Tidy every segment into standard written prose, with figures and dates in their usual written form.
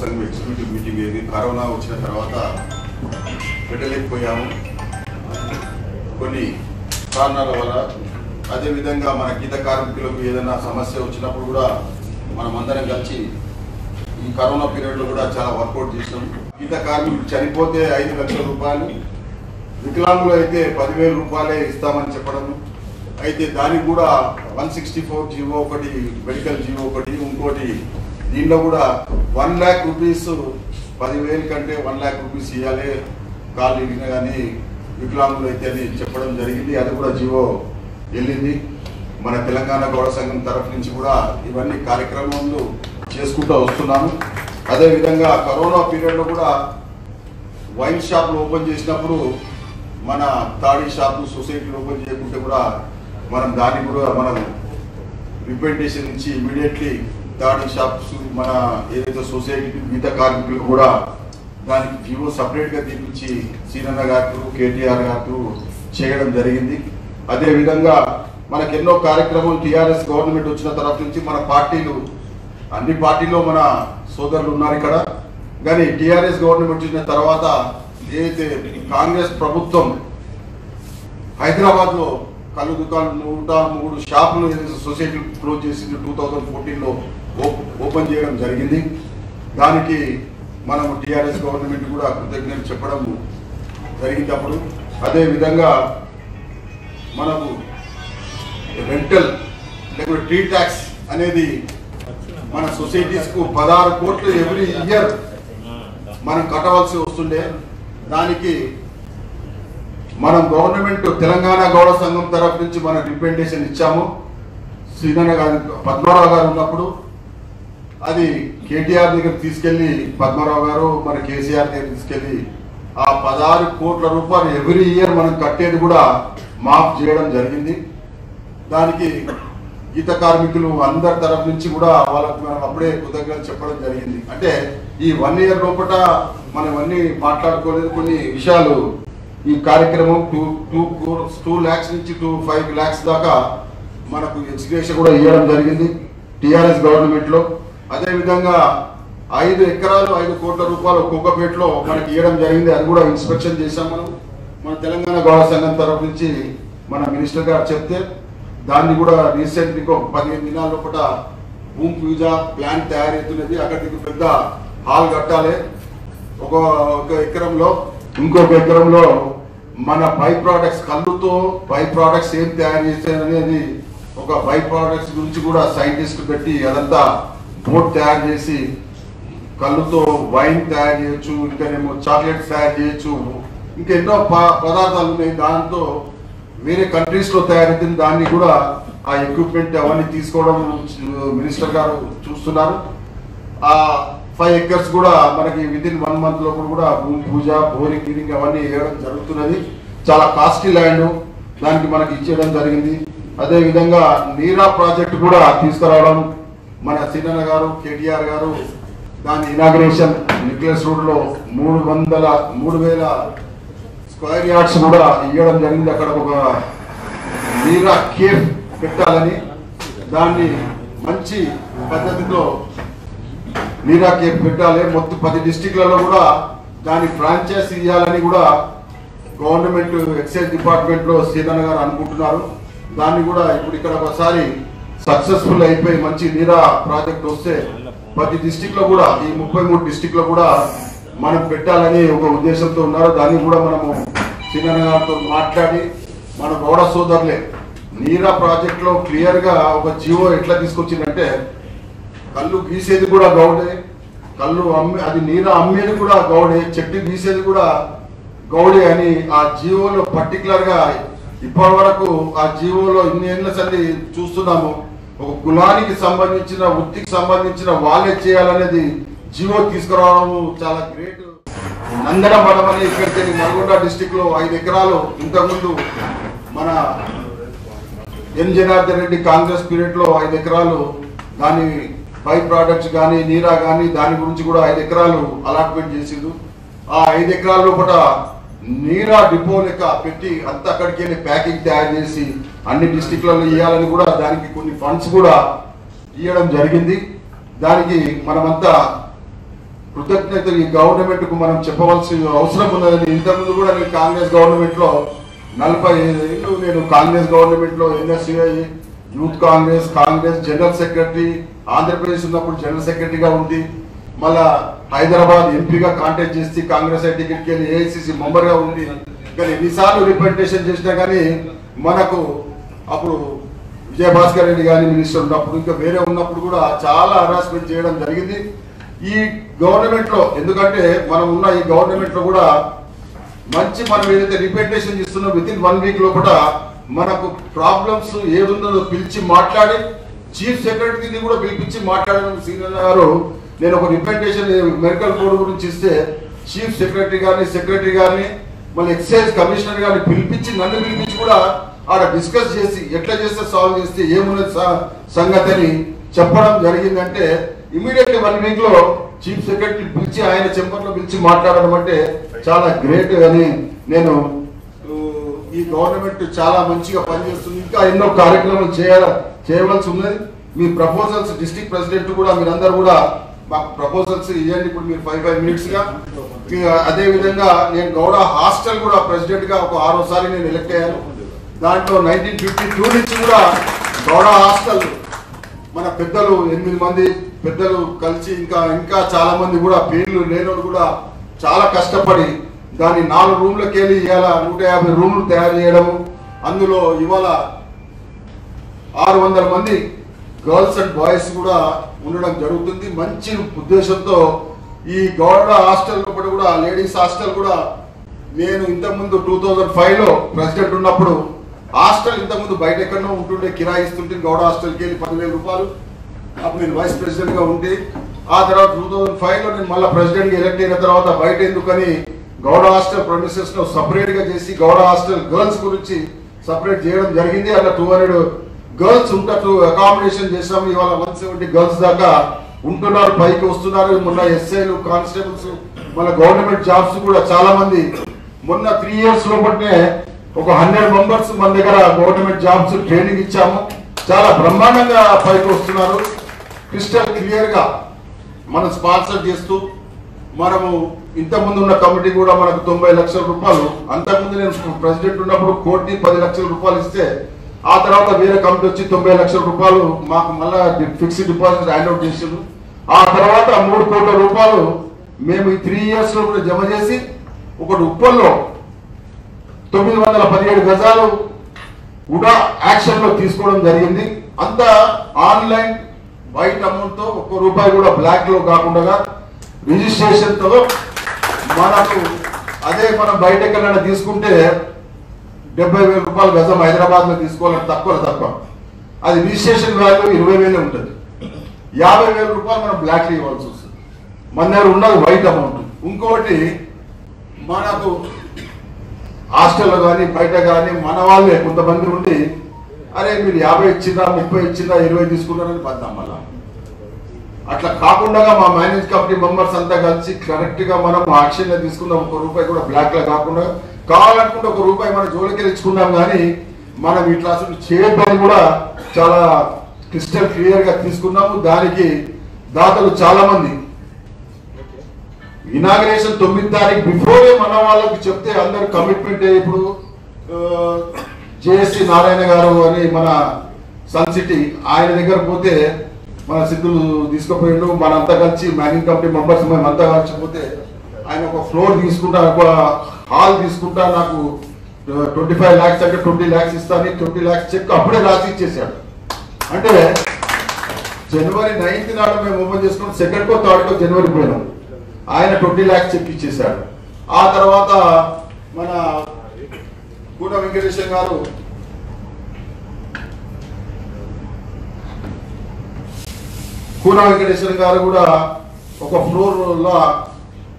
సంఘం executive meeting ఏది corona వచ్చిన తర్వాత పెట్టలేకపోయాము కొన్ని కారణాల వల్ల. అదేవిధంగా మన గీత కార్మికులకు ఏదైనా సమస్య వచ్చినప్పుడు కూడా మనం అందరం కలిసి ఈ కరోనా పీరియడ్లో కూడా చాలా వర్కౌట్ చేసినాం. గీత కార్మికులు చనిపోతే 5 లక్షల రూపాయలు, వికలాంగులు అయితే 10,000 రూపాయలే ఇస్తామని చెప్పడం. అయితే దానికి కూడా 164 జీవో ఒకటి, మెడికల్ జీవో ఒకటి, ఇంకోటి దీంట్లో కూడా 1 lakh రూపీస్ 10,000 కంటే 1 lakh రూపీస్ ఇవ్వాలి కాళ్ళు ఇరిగిన కానీ వికలాంగులు అయితే అని చెప్పడం జరిగింది. అది కూడా జీవో వెళ్ళింది. మన తెలంగాణ గౌడ సంఘం తరఫు నుంచి కూడా ఇవన్నీ కార్యక్రమాలు చేసుకుంటూ వస్తున్నాము. అదేవిధంగా కరోనా పీరియడ్లో కూడా వైన్ షాప్లు ఓపెన్ చేసినప్పుడు మన తాడీ షాపులు సొసైటీలు ఓపెన్ చేయకుంటే కూడా మనం దానికి కూడా మనం రిప్రజెంటేషన్ నుంచి ఇమీడియట్లీ తాడీ షాప్స్ మన ఏదైతే సొసైటీ గీత కార్మికులు కూడా దానికి జీవో సపరేట్గా తీపించి సీనన్న గారు కేటీఆర్ గారు చేయడం జరిగింది. అదేవిధంగా మనకు ఎన్నో కార్యక్రమాలు టీఆర్ఎస్ గవర్నమెంట్ వచ్చిన తరఫు నుంచి మన పార్టీలు అన్ని పార్టీలో మన సోదరులు ఉన్నారు ఇక్కడ. కానీ టీఆర్ఎస్ గవర్నమెంట్ వచ్చిన తర్వాత ఏదైతే కాంగ్రెస్ ప్రభుత్వం హైదరాబాద్లో కళ్ళు దుకాణాలు 103 షాపులు ఏదైతే సొసైటీ క్లోజ్ చేసింది 2014లో ఓపెన్ చేయడం జరిగింది. దానికి మనం టీఆర్ఎస్ గవర్నమెంట్ కూడా కృతజ్ఞతలు చెప్పడం జరిగింది అప్పుడు. అదేవిధంగా మనకు రెంటల్ లేకపోతే టీ ట్యాక్స్ అనేది మన సొసైటీస్కు 16 కోట్లు ఎవ్రీ ఇయర్ మనం కట్టవలసి వస్తుండే. దానికి మనం గవర్నమెంట్ తెలంగాణ గౌడ సంఘం తరఫు నుంచి మనం రిప్రజెంటేషన్ ఇచ్చాము. శ్రీనన్న గారు పద్మారావు గారు ఉన్నప్పుడు అది కేటీఆర్ దగ్గర తీసుకెళ్లి పద్మారావు గారు మన కేసీఆర్ దగ్గర తీసుకెళ్లి ఆ 16 కోట్ల రూపాయలు ఎవ్రీ ఇయర్ మనం కట్టేది కూడా మాఫ్ చేయడం జరిగింది. దానికి గీత కార్మికులు అందరి తరఫు నుంచి కూడా వాళ్ళకి మనం అప్పుడే కృతజ్ఞతలు చెప్పడం జరిగింది. అంటే ఈ 1 year లోపల మనం అన్నీ మాట్లాడుకోలేదు. కొన్ని విషయాలు ఈ కార్యక్రమం 2 lakhs నుంచి 5 lakhs దాకా మనకు ఎక్స్గ్రేషన్ కూడా ఇవ్వడం జరిగింది టీఆర్ఎస్ గవర్నమెంట్లో. అదేవిధంగా 5 ఎకరాలు 5 కోట్ల రూపాయలు కుక్కపేటలో మనకి ఇవ్వడం జరిగింది. అది కూడా ఇన్స్పెక్షన్ చేశాం మనం. మన తెలంగాణ గౌడ సంఘం తరఫు నుంచి మన మినిస్టర్ గారు చెప్తే దాన్ని కూడా రీసెంట్ ఇంకో 15 దినాల లోపల భూమి పూజ ప్లాన్ తయారవుతున్నది. అక్కడికి పెద్ద హాల్ కట్టాలి. ఒక ఎకరంలో, ఇంకొక ఎకరంలో మన బై ప్రోడక్ట్స్ కళ్ళుతో బై ప్రోడక్ట్స్ ఏం తయారు చేసేది ఒక బై ప్రోడక్ట్స్ గురించి కూడా సైంటిస్ట్ పెట్టి అదంతా బోర్డ్ తయారు చేసి కళ్ళుతో వైన్ తయారు చేయొచ్చు, ఇంకానేమో చాక్లెట్స్ తయారు చేయొచ్చు, ఇంకా ఎన్నో పదార్థాలు ఉన్నాయి. దాంతో వేరే కంట్రీస్లో తయారైతుంది. దాన్ని కూడా ఆ ఎక్విప్మెంట్ అవన్నీ తీసుకోవడం మినిస్టర్ గారు చూస్తున్నారు. ఆ 5 acres కూడా మనకి వితిన్ 1 month లోపల కూడా భూమి పూజ బోరింగ్ గిరింగ్ అవన్నీ వేయడం జరుగుతున్నది. చాలా కాస్ట్లీ ల్యాండ్ దానికి మనకి ఇచ్చేయడం జరిగింది. అదేవిధంగా నీరా ప్రాజెక్ట్ కూడా తీసుకురావడం మన సీనన్న గారు కేటీఆర్ గారు దాని ఇనాగ్రేషన్ నెక్లెస్ రోడ్లో 3,000 స్క్వేర్ యార్డ్స్ కూడా ఇవ్వడం జరిగింది. అక్కడ ఒక నీరా కేఫ్ పెట్టాలని దాన్ని మంచి పద్ధతిలో నీరా కేఫ్ పెట్టాలి. మొత్తం 10 డిస్ట్రిక్ట్లలో కూడా దాని ఫ్రాంచైజీ ఇవ్వాలని కూడా గవర్నమెంట్ ఎక్సైజ్ డిపార్ట్మెంట్లో సీనన్న గారు అనుకుంటున్నారు. దాన్ని కూడా ఇప్పుడు ఇక్కడ ఒకసారి సక్సెస్ఫుల్ అయిపోయి మంచి నీరా ప్రాజెక్ట్ వస్తే 10 డిస్ట్రిక్ట్లో కూడా ఈ 33 డిస్ట్రిక్ట్లో కూడా మనం పెట్టాలని ఒక ఉద్దేశంతో ఉన్నారు. దాన్ని కూడా మనము సీనన్న గారితో మాట్లాడి మన గౌడ సోదరులే నీరా ప్రాజెక్ట్లో క్లియర్గా ఒక జీవో ఎట్లా తీసుకొచ్చిందంటే కళ్ళు గీసేది కూడా గౌడే, కళ్ళు అది నీరా అమ్మేది కూడా గౌడే, చెట్టు గీసేది కూడా గౌడే అని ఆ జీవోలో పర్టికులర్గా ఇప్పటి వరకు ఆ జీవోలో ఇన్ని ఏళ్ళ సరి చూస్తున్నాము. ఒక కులానికి సంబంధించిన వృత్తికి సంబంధించిన వాళ్ళే చేయాలనేది జీవో తీసుకురావడం చాలా గ్రేట్. నందన మఠం అని ఇక్కడికి నల్గొండ డిస్టిక్లో 5 ఎకరాలు ఇంతకుముందు మన ఎన్ జనార్దన్ రెడ్డి కాంగ్రెస్ పీరియడ్లో 5 ఎకరాలు దాని బై ప్రోడక్ట్స్ కానీ నీరా కానీ దాని గురించి కూడా 5 ఎకరాలు అలాట్మెంట్ చేసిండు. ఆ 5 ఎకరాల లోపల నీరా డిపో లెక్క పెట్టి అంతా అక్కడికి వెళ్ళి ప్యాకింగ్ తయారు చేసి అన్ని డిస్ట్రిక్ట్లలో ఇవ్వాలని కూడా దానికి కొన్ని ఫండ్స్ కూడా ఇవ్వడం జరిగింది. దానికి మనమంతా కృతజ్ఞతలు ఈ గవర్నమెంట్ కు మనం చెప్పవలసిన అవసరం ఉన్నదని. ఇంతకుముందు కూడా నేను కాంగ్రెస్ గవర్నమెంట్ లో 45 ఏళ్ళు నేను కాంగ్రెస్ గవర్నమెంట్ లో NSUI, youth Congress general secretary, Andhra Pradesh ఉన్నప్పుడు జనరల్ సెక్రటరీగా ఉంది. మళ్ళా హైదరాబాద్ ఎంపీగా కాంటాక్ట్ చేసి కాంగ్రెస్ టికెట్కి వెళ్ళి ఏఐసిసి మెంబర్గా ఉంది. కానీ ఎన్నిసార్లు రిప్రజెంటేషన్ చేసినా కానీ మనకు అప్పుడు విజయభాస్కర్ రెడ్డి గారి మినిస్టర్ ఉన్నప్పుడు ఇంకా వేరే ఉన్నప్పుడు కూడా చాలా హరాస్మెంట్ చేయడం జరిగింది. ఈ గవర్నమెంట్ లో ఎందుకంటే మనం ఉన్న ఈ గవర్నమెంట్ లో కూడా మంచి మనం ఏదైతే రిప్రజెంటేషన్ చేస్తున్నా విత్ ఇన్ 1 వీక్ లోపల మనకు ప్రాబ్లమ్స్ ఏదుందో పిలిచి మాట్లాడి చీఫ్ సెక్రటరీని కూడా పిలిపించి మాట్లాడడం. సీనియర్ గారు నేను ఒక రిప్రజెంటేషన్ మెడికల్ కోడ్ గురించి ఇస్తే చీఫ్ సెక్రటరీ గారిని మళ్ళీ ఎక్సైజ్ కమిషనర్ గారిని పిలిపించి నన్ను పిలిపించి కూడా ఆడ డిస్కస్ చేసి ఎట్లా చేస్తే సాల్వ్ చేస్తే ఏమున్నది సంగతి అని చెప్పడం జరిగిందంటే ఇమీడియట్లీ 1 వీక్ లో చీఫ్ సెక్రటరీ పిలిచి ఆయన చెంబర్లో పిలిచి మాట్లాడడం అంటే చాలా గ్రేట్ అని నేను ఈ గవర్నమెంట్ చాలా మంచిగా పనిచేస్తుంది. ఇంకా ఎన్నో కార్యక్రమాలు చేయవలసి ఉన్నది. మీ ప్రపోజల్స్ డిస్ట్రిక్ట్ ప్రెసిడెంట్ కూడా మీరందరూ కూడా మాకు ప్రపోజల్స్ ఇవ్వండి. ఇప్పుడు మీరు 5 మినిట్స్ గా అదే విధంగా నేను గౌడ హాస్టల్ కూడా ప్రెసిడెంట్ గా ఒక 6వసారి నేను ఎలక్ట్ అయ్యాను. దాంట్లో 1952 నుంచి కూడా గౌడ హాస్టల్ మన పెద్దలు 8 మంది పెద్దలు కలిసి ఇంకా చాలా మంది కూడా పేర్లు లేనోడు కూడా చాలా కష్టపడి దాన్ని 4 రూమ్లకి వెళ్ళి ఇవాళ 150 రూమ్లు తయారు చేయడము. అందులో ఇవాళ 600 మంది గర్ల్స్ అండ్ బాయ్స్ కూడా ఉండడం జరుగుతుంది. మంచి ఉద్దేశంతో ఈ గౌడ హాస్టల్ లోపల కూడా లేడీస్ హాస్టల్ కూడా నేను ఇంతకుముందు 2005 లో ప్రెసిడెంట్ ఉన్నప్పుడు హాస్టల్ ఇంతకుముందు బయట ఎక్కడో ఉంటుండే కిరాయి ఇస్తుంటే గౌడ హాస్టల్కి వెళ్ళి 10,000 రూపాయలు. అప్పుడు నేను వైస్ ప్రెసిడెంట్ గా ఉంటే ఆ తర్వాత 2005 లో నేను మళ్ళీ ప్రెసిడెంట్ గా ఎలక్ట్ అయిన తర్వాత బయట ఎందుకని గౌడ హాస్టల్ ప్రొమిసెస్ లో సపరేట్ గా చేసి గౌడ హాస్టల్ గర్ల్స్ గురించి సపరేట్ చేయడం జరిగింది. అలా 200 గర్ల్స్ ఉంటారు అకామిడేషన్ చేసాము. ఇవాళ 170 గర్ల్స్ దాకా ఉంటున్నారు, పైకి వస్తున్నారు. మొన్న ఎస్ఐలు కానిస్టేబుల్స్ మన గవర్నమెంట్ జాబ్స్ కూడా చాలా మంది మొన్న 3 ఇయర్స్ లోపలనే ఒక 100 మెంబర్స్ మన దగ్గర గవర్నమెంట్ జాబ్స్ ట్రైనింగ్ ఇచ్చాము. చాలా బ్రహ్మాండంగా పైకి వస్తున్నారు. క్రిస్టల్ క్లియర్ గా మనం స్పాన్సర్ చేస్తూ మనము ఇంతకుముందు ఉన్న కమిటీ కూడా మనకు 90 లక్షల రూపాయలు, అంతకుముందు నేను ప్రెసిడెంట్ ఉన్నప్పుడు 1,10 లక్షల రూపాయలు ఇస్తే ఆ తర్వాత వేరే కమిటీ వచ్చి 90 లక్షల రూపాయలు మాకు మళ్ళా ఫిక్స్డ్ డిపాజిట్ హ్యాండ్ అవుట్ చేసారు. ఆ తర్వాత 3 కోట్ల రూపాయలు మేము ఈ 3 ఇయర్స్ లో కూడా జమ చేసి ఒకటి ఉప్పల్లో 917 గజాలు కూడా యాక్షన్ లో తీసుకోవడం జరిగింది. అంతా ఆన్లైన్ బయట అమౌంట్ తో ₹1 కూడా బ్లాక్ లో కాకుండా రిజిస్ట్రేషన్ తో మనకు అదే మనం బయట ఎక్కడైనా తీసుకుంటే 70,000 రూపాయలు గజం హైదరాబాద్ లో తీసుకోవాలని తక్కువ అది రిజిస్ట్రేషన్ వాల్యూ 20,000 ఉంటుంది. 50,000 రూపాయలు మనం బ్లాక్ లో ఇవ్వాల్సి వస్తుంది. మన దగ్గర ఉన్నది వైట్ అమౌంట్. ఇంకోటి మనకు హాస్టల్లో కానీ బయట కానీ మన వాళ్ళే కొంతమంది ఉండి అరే మీరు 50 ఇచ్చిందా 30 ఇచ్చిందా 20 తీసుకున్నారని పద్దాం. మళ్ళా అట్లా కాకుండా మా మేనేజ్ కమిటీ మెంబర్స్ అంతా కలిసి కరెక్ట్ గా మనం యాక్షన్ తీసుకుందాం. ₹1 కూడా బ్లాక్ లా కాకుండా కావాలనుకుంటే ₹1 మన జోలికి తెచ్చుకుందాం. కానీ మనం ఇట్లా అసలు చేయడం కూడా చాలా క్రిస్టల్ క్లియర్ గా తీసుకున్నాము. దానికి దాతలు చాలా మంది ఇనాగ్రేషన్ 9 తారీఖు బిఫోరే మన వాళ్ళకి చెప్తే అందరు కమిట్మెంట్. ఇప్పుడు జేఎస్సి నారాయణ గారు అని మన సన్ సిటీ ఆయన దగ్గర పోతే మన సిద్ధులు తీసుకుపోయిండు. మనంతా కలిసి మేనేజింగ్ కమిటీ మెంబర్స్ మేమంతా కలిసిపోతే ఆయన ఒక ఫ్లోర్ తీసుకుంటా ఒక హాల్ తీసుకుంటా నాకు 25 lakhs అంటే 20 lakhs ఇస్తాను 20 lakhs చెక్ అప్పుడే రాసి ఇచ్చేసాడు. అంటే జనవరి 9th నాడు మేము ఓపెన్ చేసుకుని 2nd or 3rd జనవరి పోయినాం. ఆయన 20 lakhs చెక్ ఇచ్చేసాడు. ఆ తర్వాత మన కూన వెంకటేశ్వర గారు కూడా ఒక ఫ్లోర్ లో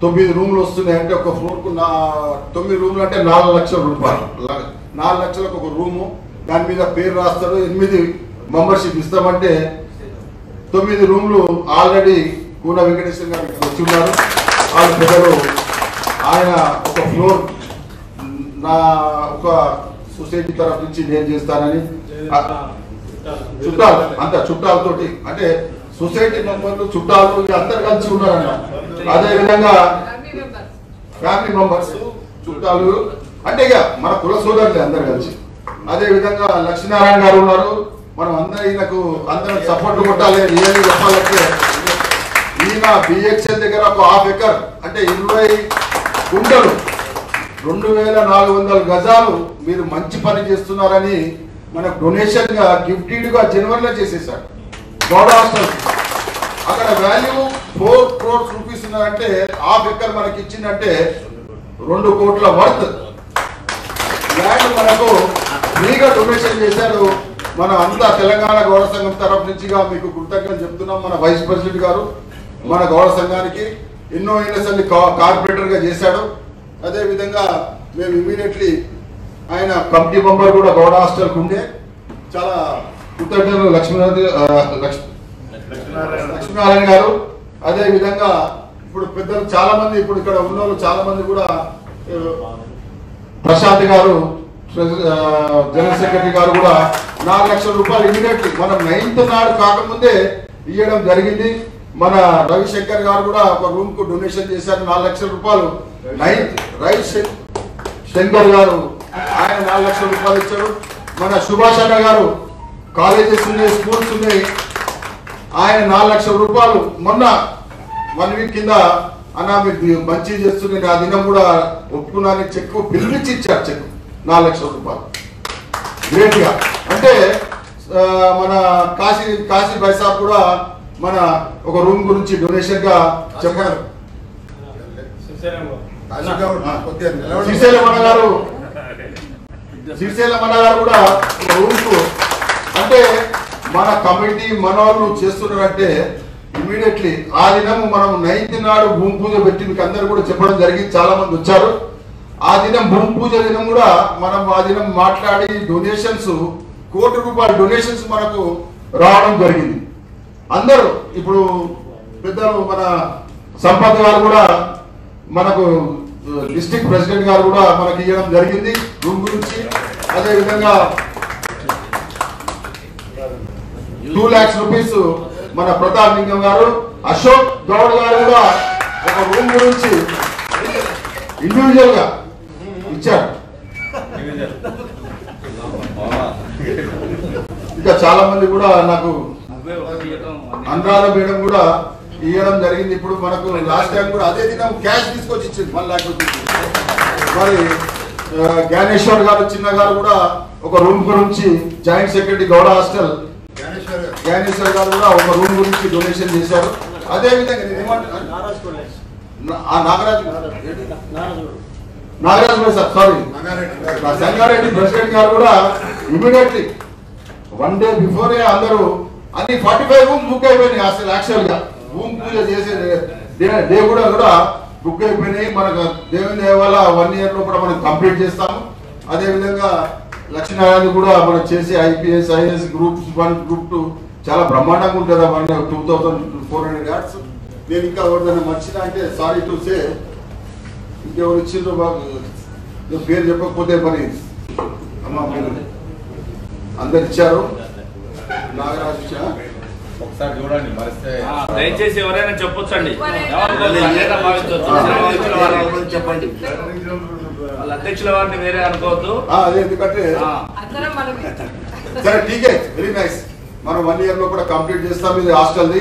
9 రూమ్లు వస్తున్నాయి. అంటే ఒక ఫ్లోర్ కు 9 రూమ్లు అంటే 4 లక్షల రూపాయలు. 4 లక్షలకు ఒక రూము, దాని మీద పేరు రాస్తారు. 8 మెంబర్షిప్ ఇస్తామంటే 9 రూమ్లు ఆల్రెడీ కూన వెంకటేశ్వర గారు వచ్చి ఉన్నారు. వాళ్ళ పెద్దలు ఆయన ఒక ఫ్లోర్ నా ఒక సొసైటీ తరఫు నుంచి నేను చేస్తానని చుట్టాలతోటి అంటే సొసైటీ మెంబర్లు చుట్టాలు అందరు కలిసి ఉన్నారన్న. అదేవిధంగా ఫ్యామిలీ మెంబర్స్ చుట్టాలు అంటే ఇక మన కుల సోదరులే అందరు కలిసి. అదేవిధంగా లక్ష్మీనారాయణ గారు ఉన్నారు. మనం అందరం సపోర్ట్ కొట్టాలి. రియల్లీ చెప్పాలంటే ఈయన బిహెచ్ఎల్ దగ్గర ఒక ½ ఎకర్ అంటే 20 గుంటలు 2400 గజాలు మీరు మంచి పని చేస్తున్నారని మనకు డొనేషన్ గా గిఫ్టెడ్ గా జనవరిలో చేసేసాడు గౌడ హాస్టల్. అక్కడ వాల్యూ 4 crores రూపీస్ ఉన్నారంటే ½ ఎకర్ మనకి ఇచ్చిందంటే 2 కోట్ల వర్త్ ల్యాండ్ మనకు ఫ్రీగా డొనేషన్ చేశారు. మన అంతా తెలంగాణ గౌడ సంఘం తరఫు నుంచిగా మీకు కృతజ్ఞతలు చెప్తున్నాం. మన వైస్ ప్రెసిడెంట్ గారు మన గౌడ సంఘానికి ఎన్నో ఎన్నోసార్లు కార్పొరేటర్ గా చేశాడు. అదే విధంగా మేము ఇమీడియట్లీ ఆయన కమిటీ మెంబర్ కూడా గౌడ హాస్టల్కి ఉండే చాలా కృతజ్ఞతలు లక్ష్మీనారాయణ గారు. అదే విధంగా ఇప్పుడు పెద్దలు చాలా మంది ఇప్పుడు ఇక్కడ ఉన్న వాళ్ళు చాలా మంది కూడా ప్రశాంత్ గారు జనరల్ సెక్రటరీ గారు కూడా 4 లక్షల రూపాయలు ఇమీడియట్లీ మనం 9th నాడు కాకముందే ఇవ్వడం జరిగింది. మన రవిశంకర్ గారు కూడా ఒక రూమ్ కు డొనేషన్ చేశారు 4 లక్షల రూపాయలు. 9th రవిశంకర్ గారు ఆయన 4 లక్షల రూపాయలు ఇచ్చారు. మన సుభాష్ అన్న గారు కాలేజెస్ ఉన్నాయి స్కూల్స్ ఉన్నాయి ఆయన 4 లక్షల రూపాయలు మొన్న 1 వీక్ కింద అన్న మీకు మంచి చేస్తుంది ఆ దినం కూడా ఒప్పుకున్నాను చెక్ పిలిపించి ఇచ్చారు. చెక్ 4 లక్షల రూపాయలు గ్రేట్ గా. అంటే మన కాశీ బైసాబ్ కూడా మన ఒక రూమ్ గురించి డొనేషన్ గా చెప్పారు. శ్రీశైలం అన్న గారు కూడా ఒక రూమ్ కు అంటే మన కమిటీ మన వాళ్ళు చేస్తున్నారంటే ఇమీడియట్లీ ఆ దినం మనం 9th నాడు భూమి పూజ పెట్టి మీకు అందరు కూడా చెప్పడం జరిగింది. చాలా మంది వచ్చారు. ఆ దినం భూమి పూజ దినం కూడా మనం ఆ దినం మాట్లాడి డొనేషన్స్ 1 కోటి రూపాయల డొనేషన్స్ మనకు రావడం జరిగింది. అందరూ ఇప్పుడు పెద్దలు మన సంపత్ గారు కూడా మనకు డిస్ట్రిక్ట్ ప్రెసిడెంట్ గారు కూడా మనకి ఇవ్వడం జరిగింది రూమ్ గురించి. అదే విధంగా 2 lakhs రూపీస్ మన ప్రతాప్ లింగం గారు అశోక్ గౌడ్ గారు కూడా ఒక రూమ్ గురించి ఇండివిజువల్ గా ఇచ్చారు. ఇంకా చాలా మంది కూడా నాకు అనురాధ మేడం కూడా ఇవ్వడం జరిగింది. ఇప్పుడు మనకు లాస్ట్ టైం కూడా అదే దినం క్యాష్ తీసుకొచ్చి ఇచ్చింది 1 lakh రూపీస్. మరి జ్ఞానేశ్వర్ గారు చిన్న గారు కూడా ఒక రూమ్ గురించి joint secretary Gowda hostel Gyaneshwar garu కూడా ఒక రూమ్ గురించి డొనేషన్ చేశారు. అదే విధంగా Nagaraju sir sorry Sangareddy president garu కూడా ఇమీడియట్లీ 1 day బిఫోరే అందరూ అన్ని 45 రూమ్స్ బుక్ అయిపోయినాయి. అసలు యాక్చువల్ గా భూమి పూజ చేసే డే కూడా బుక్ అయిపోయినాయి. మనకు దేవుని దయ వల్ల 1 year లో కూడా మనం కంప్లీట్ చేస్తాము. అదే విధంగా లక్ష్మీనారాయణ కూడా మనం చేసే IPS IAS గ్రూప్స్ 1 గ్రూప్ 2 చాలా బ్రహ్మాండంగా ఉంటుంది. 2400 yards. నేను ఇంకా ఎవరిదైనా మర్చినా అంటే సారీ టు సే. ఇంకెవరు ఇచ్చిండ్రో బాగా పేరు చెప్పకపోతే మరి అమ్మా అందరు ఇచ్చారు. నాగరాజు ఒకసారి చూడండి మరిస్తే దయచేసి ఎవరైనా చెప్పొచ్చండి. చెప్పండి వాళ్ళ అధ్యక్షుల వారిని వేరే అనుకోవద్దు. అదే ఎందుకంటే సరే ఠీకే వెరీ నైస్. మనం 1 year లో కూడా కంప్లీట్ చేస్తాం. ఇది హాస్టల్ది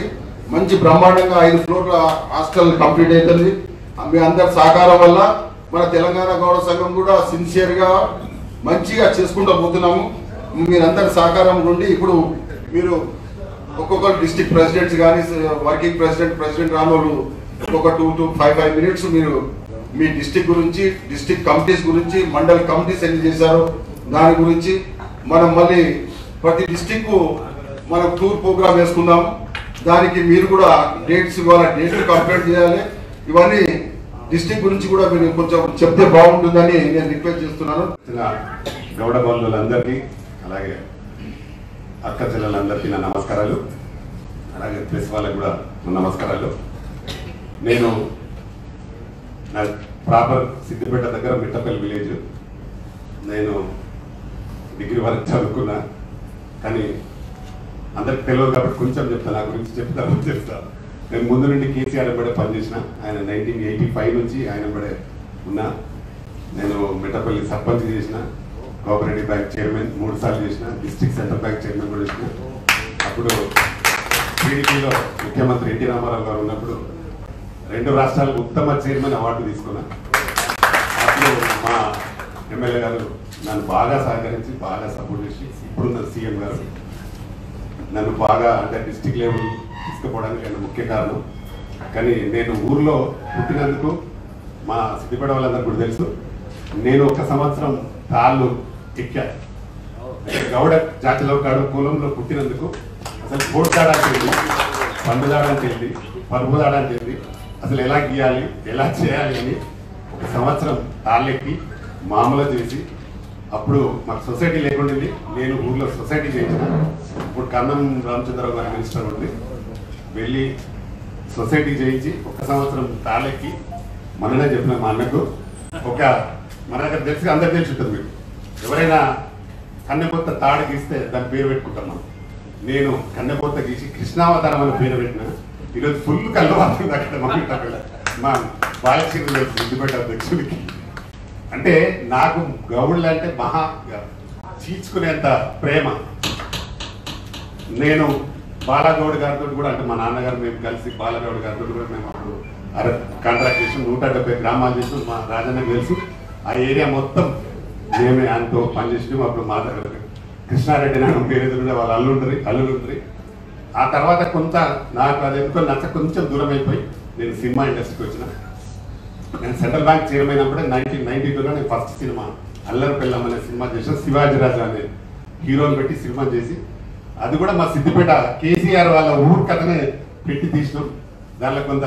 మంచి బ్రహ్మాండంగా 5 floor హాస్టల్ కంప్లీట్ అవుతుంది. మీ అందరి సహకారం వల్ల మన తెలంగాణ గౌడ సంఘం కూడా సిన్సియర్ గా మంచిగా చేసుకుంటూ పోతున్నాము. మీరందరి సహకారం నుండి ఇప్పుడు మీరు ఒక్కొక్కరు డిస్ట్రిక్ట్ ప్రెసిడెంట్స్ కానీ వర్కింగ్ ప్రెసిడెంట్ రానోళ్ళు ఒక్కొక్క 2 to 5 minutes మీరు మీ డిస్ట్రిక్ట్ గురించి డిస్ట్రిక్ట్ కమిటీస్ గురించి మండల్ కమిటీస్ ఎన్ని చేశారో దాని గురించి మనం మళ్ళీ ప్రతి డిస్ట్రిక్ట్ మనం టూర్ ప్రోగ్రామ్ వేసుకుందాము. దానికి మీరు కూడా డేట్స్ ఇవ్వాలి, డేట్లు కంప్లీట్ చేయాలి. ఇవన్నీ డిస్ట్రిక్ట్ గురించి కూడా మీరు కొంచెం చెప్తే బాగుంటుందని నేను రిక్వెస్ట్ చేస్తున్నాను. గౌడ బంధువులందరికీ అలాగే అక్క చెల్లెలందరికీ నా నమస్కారాలు. అలాగే ప్రెస్ వాళ్ళకి కూడా నా నమస్కారాలు. నేను నా ప్రాపర్ సిద్దిపేట దగ్గర మిట్టపల్లి విలేజ్. నేను డిగ్రీ వరకు చదువుకున్నా కానీ అందరికి తెలియదు కాబట్టి కొంచెం చెప్తాను, నా గురించి చెప్తాను చెప్తాను. నేను ముందు నుండి కేసీఆర్ వెంబడే పనిచేసిన. ఆయన 1985 నుంచి ఆయన వెంబడే ఉన్నా. నేను మెట్టపల్లి సర్పంచ్ చేసిన, కోఆపరేటివ్ బ్యాంక్ చైర్మన్ 3 సార్లు చేసిన, డిస్ట్రిక్ట్ సెంట్రల్ బ్యాంక్ చైర్మన్ కూడా చేసిన. అప్పుడు టీడీపీలో ముఖ్యమంత్రి ఎన్టీ రామారావు గారు ఉన్నప్పుడు 2 రాష్ట్రాలకు ఉత్తమ చైర్మన్ అవార్డు తీసుకున్నా. అప్పుడు మా ఎమ్మెల్యే గారు నన్ను బాగా సహకరించి బాగా సపోర్ట్ చేసి ఇప్పుడున్న సీఎం గారు నన్ను బాగా అంటే డిస్ట్రిక్ట్ లెవెల్ తీసుకుపోవడానికి ఆయన ముఖ్య కారణం. కానీ నేను ఊర్లో పుట్టినందుకు మా సిద్దిపేట వాళ్ళందరూ కూడా తెలుసు. నేను 1 సంవత్సరం తాళ్ళు ఎక్కా. గౌడ జాతిలో కాడు కులంలో పుట్టినందుకు అసలు కోట్ దాడానికి వెళ్ళి, పండు దాడానికి వెళ్ళి, పరుపు దాడానికి వెళ్ళి అసలు ఎలా గీయాలి ఎలా చేయాలి అని 1 సంవత్సరం తాళ్ళెక్కి మామూలు చేసి, అప్పుడు మాకు సొసైటీ లేకుండింది. నేను ఊర్లో సొసైటీ చేయించిన. ఇప్పుడు కన్నం రామచంద్రరావు గారి మినిస్టర్ ఉంది, వెళ్ళి సొసైటీ చేయించి 1 సంవత్సరం తాళ్ళెక్కి మననే చెప్పిన మా అన్నకు మన దగ్గర తెలిసి అందరికి తెలిసి ఉంటుంది. మీకు ఎవరైనా కన్నెపోత తాడు గీస్తే దాని పేరు పెట్టుకుంటాం మనం. నేను కన్నెపోత గీసి కృష్ణావతారం అని పేరు పెట్టిన. ఈరోజు ఫుల్ కళ్ళు అవుతుంది అక్కడ మా బాలశ్రీ సిద్దిపేట అధ్యక్షుడికి. అంటే నాకు గౌడ్లు అంటే మహా చీల్చుకునేంత ప్రేమ. నేను బాలగౌడ్ గారితో కూడా, అంటే మా నాన్నగారు మేము కలిసి బాలగౌడ్ గారితో కూడా మేము అప్పుడు కాంట్రాక్ట్ చేసి 170 గ్రామాలు చేసి మా రాజన్నకు తెలుసు. ఆ ఏరియా మొత్తం మేమే ఆయనతో పనిచేసినాం. అప్పుడు మా దగ్గర కృష్ణారెడ్డి నాన్న పేరు వాళ్ళ అల్లుండ్రి. ఆ తర్వాత కొంత నాకు అది ఎందుకో నచ్చ కొంచెం దూరం అయిపోయి నేను సినిమా ఇండస్ట్రీకి వచ్చిన. నేను సెంట్రల్ బ్యాంక్ చైర్మన్ అయినప్పుడే 1992లో నేను ఫస్ట్ సినిమా అల్లరి పెళ్ళం అనే సినిమా చేసిన. శివాజీ రాజా అనే హీరోని పెట్టి సినిమా చేసి, అది కూడా మా సిద్దిపేట కేసీఆర్ వాళ్ళ ఊరు కథనే పెట్టి తీసినాం. దానిలో కొంత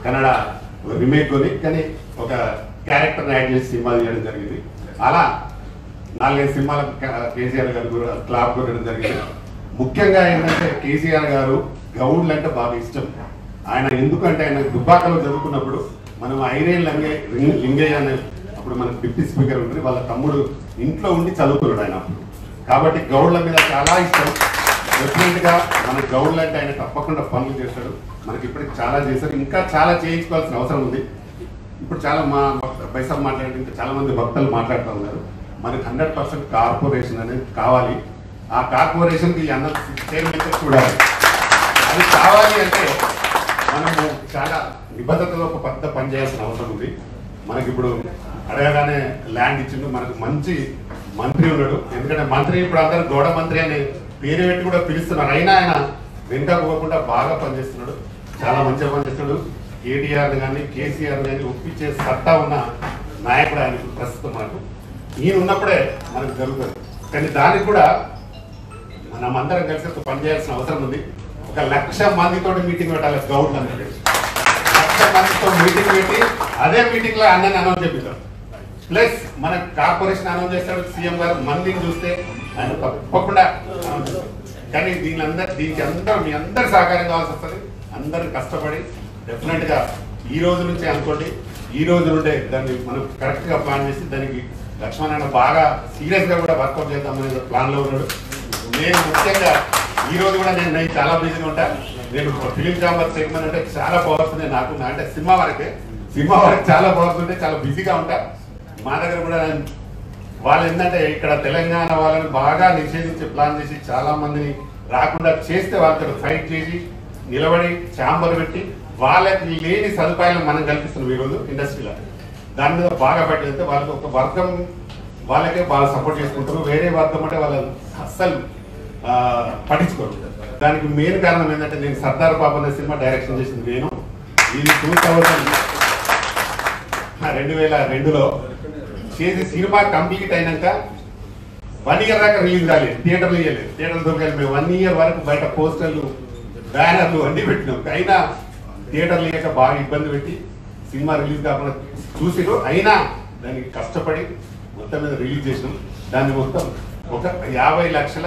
కన్నడ రీమేక్ కొని కానీ ఒక క్యారెక్టర్ని యాడ్ చేసి సినిమా తీయడం జరిగింది. అలా 4-5 సినిమాలకు కేసీఆర్ గారు కూడా క్లాప్ కొట్టడం జరిగింది. ముఖ్యంగా ఏంటంటే కేసీఆర్ గారు గౌడ్లు అంటే బాగా ఇష్టం. ఆయన ఎందుకంటే ఆయన దుబ్బాకలో చదువుకున్నప్పుడు మనం ఐరేన్ లింగయ్య అనే అప్పుడు మనకు డిప్యూటీ స్పీకర్ ఉంటుంది, వాళ్ళ తమ్ముడు ఇంట్లో ఉండి చదువుకున్నాడు ఆయన అప్పుడు. కాబట్టి గౌడ్ల మీద చాలా ఇష్టం. డెఫినెట్గా మన గౌడ్లు అంటే ఆయన తప్పకుండా పనులు చేస్తాడు. మనకి ఇప్పటికి చాలా చేశారు, ఇంకా చాలా చేయించుకోవాల్సిన అవసరం ఉంది. ఇప్పుడు చాలా మా బైసాబ్ మాట్లాడితే ఇంకా చాలా మంది భక్తులు మాట్లాడుతూ ఉన్నారు. మనకి 100% కార్పొరేషన్ అనేది కావాలి. ఆ కార్పొరేషన్కి అన్న చైర్మన్ చూడాలి. అది కావాలి అంటే మనము చాలా నిబద్ధతలో ఒక పెద్ద పని చేయాల్సిన అవసరం ఉంది. మనకి ఇప్పుడు అడగగానే ల్యాండ్ ఇచ్చిండు, మనకు మంచి మంత్రి ఉన్నాడు. ఎందుకంటే మంత్రి ఇప్పుడు అందరూ గౌడ మంత్రి అనే పేరు పెట్టి కూడా పిలుస్తున్నారు. అయినా ఆయన వెనుక పోకుండా బాగా పనిచేస్తున్నాడు, చాలా మంచిగా పనిచేస్తున్నాడు. కేటీఆర్ కానీ కేసీఆర్ కానీ ఒప్పించే సత్తా ఉన్న నాయకుడు ఆయన ప్రస్తుతం మనకు. ఈయన ఉన్నప్పుడే మనకు జరుగుతుంది. కానీ దానికి కూడా మనం అందరం కలిసి పనిచేయాల్సిన అవసరం ఉంది. 1,00,000 మందితో మీటింగ్ పెట్టాలి. గవర్నమెంట్ 1,00,000 మందితో మీటింగ్ పెట్టి అదే మీటింగ్ లో అన్నని అనౌన్స్ చేపిద్దాం. ప్లస్ మన కార్పొరేషన్ అనౌన్స్ చేస్తాడు సీఎం గారు. మందిని చూస్తే ఆయన తప్పకుండా అనౌన్స్ చేస్తారు. కానీ దీనికి అందరూ మీ అందరు సహకారం కావాల్సి వస్తుంది. అందరూ కష్టపడి డెఫినెట్ గా ఈ రోజు నుంచే అనుకోండి, ఈ రోజు నుండే దాన్ని మనం కరెక్ట్ గా ప్లాన్ చేసి దానికి లక్ష్మణ్ అన్న బాగా సీరియస్ గా కూడా వర్కౌట్ చేద్దామనే ప్లాన్ లో ఉన్నాడు. నేను ముఖ్యంగా ఈ రోజు కూడా నేను చాలా బిజీగా ఉంటా. నేను ఫిలిం ఛాంబర్ సెగ్మెంట్ అంటే చాలా పవర్స్ ఉన్నాయి నాకు. అంటే సినిమా వరకు చాలా పవర్స్ ఉంటే చాలా బిజీగా ఉంటా. మా దగ్గర కూడా వాళ్ళు ఏంటంటే ఇక్కడ తెలంగాణ వాళ్ళని బాగా నిషేధించే ప్లాన్ చేసి చాలా మందిని రాకుండా చేస్తే వాళ్ళతో ఫైట్ చేసి నిలబడి ఛాంబర్ పెట్టి వాళ్ళకి లేని సదుపాయాలను మనం కల్పిస్తున్నాం ఈరోజు ఇండస్ట్రీలో. దాని మీద బాగా పట్టితే వాళ్ళకి ఒక వర్గం వాళ్ళకే బాగా సపోర్ట్ చేసుకుంటారు. వేరే వర్గం అంటే వాళ్ళు అస్సలు పట్టించుకోరు. దానికి మెయిన్ కారణం ఏంటంటే నేను సర్దార్ బాబు అనే సినిమా డైరెక్షన్ చేసింది నేను. ఇది 2002లో చేసి సినిమా కంప్లీట్ అయినాక 1 ఇయర్ దాకా రిలీజ్ కాలేదు. థియేటర్లు ఇవ్వలేదు, థియేటర్లు దొరకాలి. మేము 1 ఇయర్ వరకు బయట పోస్టర్లు బ్యానర్లు అన్ని పెట్టినాం. అయినా థియేటర్లు ఇవ్వక బాగా ఇబ్బంది పెట్టి సినిమా రిలీజ్ కాకుండా చూసిరు. అయినా దానికి కష్టపడి మొత్తం మీద రిలీజ్ చేసినాం. దాన్ని మొత్తం ఒక 50 లక్షల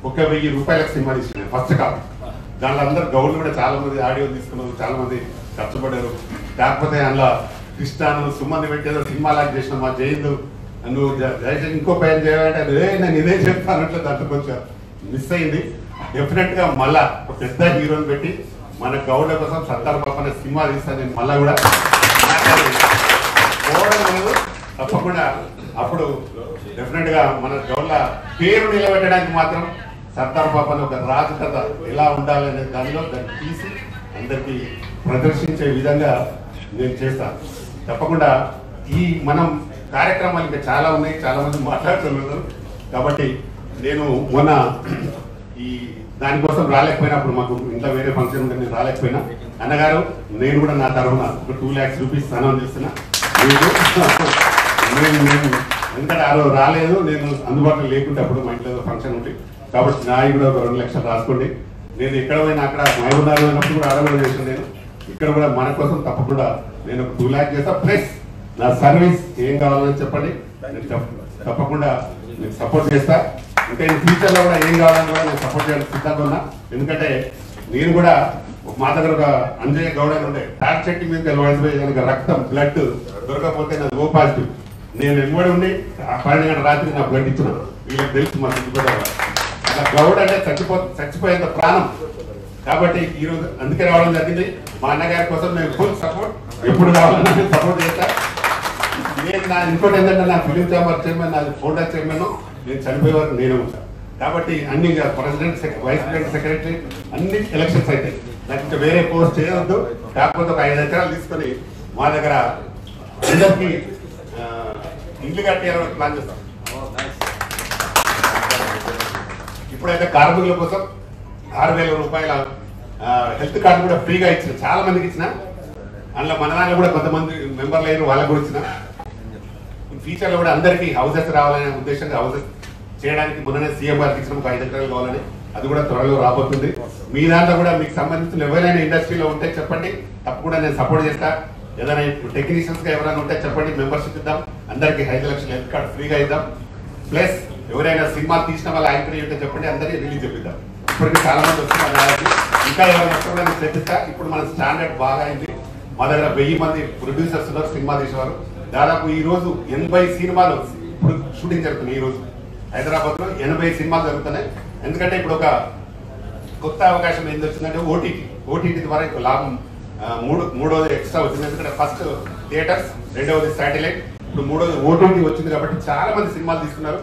1,000 రూపాయలకు సినిమా తీసుకున్నాను ఫస్ట్ కాపీ. దాంట్లో అందరు గౌడ్లు కూడా చాలా మంది ఆడియో తీసుకున్నారు, చాలా మంది కష్టపడ్డారు. కాకపోతే అందులో కృష్ణాను సుమన్ పెట్టేదో సినిమా లాగా చేసిన మా జయంత్ నువ్వు దయచేసి ఇంకో పైన చేయాలంటే నేను ఇదే చెప్తానంటే దాంట్లో కొంచెం మిస్ అయింది. డెఫినెట్ గా మళ్ళా ఒక పెద్ద హీరోని పెట్టి మన గౌడ్ల కోసం సర్దార్ బాబు అనే సినిమా తీస్తాను నేను. మళ్ళా కూడా పోవడం లేదు తప్పకుండా. అప్పుడు డెఫినెట్ గా మన గౌడ్ల పేరు నిలబెట్టడానికి మాత్రం సర్దార్ బాబు అని ఒక రాజు కథ ఎలా ఉండాలనే దానిలో దాన్ని తీసి అందరికి ప్రదర్శించే విధంగా నేను చేస్తాను తప్పకుండా. ఈ మనం కార్యక్రమాలు ఇంకా చాలా ఉన్నాయి, చాలా మంది మాట్లాడుతున్నారు. కాబట్టి నేను మొన్న ఈ దానికోసం రాలేకపోయినప్పుడు మాకు ఇంట్లో వేరే ఫంక్షన్ ఉంటే నేను రాలేకపోయినా, అన్నగారు నేను కూడా నా తరఫున ఒక 2 lakhs రూపీస్ అనౌన్స్ చేస్తున్నా. నేను ఎందుకంటే ఆ రోజు రాలేదు, నేను అందుబాటులో లేకుంటే అప్పుడు మా ఇంట్లో ఫంక్షన్ ఉంది కాబట్టి నా కూడా ఒక 2 లక్షలు రాసుకోండి. నేను ఎక్కడ పోయినా అక్కడ మహబూబ్నగర్ పోయినప్పుడు కూడా అడగడం చేసాను. నేను ఇక్కడ కూడా మన కోసం తప్పకుండా నేను ఒక 2 lakhs చేస్తా. ప్లస్ నా సర్వీస్ ఏం కావాలని చెప్పండి, తప్పకుండా నేను సపోర్ట్ చేస్తా. ఇంకా ఈ ఫ్యూచర్లో కూడా ఏం కావాలని కూడా నేను సపోర్ట్ చేయడానికి సిద్ధంగా ఉన్నా. ఎందుకంటే నేను కూడా మా దగ్గర ఒక అంజయ్య గౌడ అని ఉండే టాక్ చెట్టు మీద కనుక రక్తం బ్లడ్ దొరకకపోతే నాది ఓ పాజిటివ్. నేను ఎమ్మడి ఉండి 12 గంటల రాత్రి నా బ్లడ్ ఇచ్చిన వీళ్ళకి తెలుసు మా సిద్ధిపేట గౌడ అంటే చచ్చిపోయేంత ప్రాణం. కాబట్టి ఈరోజు అందుకే రావడం జరిగింది. మా అన్నగారి కోసం నేను ఫుల్ సపోర్ట్ ఎప్పుడు కావాలన్నా నేను సపోర్ట్ చేస్తా. నేను నా ఇంకోటి ఏంటంటే నా ఫిలిం ఛాంబర్ చైర్మన్, నాది ఫౌండర్ చైర్మన్, నేను చనిపోయే వరకు నేనే ఉంటాను. కాబట్టి అన్ని ప్రెసిడెంట్, వైస్ ప్రెసిడెంట్, సెక్రటరీ అన్ని ఎలక్షన్స్ అయితే నాకు ఇంకా వేరే పోస్ట్ చేయవద్దు. కాకపోతే ఒక 5 ఎకరాలు తీసుకొని మా దగ్గర అందరికీ ఇండ్లు కట్టేయాలని ప్లాన్ చేస్తాం. ఇప్పుడైతే కార్మికుల కోసం 6,000 రూపాయల హెల్త్ కార్డు కూడా ఫ్రీగా ఇచ్చిన, చాలా మందికి ఇచ్చిన. అందులో మన దాంట్లో కూడా కొంతమంది మెంబర్లు అయిన వాళ్ళకు కూడా ఇచ్చిన. ఫ్యూచర్లో కూడా అందరికీ హౌసెస్ రావాలనే ఉద్దేశంగా హౌసెస్ చేయడానికి మొన్ననే సీఎం గారికి ఇచ్చిన ఒక 5 ఎకరాలు కావాలని, అది కూడా త్వరలో రాబోతుంది. మీ దాంట్లో కూడా మీకు సంబంధించిన ఎవరైనా ఇండస్ట్రీలో ఉంటే చెప్పండి, తప్పకుండా నేను సపోర్ట్ చేస్తా. ఏదైనా టెక్నీషియన్స్ గా ఎవరైనా ఉంటే చెప్పండి, మెంబర్షిప్ ఇద్దాం. అందరికి 5 లక్షల హెల్త్ కార్డు ఫ్రీగా ఇద్దాం. ప్లస్ ఎవరైనా సినిమా తీసిన వాళ్ళ యాక్టర్ ఉంటే చెప్పండి, అందరికీ రిలీజ్ చెప్పిద్దాం. ఇప్పటికీ చాలా మంది వస్తున్నారు, ఇంకా ఎవరైనా వస్తే కూడా నేను తెప్పిస్తా. ఇప్పుడు మన స్టాండర్డ్ బాగా అయింది. మా దగ్గర 1000 మంది ప్రొడ్యూసర్స్ ఉన్నారు, సినిమా తీసేవారు. దాదాపు ఈ రోజు 80 సినిమాలు ఇప్పుడు షూటింగ్ జరుగుతున్నాయి. ఈ రోజు హైదరాబాద్ లో 80 సినిమాలు జరుగుతున్నాయి. ఎందుకంటే ఇప్పుడు ఒక కొత్త అవకాశం ఏంది వచ్చిందంటే ఓటీటీ ద్వారా ఇప్పుడు లాభం మూడోది ఎక్స్ట్రా వచ్చింది. ఎందుకంటే ఫస్ట్ థియేటర్స్, రెండవది శాటిలైట్, ఇప్పుడు మూడోది ఓటీటీ వచ్చింది. కాబట్టి చాలా మంది సినిమాలు తీసుకున్నారు.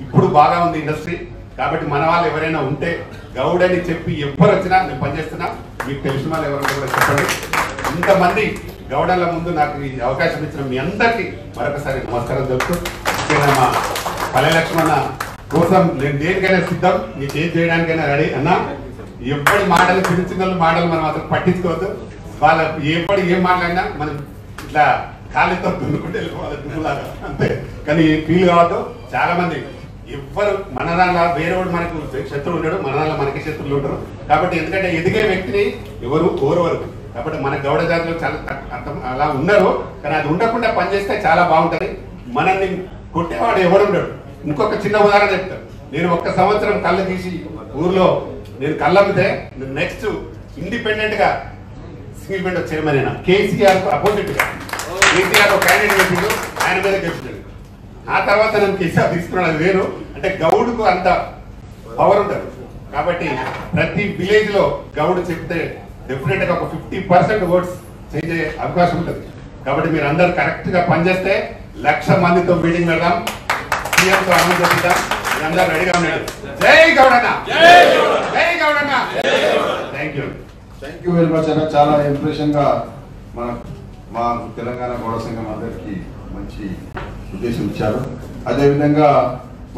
ఇప్పుడు బాగా ఉంది ఇండస్ట్రీ. కాబట్టి మన వాళ్ళు ఎవరైనా ఉంటే గౌడని చెప్పి ఎవరు వచ్చినా నేను పనిచేస్తున్నా. మీకు తెలిసిన వాళ్ళు ఎవరైనా కూడా చెప్పండి. ఇంతమంది గౌడల ముందు నాకు ఈ అవకాశం ఇచ్చిన మీ అందరికీ మరొకసారి నమస్కారం చెప్తూ, ముఖ్యంగా మా పల్లె లక్ష్మణ కోసం నేను దేనికైనా సిద్ధం, నీకు ఏం చేయడానికైనా రెడీ అన్నా. ఎప్పటి మాటలు, చిన్న చిన్న మాటలు మనం అసలు పట్టించుకోవద్దు. వాళ్ళ ఎప్పటి ఏం మాట్లాడినా మనం ఇట్లా ఖాళీతో దున్నుకుంటే వెళ్ళిపోవాలి, దున్నులాగా అంతే. కానీ ఫీల్ కావద్దు. చాలా మంది ఎవ్వరు మన దానిలో వేరేవాడు మనకు శత్రువు ఉంటాడు, మన దానిలో మనకి శత్రువులు ఉంటారు. కాబట్టి ఎందుకంటే ఎదిగే వ్యక్తిని ఎవరు కోరవరు. కాబట్టి మన గౌడ జాతిలో చాలా అర్థం అలా ఉన్నారు. కానీ అది ఉండకుండా పనిచేస్తే చాలా బాగుంటుంది. మనల్ని కొట్టేవాడు ఎవడు ఉండడు. ఇంకొక చిన్న ఉదాహరణ చెప్తాను. నేను 1 సంవత్సరం కళ్ళు తీసి ఊర్లో నేను కళ్ళు అమ్మితే నెక్స్ట్ ఇండిపెండెంట్ గా సింగిల్ విండో చైర్మన్ అయినా. కేసీఆర్ అపోజిట్ గా కేసీఆర్ ఒక క్యాండిడేట్ పెట్టిండు, ఆయన మీద గెలిచాడు. ఆ తర్వాత నేను కేసీఆర్ తీసుకున్నాడు. అది వేరు. అంటే గౌడుకు అంత పవర్ ఉంటుంది. కాబట్టి ప్రతి విలేజ్ లో గౌడు చెప్తే డెఫినెట్ గా ఒక 50% ఓట్స్ చేంజ్ అయ్యే అవకాశం ఉంటుంది. కాబట్టి మీరు అందరు కరెక్ట్ గా పనిచేస్తే 1,00,000 మందితో మీటింగ్ పెడదాం, సీఎంతో అనౌన్స్ చేద్దాం. మీరందరూ రెడీగా ఉన్నారు. జై గౌడన్న, జై గౌడన్న. థ్యాంక్ యూ వెరీ మచ్ అన్న. చాలా ఇంప్రెషన్ గా మా తెలంగాణ గౌడ సంఘం అందరికీ మంచి ఉద్దేశం ఇచ్చారు. అదేవిధంగా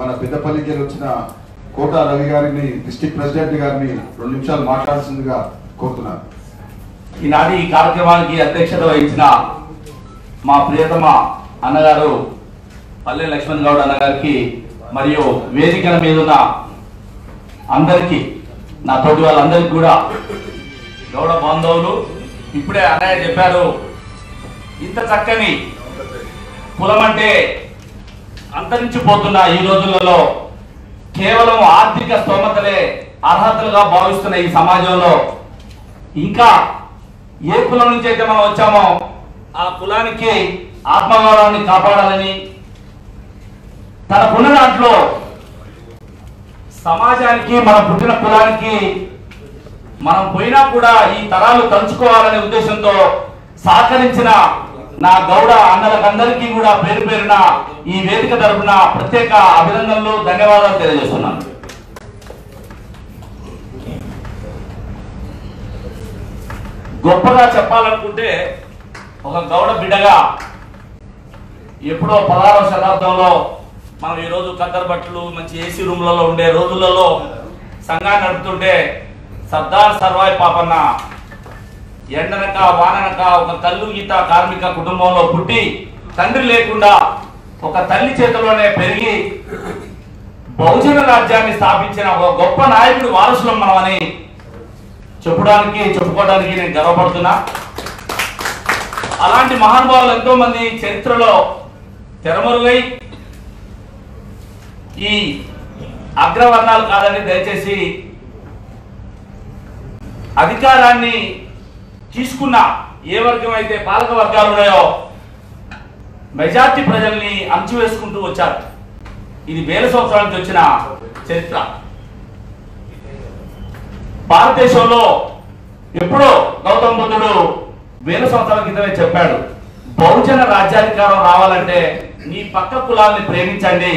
మన పెద్దపల్లికి వచ్చిన కోట రవి గారిని, డిస్ట్రిక్ట్ ప్రెసిడెంట్ గారిని 2 నిమిషాలు మాట్లాడాల్సిందిగా కోరుతున్నారు. ఈనాటి ఈ కార్యక్రమానికి అధ్యక్షత వహించిన మా ప్రియతమ అన్నగారు పల్లె లక్ష్మణ్ గౌడ్ అన్నగారికి మరియు వేదికల మీద ఉన్న అందరికీ, నా తోటి వాళ్ళందరికీ కూడా గౌడ బాంధవులు. ఇప్పుడే అన్నయ్య చెప్పారు, ఇంత చక్కని కులం అంటే అంతరించిపోతున్న ఈ రోజులలో కేవలం ఆర్థిక స్తోమతలే అర్హతలుగా భావిస్తున్న ఈ సమాజంలో ఇంకా ఏ కులం నుంచి అయితే మనం వచ్చామో ఆ కులానికి ఆత్మగౌరవాన్ని కాపాడాలని, తనకున్న దాంట్లో సమాజానికి మన పుట్టిన కులానికి మనం పోయినా కూడా ఈ తరాలు తలుచుకోవాలనే ఉద్దేశంతో సహకరించిన నా గౌడ అన్నలకందరికీ కూడా పేరు పేరున ఈ వేదిక తరపున ప్రత్యేక అభినందనలు ధన్యవాదాలు తెలియజేస్తున్నాను. గొప్పగా చెప్పాలనుకుంటే ఒక గౌడ బిడ్డగా ఎప్పుడో 16వ శతాబ్దంలో మనం ఈరోజు కద్దరు బట్టలు మంచి ఏసీ రూమ్లలో ఉండే రోజులలో సంఘాన్ని నడుపుతుంటే సర్దార్ సర్వాయి పాపన్న ఎండనక వాననక ఒక కల్లు గీత కార్మిక కుటుంబంలో పుట్టి తండ్రి లేకుండా ఒక తల్లి చేతిలోనే పెరిగి బహుజన రాజ్యాన్ని స్థాపించిన ఒక గొప్ప నాయకుడి వారసులం మనమని చెప్పుకోవడానికి నేను గర్వపడుతున్నా. అలాంటి మహానుభావులు ఎంతో మంది చరిత్రలో తెరమరుగై ఈ అగ్రవర్ణాలు కాదని దయచేసి అధికారాన్ని తీసుకున్న ఏ వర్గం అయితే పాలక వర్గాలు ఉన్నాయో మెజార్టీ ప్రజల్ని అంచువేసుకుంటూ వచ్చారు. ఇది వేల సంవత్సరాల నుంచి వచ్చిన చరిత్ర. భారతదేశంలో ఎప్పుడో గౌతమ బుద్ధుడు వేల సంవత్సరాల క్రితమే చెప్పాడు, బహుజన రాజ్యాధికారం రావాలంటే నీ పక్క కులాన్ని ప్రేమించండి,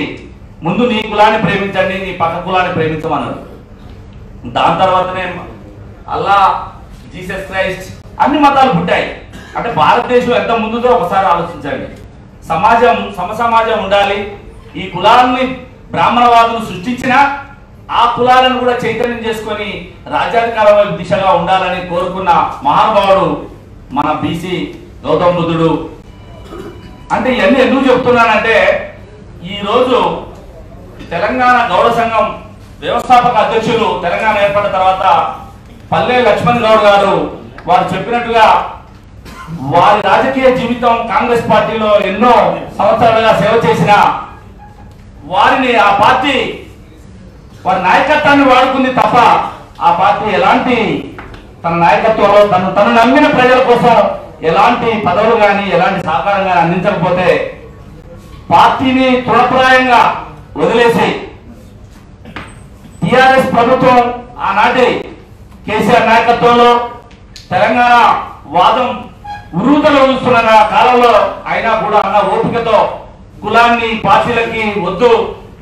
ముందు నీ కులాన్ని ప్రేమించండి, నీ పక్క కులాన్ని ప్రేమించమన్నాడు. దాని తర్వాతనే అల్లా, జీసస్ క్రైస్ట్ అన్ని మతాలు పుట్టాయి. అంటే భారతదేశం ఎంత ముందుదో ఒకసారి ఆలోచించండి. సమసమాజం ఉండాలి. ఈ కులాన్ని బ్రాహ్మణవాదులు సృష్టించిన ఆ కులాలను కూడా చైతన్యం చేసుకొని రాజ్యాధికారం దిశగా ఉండాలని కోరుకున్న మహానుభావుడు మన బీసీ గౌతమ బుద్ధుడు. అంటే ఇవన్నీ ఎందుకు చెప్తున్నానంటే ఈరోజు తెలంగాణ గౌడ సంఘం వ్యవస్థాపక అధ్యక్షులు తెలంగాణ ఏర్పడిన తర్వాత పల్లె లక్ష్మణ్ గౌడ్ గారు వారు చెప్పినట్టుగా వారి రాజకీయ జీవితం కాంగ్రెస్ పార్టీలో ఎన్నో సంవత్సరాలుగా సేవ చేసిన వారిని ఆ పార్టీ వారి నాయకత్వాన్ని వాడుకుంది తప్ప ఆ పార్టీ ఎలాంటి తన నాయకత్వంలో తను నమ్మిన ప్రజల కోసం ఎలాంటి పదవులు కానీ ఎలాంటి సహకారం కానీ అందించకపోతే పార్టీని తృణప్రాయంగా వదిలేసి టిఆర్ఎస్ ప్రభుత్వం ఆనాటి కేసీఆర్ నాయకత్వంలో తెలంగాణ వాదం ఉరుదలు చూస్తున్న కాలంలో అయినా కూడా అన్న ఓపికతో కులాన్ని పార్టీలకి వద్దు,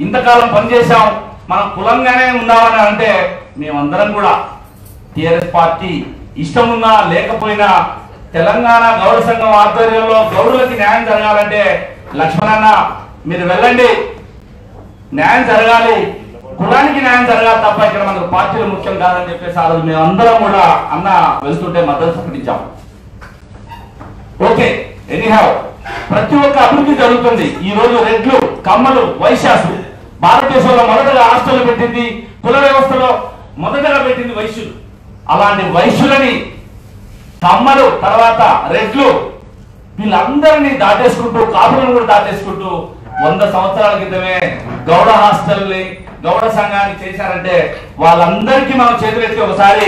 ఇంతకాలం పనిచేశాం, మనం కులంగానే ఉందామని అంటే మేమందరం కూడా టిఆర్ఎస్ పార్టీ ఇష్టం ఉన్నా లేకపోయినా తెలంగాణ గౌడ సంఘం ఆధ్వర్యంలో గౌడులకి న్యాయం జరగాలంటే లక్ష్మణన్న మీరు వెళ్ళండి, న్యాయం జరగాలి, కులానికి న్యాయం జరగాలి తప్ప ఇక్కడ మనకు పార్టీలు ముఖ్యం కాదని చెప్పేసి ఆ రోజు మేమందరం కూడా అన్న వెళ్తుంటే మద్దతు ప్రకటించాం. ఓకే, ఎనీహావ్ ప్రతి ఒక్క అభివృద్ధి జరుగుతుంది. ఈ రోజు రెడ్లు, కమ్మలు, వైశ్యాసు భారతదేశంలో మొదటగా హాస్టల్ పెట్టింది, కుల వ్యవస్థలో మొదటగా పెట్టింది వైశ్యులు. అలాంటి వైశ్యులని కమ్మలు తర్వాత రెడ్లు వీళ్ళందరినీ దాటేసుకుంటూ కాపులను కూడా దాటేసుకుంటూ 100 సంవత్సరాల క్రితమే గౌడ హాస్టల్ని గౌడ సంఘాన్ని చేశారంటే వాళ్ళందరికీ మనం చేతులెత్తి ఒకసారి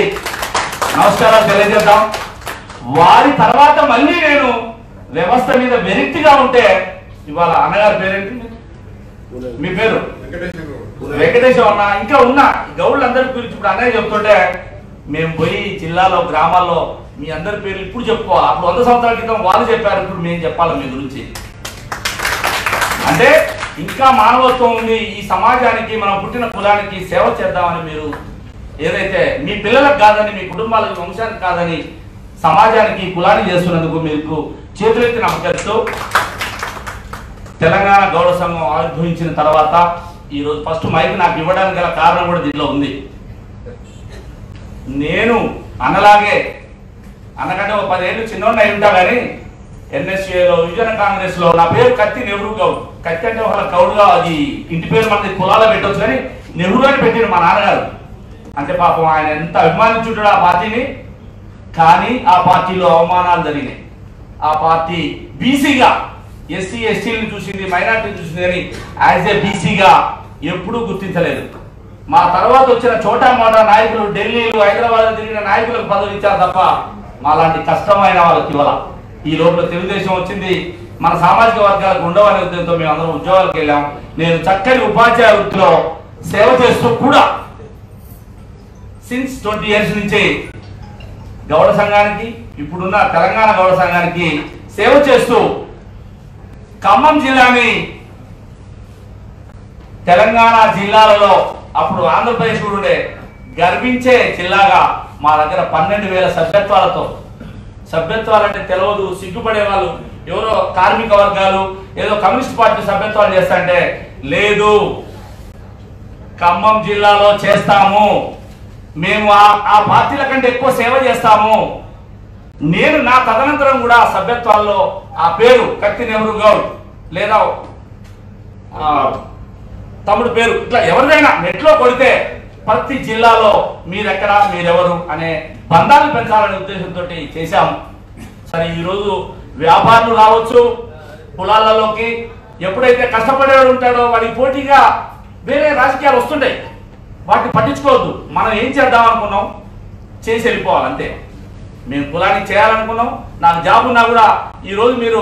నమస్కారాలు తెలియజేద్దాం. వారి తర్వాత మళ్ళీ నేను వ్యవస్థ మీద వెనక్తిగా ఉంటే ఇవాళ అన్నగారి పేరేంటి, మీ పేరు వెంకటేశ్వర అన్న, ఇంకా ఉన్న గౌళ్ళందరి గురించి ఇప్పుడు అన్నయ్య చెప్తుంటే మేము పోయి జిల్లాలో గ్రామాల్లో మీ అందరి పేర్లు ఇప్పుడు చెప్పుకోవాలి. అప్పుడు 100 సంవత్సరాల క్రితం వాళ్ళు చెప్పారు, ఇప్పుడు మేము చెప్పాలి మీ గురించి. అంటే ఇంకా మానవత్వం ఉంది ఈ సమాజానికి, మనం పుట్టిన కులానికి సేవ చేద్దామని మీరు ఏదైతే మీ పిల్లలకు కాదని, మీ కుటుంబాలకు, వంశానికి కాదని సమాజానికి కులాన్ని చేస్తున్నందుకు మీకు చేతులెత్తి నమస్కరిస్తూ తెలంగాణ గౌడ సంఘం ఆవిర్భవించిన తర్వాత ఈరోజు ఫస్ట్ మైక్ నాకు ఇవ్వడానికి గల కారణం కూడా దీనిలో ఉంది. నేను అన్నలాగే అన్నకంటే ఒక 10 ఏళ్ళు చిన్నోడిని అయి ఉంటా కానీ ఎన్ఎస్ఏలో యువజన కాంగ్రెస్ లో నా పేరు కత్తి నెహ్రూ గౌడ్. కత్తి అంటే వాళ్ళ గౌడ్గా అది ఇంటి పేరు మనకి కులాల్లో పెట్టవచ్చు కానీ నెహ్రూ అని పెట్టిన మా నాన్నగారు. అంటే పాపం ఆయన ఎంత అభిమానించుంటాడు ఆ పార్టీని. కానీ ఆ పార్టీలో అవమానాలు జరిగినాయి. ఆ పార్టీ బీసీగా ఎస్సీ ఎస్టీలను చూసింది, మైనార్టీని చూసింది కానీ యాజ్ ఏ బీసీగా ఎప్పుడూ గుర్తించలేదు. మా తర్వాత వచ్చిన చోటా మోటా నాయకులు ఢిల్లీలు హైదరాబాద్ తిరిగిన నాయకులకు పదవులు ఇచ్చారు తప్ప మాలాంటి కష్టమైన వాళ్ళకి ఇవ్వాల. ఈ లోపల తెలుగుదేశం వచ్చింది, మన సామాజిక వర్గాలకు ఉండవనే ఉద్దేశంతో మేము అందరం ఉద్యోగాలకు వెళ్ళాం. నేను చక్కని ఉపాధ్యాయ వృత్తిలో సేవ చేస్తూ కూడా సిన్స్ 20 years నుంచి గౌడ సంఘానికి, ఇప్పుడున్న తెలంగాణ గౌడ సంఘానికి సేవ చేస్తూ ఖమ్మం జిల్లాని తెలంగాణ జిల్లాలలో అప్పుడు ఆంధ్రప్రదేశ్ కూడా ఉండే గర్వించే జిల్లాగా మా దగ్గర 12,000 సభ్యత్వాలు అంటే తెలియదు, సిగ్గుపడే వాళ్ళు ఎవరో కార్మిక వర్గాలు ఏదో కమ్యూనిస్ట్ పార్టీ సభ్యత్వాలు చేస్తాంటే లేదు, ఖమ్మం జిల్లాలో చేస్తాము మేము, ఆ పార్టీల కంటే ఎక్కువ సేవ చేస్తాము. నేను నా తదనంతరం కూడా సభ్యత్వాల్లో ఆ పేరు కత్తి నెహ్రూ గౌడ్ లేదా తమ్ముడు పేరు ఇట్లా ఎవరిదైనా నెట్లో కొడితే ప్రతి జిల్లాలో మీరెక్కడ మీరెవరు అనే బంధాలు పెంచాలనే ఉద్దేశంతో చేశాము. సరే ఈరోజు వ్యాపారులు రావచ్చు కులాలలోకి, ఎప్పుడైతే కష్టపడేవాడు ఉంటాడో వాడికి పోటీగా వేరే రాజకీయాలు వస్తుంటాయి, వాటిని పట్టించుకోవద్దు. మనం ఏం చేద్దాం అనుకున్నాం చేసి వెళ్ళిపోవాలి అంతే. మేము కులానికి చేయాలనుకున్నాం, నాకు జాబ్ ఉన్నా కూడా ఈరోజు మీరు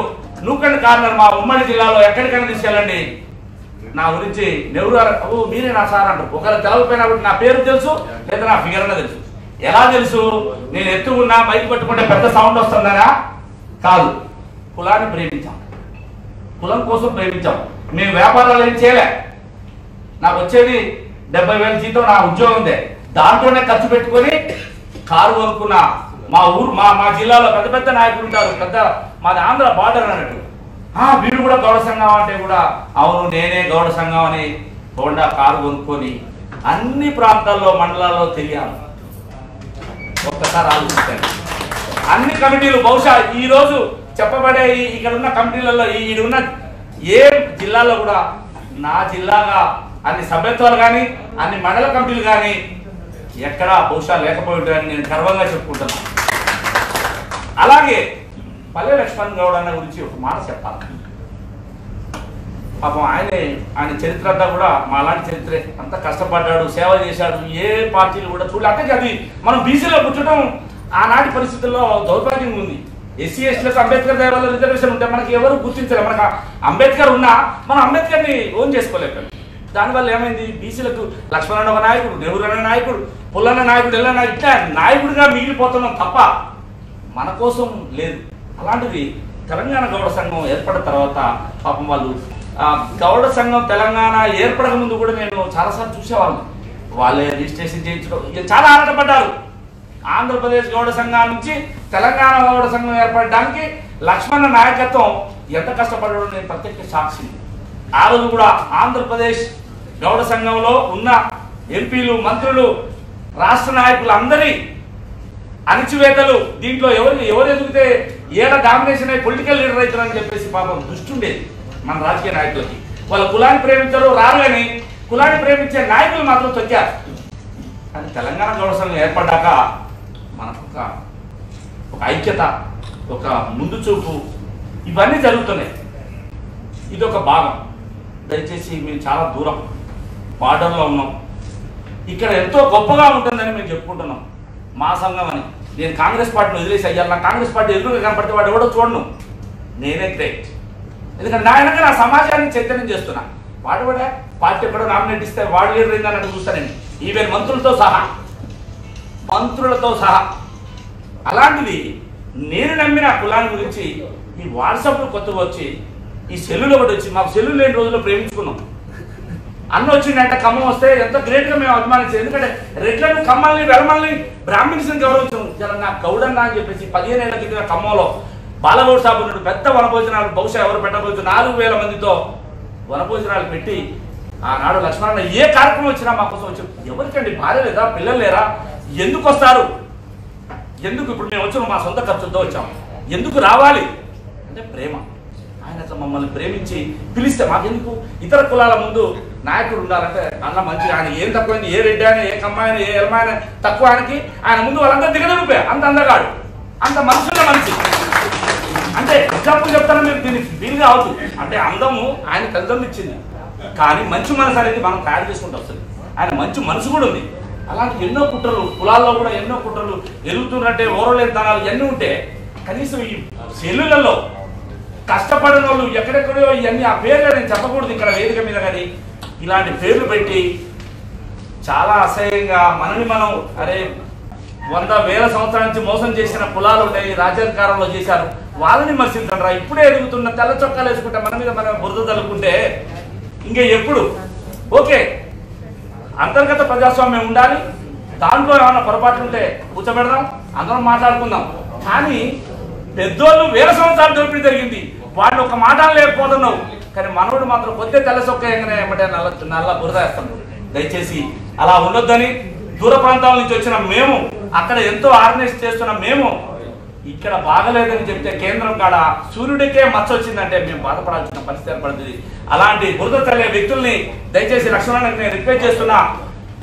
నూకండి కార్నర్ మా ఉమ్మడి జిల్లాలో ఎక్కడికైనా తీసుకెళ్ళండి, నా గురించి నెహ్రూ గారు మీరే నా సార్ అంటారు. ఒకరు తెలవకపోయినా నా పేరు తెలుసు లేదా నా ఫిగర్ అన్న తెలుసు. ఎలా తెలుసు? నేను ఎత్తుకున్నా మైక్ పట్టుకుంటే పెద్ద సౌండ్ వస్తుందనా? కాదు, కులాన్ని ప్రేమించాం, కులం కోసం ప్రేమించాం. మేము వ్యాపారాలు ఏం చేయలే, నాకు వచ్చేది 70,000 జీతం నా ఉద్యోగం ఉంది, దాంట్లోనే ఖర్చు పెట్టుకొని కారు కొనుక్కున్న మా ఊరు మా జిల్లాలో పెద్ద పెద్ద నాయకులు ఉంటారు, పెద్ద మాది ఆంధ్ర బార్డర్ అన్నట్టు. వీడు కూడా గౌడ సంఘం అంటే కూడా అవును నేనే గౌడ సంఘం అని హోండా కారు కొనుక్కొని అన్ని ప్రాంతాల్లో మండలాల్లో తెలియాలి. ఒక్కసారి ఆలోచించండి. అన్ని కమిటీలు బహుశా ఈ రోజు చెప్పబడే ఇక్కడ ఉన్న కమిటీలలో ఈడున్న ఏ జిల్లాలో కూడా నా జిల్లాగా అన్ని సభ్యత్వాలు కానీ అన్ని మండల కమిటీలు కానీ ఎక్కడా బహుశా లేకపోయి ఉంటాయని నేను గర్వంగా చెప్పుకుంటున్నాను. అలాగే పల్లె లక్ష్మణ్ గౌడ్ అన్న గురించి ఒక మాట చెప్పాలి. పాపం ఆయన చరిత్ర అంతా కూడా మాలాంటి చరిత్రే. అంత కష్టపడ్డాడు, సేవ చేశాడు, ఏ పార్టీలు కూడా చూడలే. అంటే అది మనం బీసీలో పుట్టడం ఆనాటి పరిస్థితుల్లో దౌర్భాగ్యం ఉంది. ఎస్సీ ఎస్టీలకు అంబేద్కర్ దయ వల్ల రిజర్వేషన్ ఉంటే మనకి ఎవరు గుర్తించలేదు. మనకు అంబేద్కర్ ఉన్నా మనం అంబేద్కర్ని ఓన్ చేసుకోలేక దానివల్ల ఏమైంది, బీసీలకు లక్ష్మణ్ ఒక నాయకుడు, నెహ్రూ అనే నాయకుడు, పుల్లన్న నాయకుడు, ఎల్లన్న ఇట్లా నాయకుడిగా మిగిలిపోతున్నాం తప్ప మన కోసం లేదు. అలాంటిది తెలంగాణ గౌడ సంఘం ఏర్పడిన తర్వాత పాపం వాళ్ళు గౌడ సంఘం తెలంగాణ ఏర్పడక ముందు కూడా నేను చాలాసార్లు చూసేవాళ్ళం. వాళ్ళే రిజిస్ట్రేషన్ చేయించడం చాలా ఆరాటపడ్డారు. ఆంధ్రప్రదేశ్ గౌడ సంఘం నుంచి తెలంగాణ గౌడ సంఘం ఏర్పడడానికి లక్ష్మణ నాయకత్వం ఎంత కష్టపడ్డాడో నేను ప్రత్యక్ష సాక్షిని. ఆ రోజు కూడా ఆంధ్రప్రదేశ్ గౌడ సంఘంలో ఉన్న ఎంపీలు, మంత్రులు, రాష్ట్ర నాయకులు అందరి అణచివేతలు, దీంట్లో ఎవరు ఎదిగితే ఏడ డామినేషన్ అయ్యి పొలిటికల్ లీడర్ అవుతారని చెప్పేసి పాపం దృష్టి ఉండేది మన రాజకీయ నాయకులకి. వాళ్ళ కులాన్ని ప్రేమించారు రారు కానీ కులాన్ని ప్రేమించే నాయకులు మాత్రం తొక్కారు. కానీ తెలంగాణ గౌడ సంఘం ఏర్పడ్డాక మనకు ఒక ఐక్యత, ఒక ముందు చూపు ఇవన్నీ జరుగుతున్నాయి. ఇది ఒక భాగం. దయచేసి మేము చాలా దూరం బార్డర్లో ఉన్నాం, ఇక్కడ ఎంతో గొప్పగా ఉంటుందని మేము చెప్పుకుంటున్నాం మా సంఘం అని. నేను కాంగ్రెస్ పార్టీని వదిలేసి అయ్యాను, నా కాంగ్రెస్ పార్టీ ఎదురుగా కనపడితే వాడు ఎవడో చూడను, నేనే గ్రేట్. ఎందుకంటే నా వెనక నా సమాజాన్ని చైతన్యం చేస్తున్నా. వాడు కూడా పార్టీ ఎక్కడో నామినేట్ ఇస్తే వాడు లీడర్ అయిందన్నట్టు చూస్తానండి, ఈవెన్ మంత్రులతో సహా. అలాంటిది నేను నమ్మిన కులాన్ని గురించి ఈ వాట్సాప్లో కొత్తగా వచ్చి ఈ సెల్లులో ఒకటి వచ్చి, మాకు సెల్లు లేని రోజుల్లో ప్రేమించుకున్నాం. అన్న వచ్చిందంటే ఖమ్మం వస్తే ఎంతో గ్రేట్గా మేము అభిమానించాం. ఎందుకంటే రెడ్లను, కమ్మల్ని, వెలమల్ని, బ్రాహ్మిన్స్ని గౌరవించాం. నా గౌడన్న అని చెప్పేసి 15 ఏళ్ల కింద ఖమ్మంలో బాలగౌడ్ సాబు ఉన్నాడు, పెద్ద వనభోజనాలు బహుశా ఎవరు పెట్టబోతు 4,000 మందితో వనభోజనాలు పెట్టి ఆనాడు లక్ష్మణ ఏ కార్యక్రమం వచ్చినా మా కోసం వచ్చి, ఎవరికండి భార్య లేదా, పిల్లలు లేరా, ఎందుకు వస్తారు, ఎందుకు ఇప్పుడు మేము వచ్చాము మా సొంత ఖర్చులతో వచ్చాము, ఎందుకు రావాలి అంటే ప్రేమ. ఆయన మమ్మల్ని ప్రేమించి పిలిస్తే మాకెందుకు, ఇతర కులాల ముందు నాయకుడు ఉండాలంటే అన్న మంచిగా, ఆయన ఏం తక్కువైంది, ఏ రెడ్డి అయినా, ఏ కమ్మాయినా, ఏ ఎలమాయన తక్కువ ఆయనకి, ఆయన ముందు వాళ్ళంతా దిగదొరిపోయా, అంత అందగాడు, అంత మనుషుల మనిషి. అంటే ఎగ్జాంపుల్ చెప్తాను, మీరు దీనికి వీలుగా అవుతుంది. అంటే అందము ఆయన తల్లిదండ్రులు ఇచ్చింది, కానీ మంచి మనసు అనేది మనం తయారు చేసుకుంటూ వస్తుంది. ఆయన మంచి మనసు కూడా ఉంది. అలాంటి ఎన్నో కుట్రలు, కులాల్లో కూడా ఎన్నో కుట్రలు ఎదుగుతున్నట్టే, ఓరలేని తనాలు ఇవన్నీ ఉంటే కనీసం ఈ సెల్లులలో కష్టపడిన వాళ్ళు ఎక్కడెక్కడో ఇవన్నీ, ఆ పేర్లు నేను చెప్పకూడదు ఇక్కడ వేదిక మీద, కానీ ఇలాంటి పేర్లు పెట్టి చాలా అసహ్యంగా మనని మనం అరే 100,000 సంవత్సరాల నుంచి మోసం చేసిన కులాలు ఉన్నాయి, రాజ్యాధికారంలో చేశారు, వాళ్ళని విమర్శించండి. ఇప్పుడే ఎదుగుతున్న తెల్ల చొక్కాలు వేసుకుంటే మన మీద మనం బురద తలుపుకుంటే ఇంకా ఎప్పుడు? ఓకే, అంతర్గత ప్రజాస్వామ్యం ఉండాలి, దాంట్లో ఏమైనా పొరపాట్లు ఉంటే కూర్చోబెడదాం, అందరం మాట్లాడుకుందాం. కానీ పెద్దోళ్ళు 1000 సంవత్సరాలు దోపిడీ జరిగింది, వాళ్ళు ఒక మాట లేకపోతున్నావు, కానీ మనోడు మాత్రం కొద్దిగా తెల్ల చొక్కాయంగానే ఏమంటే నల్ల బురద వేస్తాం. దయచేసి అలా ఉండొద్దని, దూర ప్రాంతాల నుంచి వచ్చిన మేము, అక్కడ ఎంతో ఆర్గనైజ్ చేస్తున్న మేము ఇక్కడ బాగలేదని చెప్తే కేంద్రం కాడ సూర్యుడికే మచ్చ వచ్చిందంటే మేము బాధపడాల్సిన పరిస్థితి ఏర్పడుతుంది. అలాంటి బురద తల్లే వ్యక్తుల్ని దయచేసి లక్ష్మణానికి నేను రిక్వెస్ట్ చేస్తున్నా.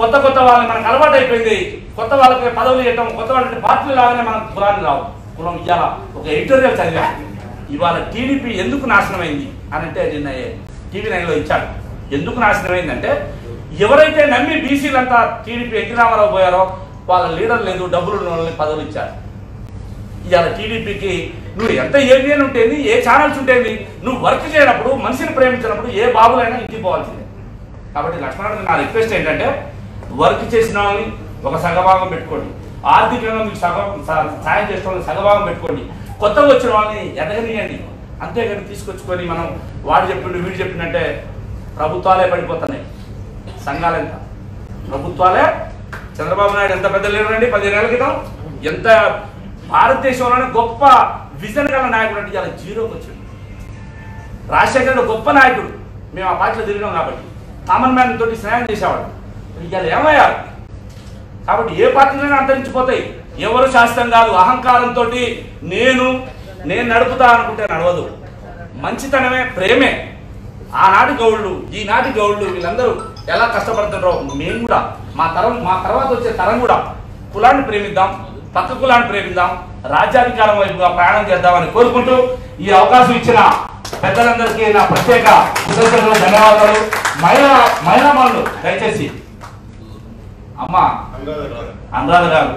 కొత్త వాళ్ళని మనకు అలవాటు అయిపోయింది, కొత్త వాళ్ళకి పదవులు ఇవ్వటం, కొత్త వాళ్ళకి పార్టీలు లాగానే మనకు కులాన్ని రావు. కులం ఇవాళ ఒక ఎడిటోరియల్ చదివా, ఇవాళ టీడీపీ ఎందుకు నాశనం అయింది అని అంటే నిన్న TV9లో ఇచ్చాడు. ఎందుకు నాశనం అయిందంటే ఎవరైతే నమ్మి బీసీలంతా టీడీపీ ఎన్టీ రామారావు పోయారో వాళ్ళ లీడర్ లేదు, డబ్బులు పదవులు ఇచ్చారు. ఇవాళ టీడీపీకి నువ్వు ఎంత ఏవియన్ ఉంటుంది, ఏ ఛానల్స్ ఉంటుంది, నువ్వు వర్క్ చేయనప్పుడు, మనిషిని ప్రేమించినప్పుడు ఏ బాబులైనా ఇంటికి పోవాల్సిందే. కాబట్టి లక్ష్మణ్ నా రిక్వెస్ట్ ఏంటంటే వర్క్ చేసిన వాళ్ళని ఒక సగభాగం పెట్టుకోండి, ఆర్థికంగా మీకు సాయం చేసిన వాళ్ళని సగభాగం పెట్టుకోండి, కొత్తగా వచ్చిన వాళ్ళని ఎదగనియండి. అంతేగాని తీసుకొచ్చుకొని మనం వాడు చెప్పిండు వీడు చెప్పిండంటే ప్రభుత్వాలే పడిపోతున్నాయి. సంఘాలు ఎంత, ప్రభుత్వాలే. చంద్రబాబు నాయుడు ఎంత పెద్ద లీడర్ అండి, 15 ఏళ్ల క్రితం ఎంత భారతదేశంలోనే గొప్ప విజన్ గల నాయకుడు అంటే ఇలా జీరోకి వచ్చాడు. రాజశేఖర్ గొప్ప నాయకుడు, మేము ఆ పార్టీలో తిరిగాం కాబట్టి కామన్ మ్యాన్ తోటి స్నేహం చేసేవాడు. ఇలా ఏమయ్యారు? కాబట్టి ఏ పార్టీలైనా అంతరించిపోతాయి. ఎవరు శాస్త్రం కాదు, అహంకారంతో నేను నడుపుతా అనుకుంటే నడవదు. మంచితనమే, ప్రేమే. ఆనాటి గౌళ్ళు, ఈనాటి గౌళ్ళు వీళ్ళందరూ ఎలా కష్టపడుతుంటారో మేము కూడా మా తర్వాత వచ్చే తరం కూడా కులాన్ని ప్రేమిద్దాం, పక్క కులాన్ని ప్రేమిద్దాం, రాజ్యాధికారం వైపుగా ప్రయాణం చేద్దామని కోరుకుంటూ ఈ అవకాశం ఇచ్చిన పెద్దలందరికీ నా ప్రత్యేక కృతజ్ఞతలు, ధన్యవాదాలు. మహిళా మనులు దయచేసి అమ్మ అనురాధ గారు,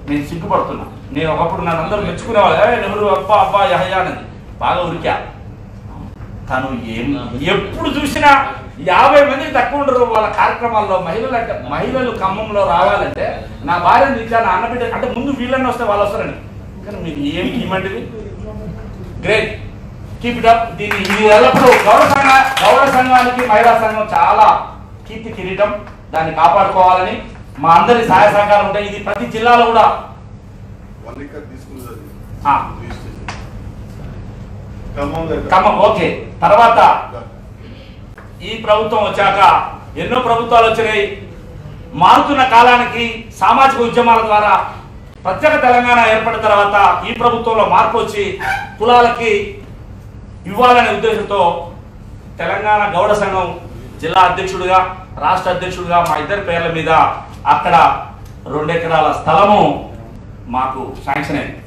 నేను సిగ్గుపడుతున్నా. నేను ఒకప్పుడు నన్ను అందరూ మెచ్చుకునేవాళ్ళు, నెహ్రూ అబ్బా అబ్బా యహయా అనేది బాగా ఉరికా. తను ఎప్పుడు చూసినా 50 మందికి తక్కువ ఉండరు వాళ్ళ కార్యక్రమాల్లో. మహిళలు ఖమ్మంలో రావాలంటే నా భార్యను ఇట్లా నా అన్నబిడ్డ అంటే ముందు వీళ్ళని వస్తే వాళ్ళు వస్తారని. కానీ మీరు ఏమి ఇవ్వమంటిది? Great, keep it up. ఇది ఎల్లప్పుడూ గౌరవ సంఘానికి మహిళా సంఘం చాలా కీర్తి కిరీటం, దాన్ని కాపాడుకోవాలని మా అందరి సహాయ సహకారం ఉంటాయి. ఇది ప్రతి జిల్లాలో కూడా ఖమ్మం. ఓకే, తర్వాత ఈ ప్రభుత్వం వచ్చాక ఎన్నో ప్రభుత్వాలు వచ్చినాయి. మారుతున్న కాలానికి సామాజిక ఉద్యమాల ద్వారా ప్రత్యేక తెలంగాణ ఏర్పడిన తర్వాత ఈ ప్రభుత్వంలో మార్పు వచ్చి కులాలకి ఇవ్వాలనే ఉద్దేశంతో తెలంగాణ గౌడ సంఘం జిల్లా అధ్యక్షుడిగా, రాష్ట్ర అధ్యక్షుడిగా మా ఇద్దరి పేర్ల మీద అక్కడ 2 ఎకరాల స్థలము మాకు శాంక్షన్ అయింది.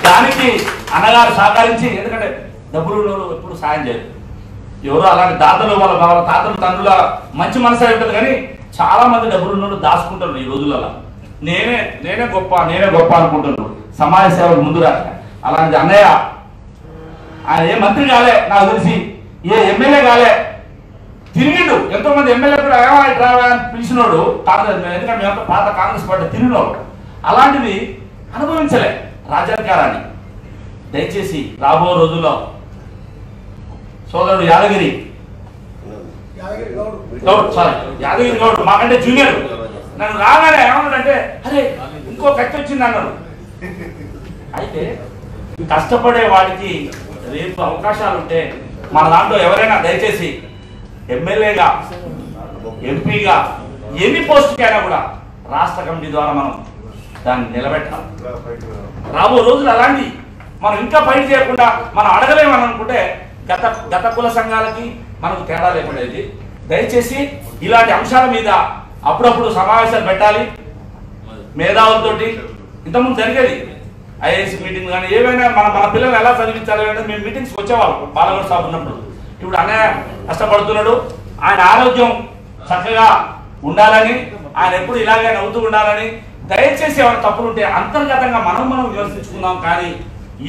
దానికి అన్నగారు సహకరించి, ఎందుకంటే డబ్బులు ఎప్పుడు సాయం చేయరు. ఎవరో అలాంటి దాతలు వాళ్ళ తాతలు తండ్రుల మంచి మనసు అయి ఉంటుంది, కానీ చాలా మంది డబ్బులు దాచుకుంటారు ఈ రోజులలో. నేనే గొప్ప అనుకుంటున్నాను. సమాజ సేవకు ముందు రా. అలాంటి అన్నయ్య ఆయన ఏ మంత్రి కాలే, నాకు తెలిసి ఏ ఎమ్మెల్యే కాలే, తిరిగిండు. ఎంతో మంది ఎమ్మెల్యే కూడా అని పిలిచినోడు ఎందుకంటే మేమంతా పాత కాంగ్రెస్ పార్టీ తిరిగినోడు. అలాంటిది అనుభవించలే రాజ్యాధికారాన్ని. దయచేసి రాబో రోజుల్లో సోదరుడు యాదగిరి గౌడ్ మాకంటే జూనియర్, నన్ను రాగానే ఏమన్నాడంటే అరే ఇంకో కత్తి వచ్చింది అన్నాడు. అయితే కష్టపడే వాడికి రేపు అవకాశాలు ఉంటే మన దాంట్లో ఎవరైనా దయచేసి ఎమ్మెల్యేగా, ఎంపీగా, ఎన్ని పోస్టుకైనా కూడా రాష్ట్ర కమిటీ ద్వారా మనం దాన్ని నిలబెట్టాలి. రాబో రోజులు అలాంటి మనం ఇంకా ఫైట్ చేయకుండా మనం అడగలేమని అనుకుంటే గత కుల సంఘాలకి మనకు తేడా లేకుండా. దయచేసి ఇలాంటి అంశాల మీద అప్పుడప్పుడు సమావేశాలు పెట్టాలి మేధావులతోటి. ఇంతకుముందు జరిగేది ఐఏఎస్ మీటింగ్ కానీ ఏవైనా మన పిల్లలు ఎలా చదివించాలి అంటే మేము మీటింగ్స్కి వచ్చేవాళ్ళం బాలగౌడ సాబ్ ఉన్నప్పుడు. ఇప్పుడు అన్నయ్య కష్టపడుతున్నాడు, ఆయన ఆరోగ్యం చక్కగా ఉండాలని, ఆయన ఎప్పుడు ఇలాగే నవ్వుతూ ఉండాలని. దయచేసి ఎవరు తప్పులు ఉంటే అంతర్గతంగా మనం విమర్శించుకుందాం, కానీ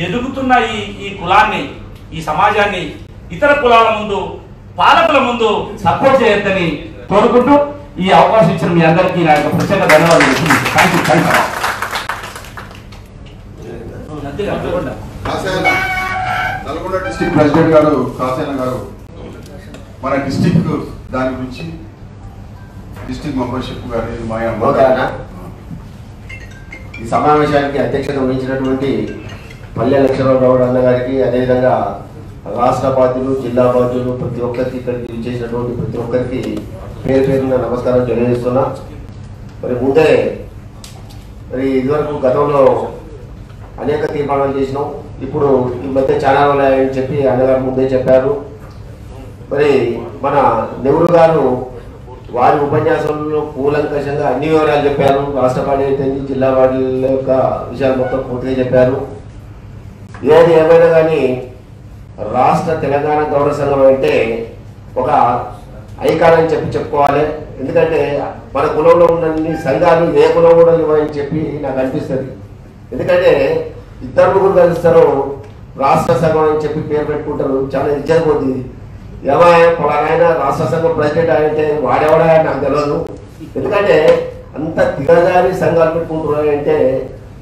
ఎదుగుతున్న ఈ కులాన్ని, ఈ సమాజాన్ని ఇతర కులాల ముందు, పాలకుల ముందు సపోర్ట్ చేయొద్దని కోరుకుంటూ ఈ అవకాశం ఇచ్చిన మీ అందరికీ నా యొక్క ప్రత్యేక ధన్యవాదాలు. Thank you. Nalgonda district president గారు కాసేన గారు మన డిస్ట్రిక్ట్ దాని గురించి డిస్ట్రిక్ట్ మెంబర్షిప్ గారి ఈ సమావేశానికి అధ్యక్షత వహించినటువంటి పల్లె లక్ష్మణరావు అన్న గారికి, అదేవిధంగా రాష్ట్ర బాధ్యులు, జిల్లా బాధ్యులు, ప్రతి ఒక్కరికి ఇక్కడికి చేసినటువంటి ప్రతి ఒక్కరికి పేరు పేరున నమస్కారం తెలియజేస్తున్నా. మరి ముందే ఇదివరకు గతంలో అనేక తీర్మానాలు చేసినాం. ఇప్పుడు ఈ మధ్య చాలా ఉన్నాయని చెప్పి అన్నగారు ముందే చెప్పారు. మరి మన నెహ్రూ గారు వారి ఉపన్యాసంలో కూలంకషంగా అన్ని వివరాలు చెప్పారు. రాష్ట్ర పార్టీ అయితే జిల్లా పార్టీల యొక్క విషయాలు మొత్తం పూర్తిగా చెప్పారు. ఏది ఏమైనా కానీ రాష్ట్ర తెలంగాణ గౌరవ సంఘం అంటే ఒక ఐకాన్ అని చెప్పుకోవాలి. ఎందుకంటే మన కులంలో ఉన్న సంఘాలు ఏ కులం కూడా ఇవ్వని చెప్పి నాకు అనిపిస్తుంది. ఎందుకంటే ఇద్దరు ముగ్గురు కలుస్తారు, రాష్ట్ర సంఘం అని చెప్పి పేరు పెట్టుకుంటారు. చాలా ఇజ్జత పోతుంది. ఏమైనా పలానా రాష్ట్ర సంఘం ప్రెసిడెంట్ అంటే వాడేవాడా నాకు తెలియదు. ఎందుకంటే అంత దిగజారి సంఘాలు పెట్టుకుంటున్నారు అంటే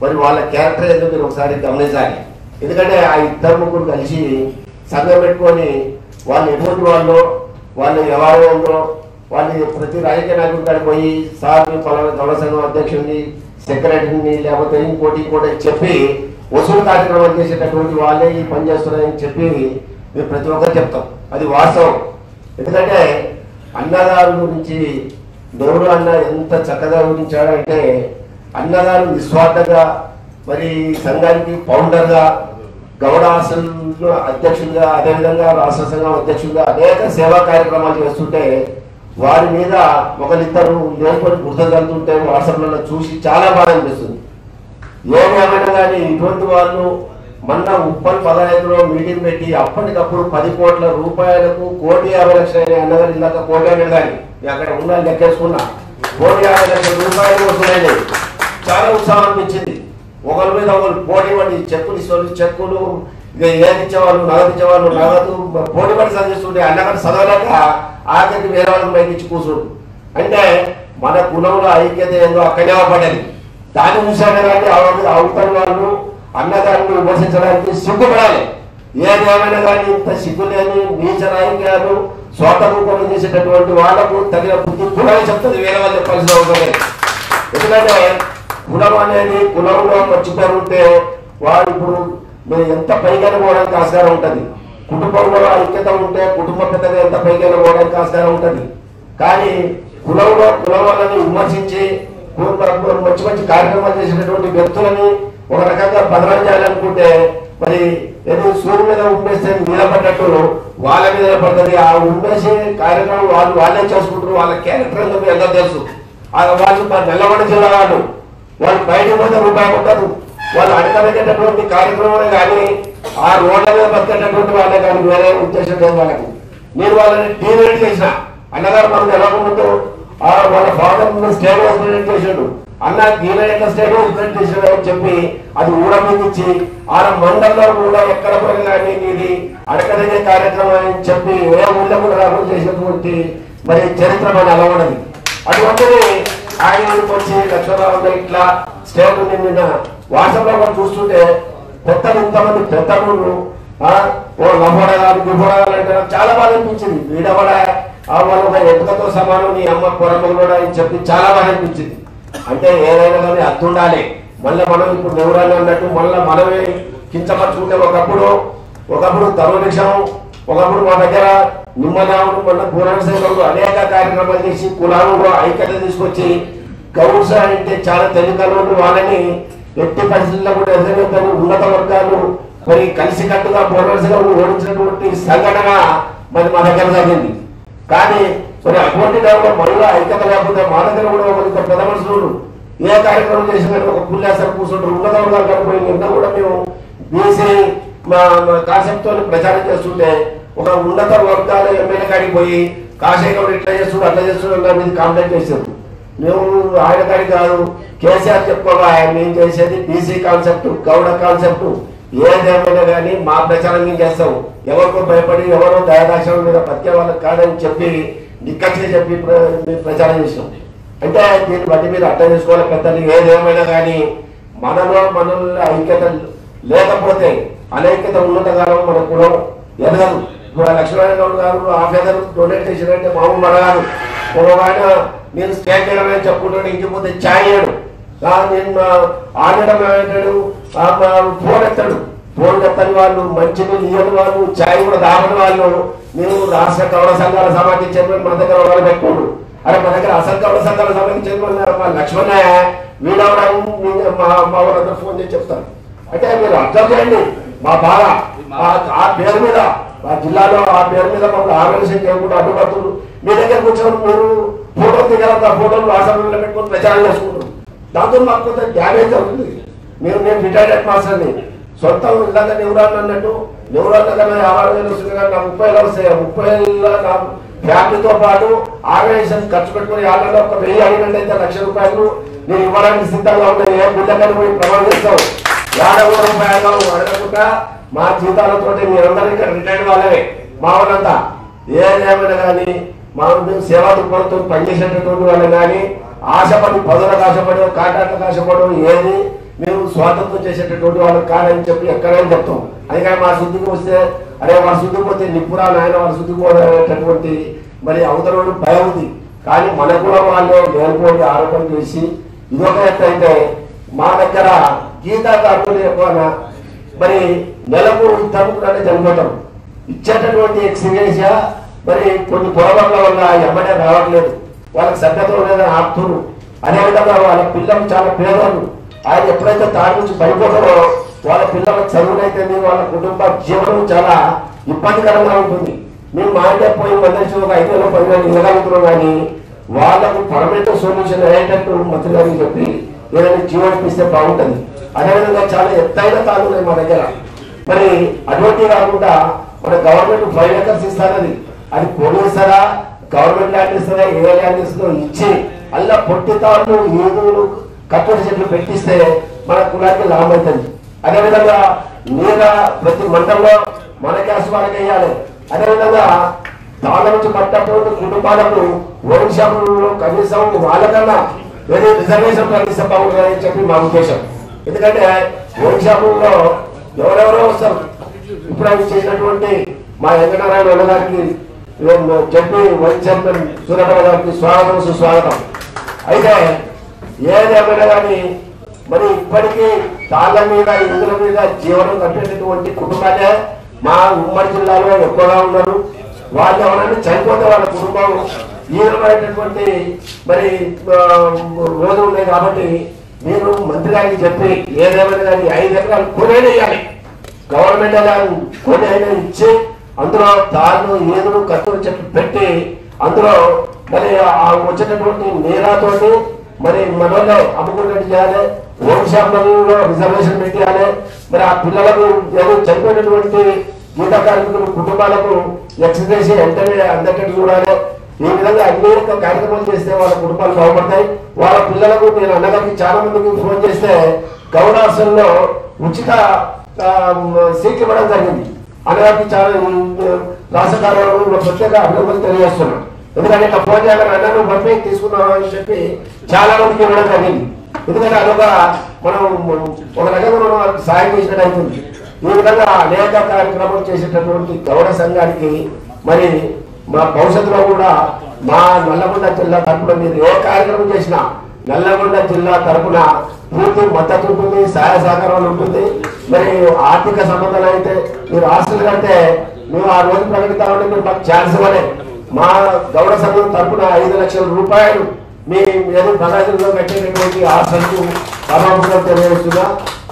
మరి వాళ్ళ క్యారెక్టర్ ఏదో మీరు ఒకసారి గమనించాలి. ఎందుకంటే ఆ ఇద్దరు ముగ్గురు కలిసి సంఘం పెట్టుకొని వాళ్ళు ఎటువంటి వాళ్ళు, వాళ్ళు ఎవరు ఉందో వాళ్ళు ప్రతి రాజకీయ నాయకుడి కాడికి పోయి సార్ పలానా గౌరవ సంఘం అధ్యక్షుడిని, సెక్రటరీని, లేకపోతే ఇంకోటి చెప్పి వసూలు కార్యక్రమాలు చేసేటటువంటి వాళ్ళే ఈ పని చేస్తున్నారని చెప్పి మేము ప్రతి ఒక్కరు చెప్తాం. అది వాస్తవం. ఎందుకంటే అన్నగారు గురించి నెహ్రూ అన్న ఎంత చక్కగా గురించాడంటే, అన్నగారు నిస్వార్థంగా మరి సంఘానికి ఫౌండర్గా, గౌడ అసలు అధ్యక్షుడిగా, అదేవిధంగా రాష్ట్ర సంఘం అధ్యక్షుడిగా అనేక సేవా కార్యక్రమాలు చేస్తుంటే వారి మీద ఒకరిద్దరు లేకపోతే గుర్తు కలుగుతుంటే వాట్సాప్లలో చూసి చాలా బాగా అనిపిస్తుంది. ఏమైనా కానీ ఇటువంటి వాళ్ళు మొన్న ఉప్పల్ 15లో మీటింగ్ పెట్టి అప్పటికప్పుడు 10 కోట్ల రూపాయలకు 1,50,00,000 అన్నగారు ఇందాక 1,50,00,000 కానీ అక్కడ ఉన్న లెక్కేసుకున్నా 1,50,00,000 రూపాయలు వస్తున్నాయి. చాలా ఉత్సాహం అనిపించింది. ఒకరి మీద ఒకరు పోటీ పడి చెక్కులు ఇచ్చేవాళ్ళు చెక్కులు, ఇక ఏది ఇచ్చేవాళ్ళు నగదు ఇచ్చేవాళ్ళు నగదు, పోటీ పడి చదివిస్తుంటే అన్నగారు చదవలేక ఆఖరికి వేరే వాళ్ళకి బయట ఇచ్చి కూర్చోడు. అంటే మన కులంలో ఐక్యత ఏందో అక్కడే పడ్డది. దాన్ని చూసాడు కానీ అవుతారు వాళ్ళు అన్నగారిని విమర్శించడానికి సిగ్గుపడాలి. ఏదేమైనా కానీ ఇంత సిగ్గు లేని నీచ రాజకీయాలు స్వాతంత్రం చేసేటటువంటి వాళ్ళకు తగిన బుద్ధి కూడా చెప్తుంది, వేరే వాళ్ళు చెప్పాల్సిన అవసరం లేదు. ఎందుకంటే కులం అనేది కులంలో మర్చిపోయి ఉంటే వాడు ఇప్పుడు మీరు ఎంత పైకైనా పోవడానికి ఆస్కారం ఉంటుంది. కుటుంబంలో ఐక్యత ఉంటే కుటుంబ పెద్దగా ఎంత పైకైనా పోవడానికి ఆస్కారం ఉంటుంది. కానీ కులంలో కులం వాళ్ళని విమర్శించి మంచి మంచి కార్యక్రమాలు చేసినటువంటి వ్యక్తులని ఒక రకంగా బదనాలు చేయాలనుకుంటే మరి ఏదో సూర్యుడి మీద ఉమ్మేస్తే నిలబడ్డట్టు వాళ్ళ మీద పడుతుంది. ఆ ఉమ్మేసే కార్యక్రమం వాళ్ళే చేసుకుంటారు. వాళ్ళ క్యారెక్టర్ ఎందుకు ఎంతో తెలుసు. వాళ్ళు నెల్లగొండ జిల్లా వాళ్ళు బయట పోతే రూపాయి ఉంటారు. వాళ్ళు అడగబెట్టేటటువంటి కార్యక్రమమే కానీ ఆ రోడ్ల మీద బతికేటటువంటి వాళ్ళే కానీ వేరే ఉద్దేశం లేదు వాళ్ళకి. నేను వాళ్ళని డీరేట్ చేసిన అన్నగారు మనం ఎలా ముందు వాళ్ళ ఫాదర్ స్టేట్ హౌస్ చేసాడు. అన్న ఈయన ఎట్లా స్టేట్ హౌస్ చేసాడు అని చెప్పి అది ఊడమించి ఆ మండలంలో కూడా ఎక్కడ పోయినా కానీ ఇది అడగదగే కార్యక్రమం అని చెప్పి ఏ ఊళ్ళో కూడా రాకుండా చేసినటువంటి మరి చరిత్ర మన అలా ఉన్నది. అటువంటిది ఆయన వచ్చి లక్ష్మణరావు ఇట్లా స్టేట్ నిన్న వాట్సాప్ లో చూస్తుంటే పెద్దలు ఇంతమంది పెద్దలు లభోడగాలు విభోడగాలు అంటే చాలా బాగా అనిపించింది. వీడవడ వాళ్ళ ఎటుకతో సమానం నీ అమ్మ పొరమలు కూడా అని చెప్పి చాలా బాగా అనిపించింది. అంటే ఏదైనా కానీ అర్థం ఉండాలి. మళ్ళీ మనం ఇప్పుడు నెవరాలు అన్నట్టు మళ్ళీ మనమే కించపరుచుకుంటే ఒకప్పుడు తరుణిషం, ఒకప్పుడు మా దగ్గర నిమ్మనాముడు, మళ్ళీ పూర్ణశేఖరుడు అనేక కార్యక్రమాలు చేసి కులాలలో ఐక్యత తీసుకొచ్చి గౌడ్స్ అంటే చాలా తెలియకలు వాళ్ళని ఎట్టి పరిస్థితుల్లో కూడా ఎదురవుతారు. ఉన్నత వర్గాలు మరి కలిసికట్టుగా పూర్ణశేఖరుడు ఓడించినటువంటి సంఘటన మరి మా దగ్గర జరిగింది. కానీ మరి అటువంటి దాంట్లో మళ్ళీ ఐక్యత లేకపోతే మా దగ్గర కూడా ఒక పెద్ద మనుషులు ఏ కార్యక్రమం చేసినట్టు ఒక పుల్లేసరి కూర్చుంటారు. ఉన్నత వర్గాలు కనుక నిన్న కూడా మేము బీసీ మా కాన్సెప్ట్ తో ప్రచారం చేస్తుంటే ఒక ఉన్నత వర్గాల ఎమ్మెల్యే కాడికి పోయి కాశేగౌడ్ ఇట్లా చేస్తుడు అట్లా చేస్తుడు మీద కాంప్లైంట్ చేశారు. మేము ఆయన కాడికి కాదు కేసీఆర్ చెప్పుకోగా మేము చేసేది బీసీ కాన్సెప్ట్, గౌడ కాన్సెప్ట్. ఏదేమైనా కానీ మా ప్రచారం మేము చేస్తాం. ఎవరికో భయపడి ఎవరో దయాదాక్షం మీద బతికే వాళ్ళకి కాదని చెప్పి నిక్కచ్చే చెప్పి ప్రచారం చేసినాం. అంటే దీన్ని బట్టి మీరు అర్థం చేసుకోవాలి పెద్దలు, ఏదేమైనా కానీ మనలో ఐక్యత లేకపోతే అనైక్యత ఉన్నంతకాలం మన కులం ఎదగదు. ఇప్పుడు లక్ష్మీనారాయణ గౌడ్ గారు ఆఫీసర్ డొనేట్ చేసినట్టే మామూలు మనగారు ఆయన నేను స్టేట్ చేయడమే చెప్పుకుంటాడు, ఇంటి ముందు ఛాయ్ అయ్యాడు, నేను ఆడడం అంటాడు, ఫోన్ ఎత్తాడు, ఫోన్ ఎత్తని వాళ్ళు, మంచిని ఇయ్యని వాళ్ళు, ఛాయ్ కూడా దాపని వాళ్ళు నేను రాష్ట్ర కౌడ సంఘాల సమాఖ్య చైర్మన్ మన దగ్గర వాళ్ళు పెట్టుకోడు. అరే మన దగ్గర అసలు కౌడ సంఘాల సమాఖ్య చైర్మన్ లక్ష్మణ వీడవడం మా వాళ్ళందరూ ఫోన్ చేసి చెప్తారు. అంటే మీరు అర్థం చేయండి మా బాధ ఆ పేరు మీద, మా జిల్లాలో ఆ పేరు మీద మమ్మల్ని ఆర్గనైజేషన్ చేయకుండా అడ్డుపడుతున్నారు. మీ దగ్గర కూర్చొని మీరు ఫోటోలు దిగారు, ఆ ఫోటోలు వాట్సాప్లో పెట్టుకొని ప్రచారం చేసుకుంటారు. దాంతో మాకు కొంత డ్యామేజ్ అవుతుంది. నేను రిటైర్డ్ హెడ్ మాస్టర్ని, సొంతం ఇలాగ నివరాన్ని అన్నట్టు నివరాన్న కన్నా 50,000 వస్తుంది కానీ నా 30,000 వస్తాయి. 30,000 నా ఫ్యామిలీతో పాటు ఆర్గనైజేషన్ ఖర్చు పెట్టుకుని ఆల్రెడీ ఒక 1000 అడిగినట్టయితే ₹1,00,000 నేను ఇవ్వడానికి సిద్ధంగా ఉంటాయి. ఏ బిడ్డకని పోయి ప్రమాణం చేస్తావు, ₹50,000 అడగకుండా మా జీతాలతో మీరందరూ ఇక్కడ రిటైర్డ్ వాళ్ళే మా వాళ్ళంతా. ఏదేమైనా కానీ మేము సేవా దృక్పథంతో పనిచేసేటటువంటి వాళ్ళని కానీ ఆశపడి పదులకు ఆశపడి కాంట్రాక్ట్లకు ఆశపడడం ఏది మేము స్వాతంత్రం చేసేటటువంటి వాళ్ళు కాదని చెప్పి ఎక్కడైనా చెప్తాం. అందుకని మా శుద్ధికి వస్తే అరే వాళ్ళ శుద్ధికి పోతే నిప్పురా నాయన వాళ్ళ శుద్ధికి పోయేటటువంటి మరి అవతల భయం ఉంది. కానీ మన కూడా వాళ్ళు లేనిపోయి ఆరోపణ చేసి ఇదొక ఎత్తు అయితే మా దగ్గర గీతా కార్డులు ఎక్కువ మరి నెలకు తగ్గుకుంటే చనిపోతాం. ఇచ్చేటటువంటి ఎక్స్పీరియన్స్ మరి కొన్ని పొరపాట్ల వల్ల ఎమ్మటే రావట్లేదు, వాళ్ళకి సభ్యత్వం లేదని ఆపుతున్నారు. అదేవిధంగా వాళ్ళ పిల్లలు చాలా పేదలు, ఆయన ఎప్పుడైతే తాడి నుంచి పడిపోతారో వాళ్ళ పిల్లల చదువునైతే వాళ్ళ కుటుంబ జీవనం చాలా ఇబ్బందికరంగా ఉంటుంది. మేము మా ఇంటే పోయి మందించి ఒక 5,000 10,000 ఇవ్వగలుగుతున్నాం కానీ వాళ్ళకు పర్మనెంట్ సొల్యూషన్ అయ్యేటట్టు మంత్రి గారికి చెప్పి ఏదైనా జీవనం ఇస్తే బాగుంటుంది. అదేవిధంగా చాలా ఎత్తైన తాళ్ళు ఉన్నాయి మా దగ్గర. మరి అటువంటి కాకుండా మన గవర్నమెంట్ 5 acres ఇస్తారని అది పోలీస్తారా, గవర్నమెంట్ ల్యాండ్ ఇస్తారా, ఏ ల్యాండ్ ఇస్తుందో ఇచ్చి అలా పొట్టి తాళ్ళు ఏదులు కట్టడి చెట్లు పెట్టిస్తే మన కులానికి లాభం అవుతుంది. అదేవిధంగా నీళ్ళ ప్రతి మండలంలో మన గ్యాస్ వాళ్ళకి వేయాలి. అదేవిధంగా తాళ్ళ నుంచి పట్టినటువంటి కుటుంబాలకు ఓన్ షాపులలో కనీసం వాళ్ళకన్నా ఏదో రిజర్వేషన్ కలిగిస్తే బాగుంటుందని చెప్పి మా ఉద్దేశం. ఎందుకంటే ఓన్ షాపుల్లో ఎవరెవరో వస్తారు. ఇప్పుడు అవి చేసినటువంటి మా వెంకటనారాయణ గారికి చెప్పి వైస్ చైర్మన్ సూర్యపల్లి గారికి స్వాగతం సుస్వాగతం. అయితే ఏదేమైనా కానీ మరి ఇప్పటికీ తాళ్ళ మీద ఇందుల మీద జీవనం కట్టేటటువంటి కుటుంబాలే మా ఉమ్మడి జిల్లాలో ఎక్కువగా ఉన్నారు. వాళ్ళు ఎవరైనా చనిపోతే వాళ్ళ కుటుంబం ఈనమైనటువంటి మరి రోజులు ఉన్నాయి. కాబట్టి మీరు మంత్రి గారికి చెప్పి ఏదేమైనా కానీ 5 ఎకరాలు కొనేయాలి, గవర్నమెంట్ కొని అయినా ఇచ్చి అందులో తాళ్ళు ఏదులు కత్తులు చెట్లు పెట్టి అందులో మరి ఆ వచ్చేటటువంటి నీరాతోటి మరి మనోళ్ళే అమ్ముకున్నట్టు చేయాలి. ఓన్ షాపులలో రిజర్వేషన్ పెట్టాలి. మరి ఆ పిల్లలకు ఏదో చనిపోయినటువంటి గీతా కార్మికుల కుటుంబాలకు ఎక్సర్సైజ్ వెంటనే అందరికీ చూడాలి. ఈ విధంగా అన్ని కార్యక్రమాలు చేస్తే వాళ్ళ కుటుంబాలు బాగుపడతాయి. వాళ్ళ పిల్లలకు నేను అన్నగారికి చాలా మందికి ఫోన్ చేస్తే గౌడ హాస్టల్లో ఉచిత సీట్లు ఇవ్వడం జరిగింది. అన్నగారికి చాలా రాష్ట్ర కార్యాలయంలో ప్రత్యేక అభినందనలు తెలియజేస్తున్నాను. ఎందుకంటే ఇట్లా ఫోన్ చేయాలని అన్నను పంపి తీసుకున్నాం అని చెప్పి చాలా మందికి ఇవ్వడం జరిగింది. ఎందుకంటే అదొక మనం ఒక రకంగా మనం సాయం చేసినట్టు అవుతుంది. ఈ విధంగా అనేక కార్యక్రమాలు చేసేటటువంటి గౌడ సంఘానికి మరి మా భవిష్యత్తులో కూడా మా నల్లగొండ జిల్లా తరఫున మీరు ఏ కార్యక్రమం చేసినా నల్లగొండ జిల్లా తరఫున పూర్తి మద్దతు ఉంటుంది, సహాయ సహకారాలు ఉంటుంది. మరి ఆర్థిక సంబంధాలు అయితే మీరు హాస్టల్ కంటే మేము ఆ రోజు ప్రకటిస్తామంటే మీరు మాకు ఛాన్స్ ఇవ్వలే. మా గౌడ సంఘం తరఫున 5 లక్షల రూపాయలు మీ ఏదో బలాజంలో కట్టేటటువంటి హాస్టల్కు సభాముఖంగా తెలియజేస్తున్నా.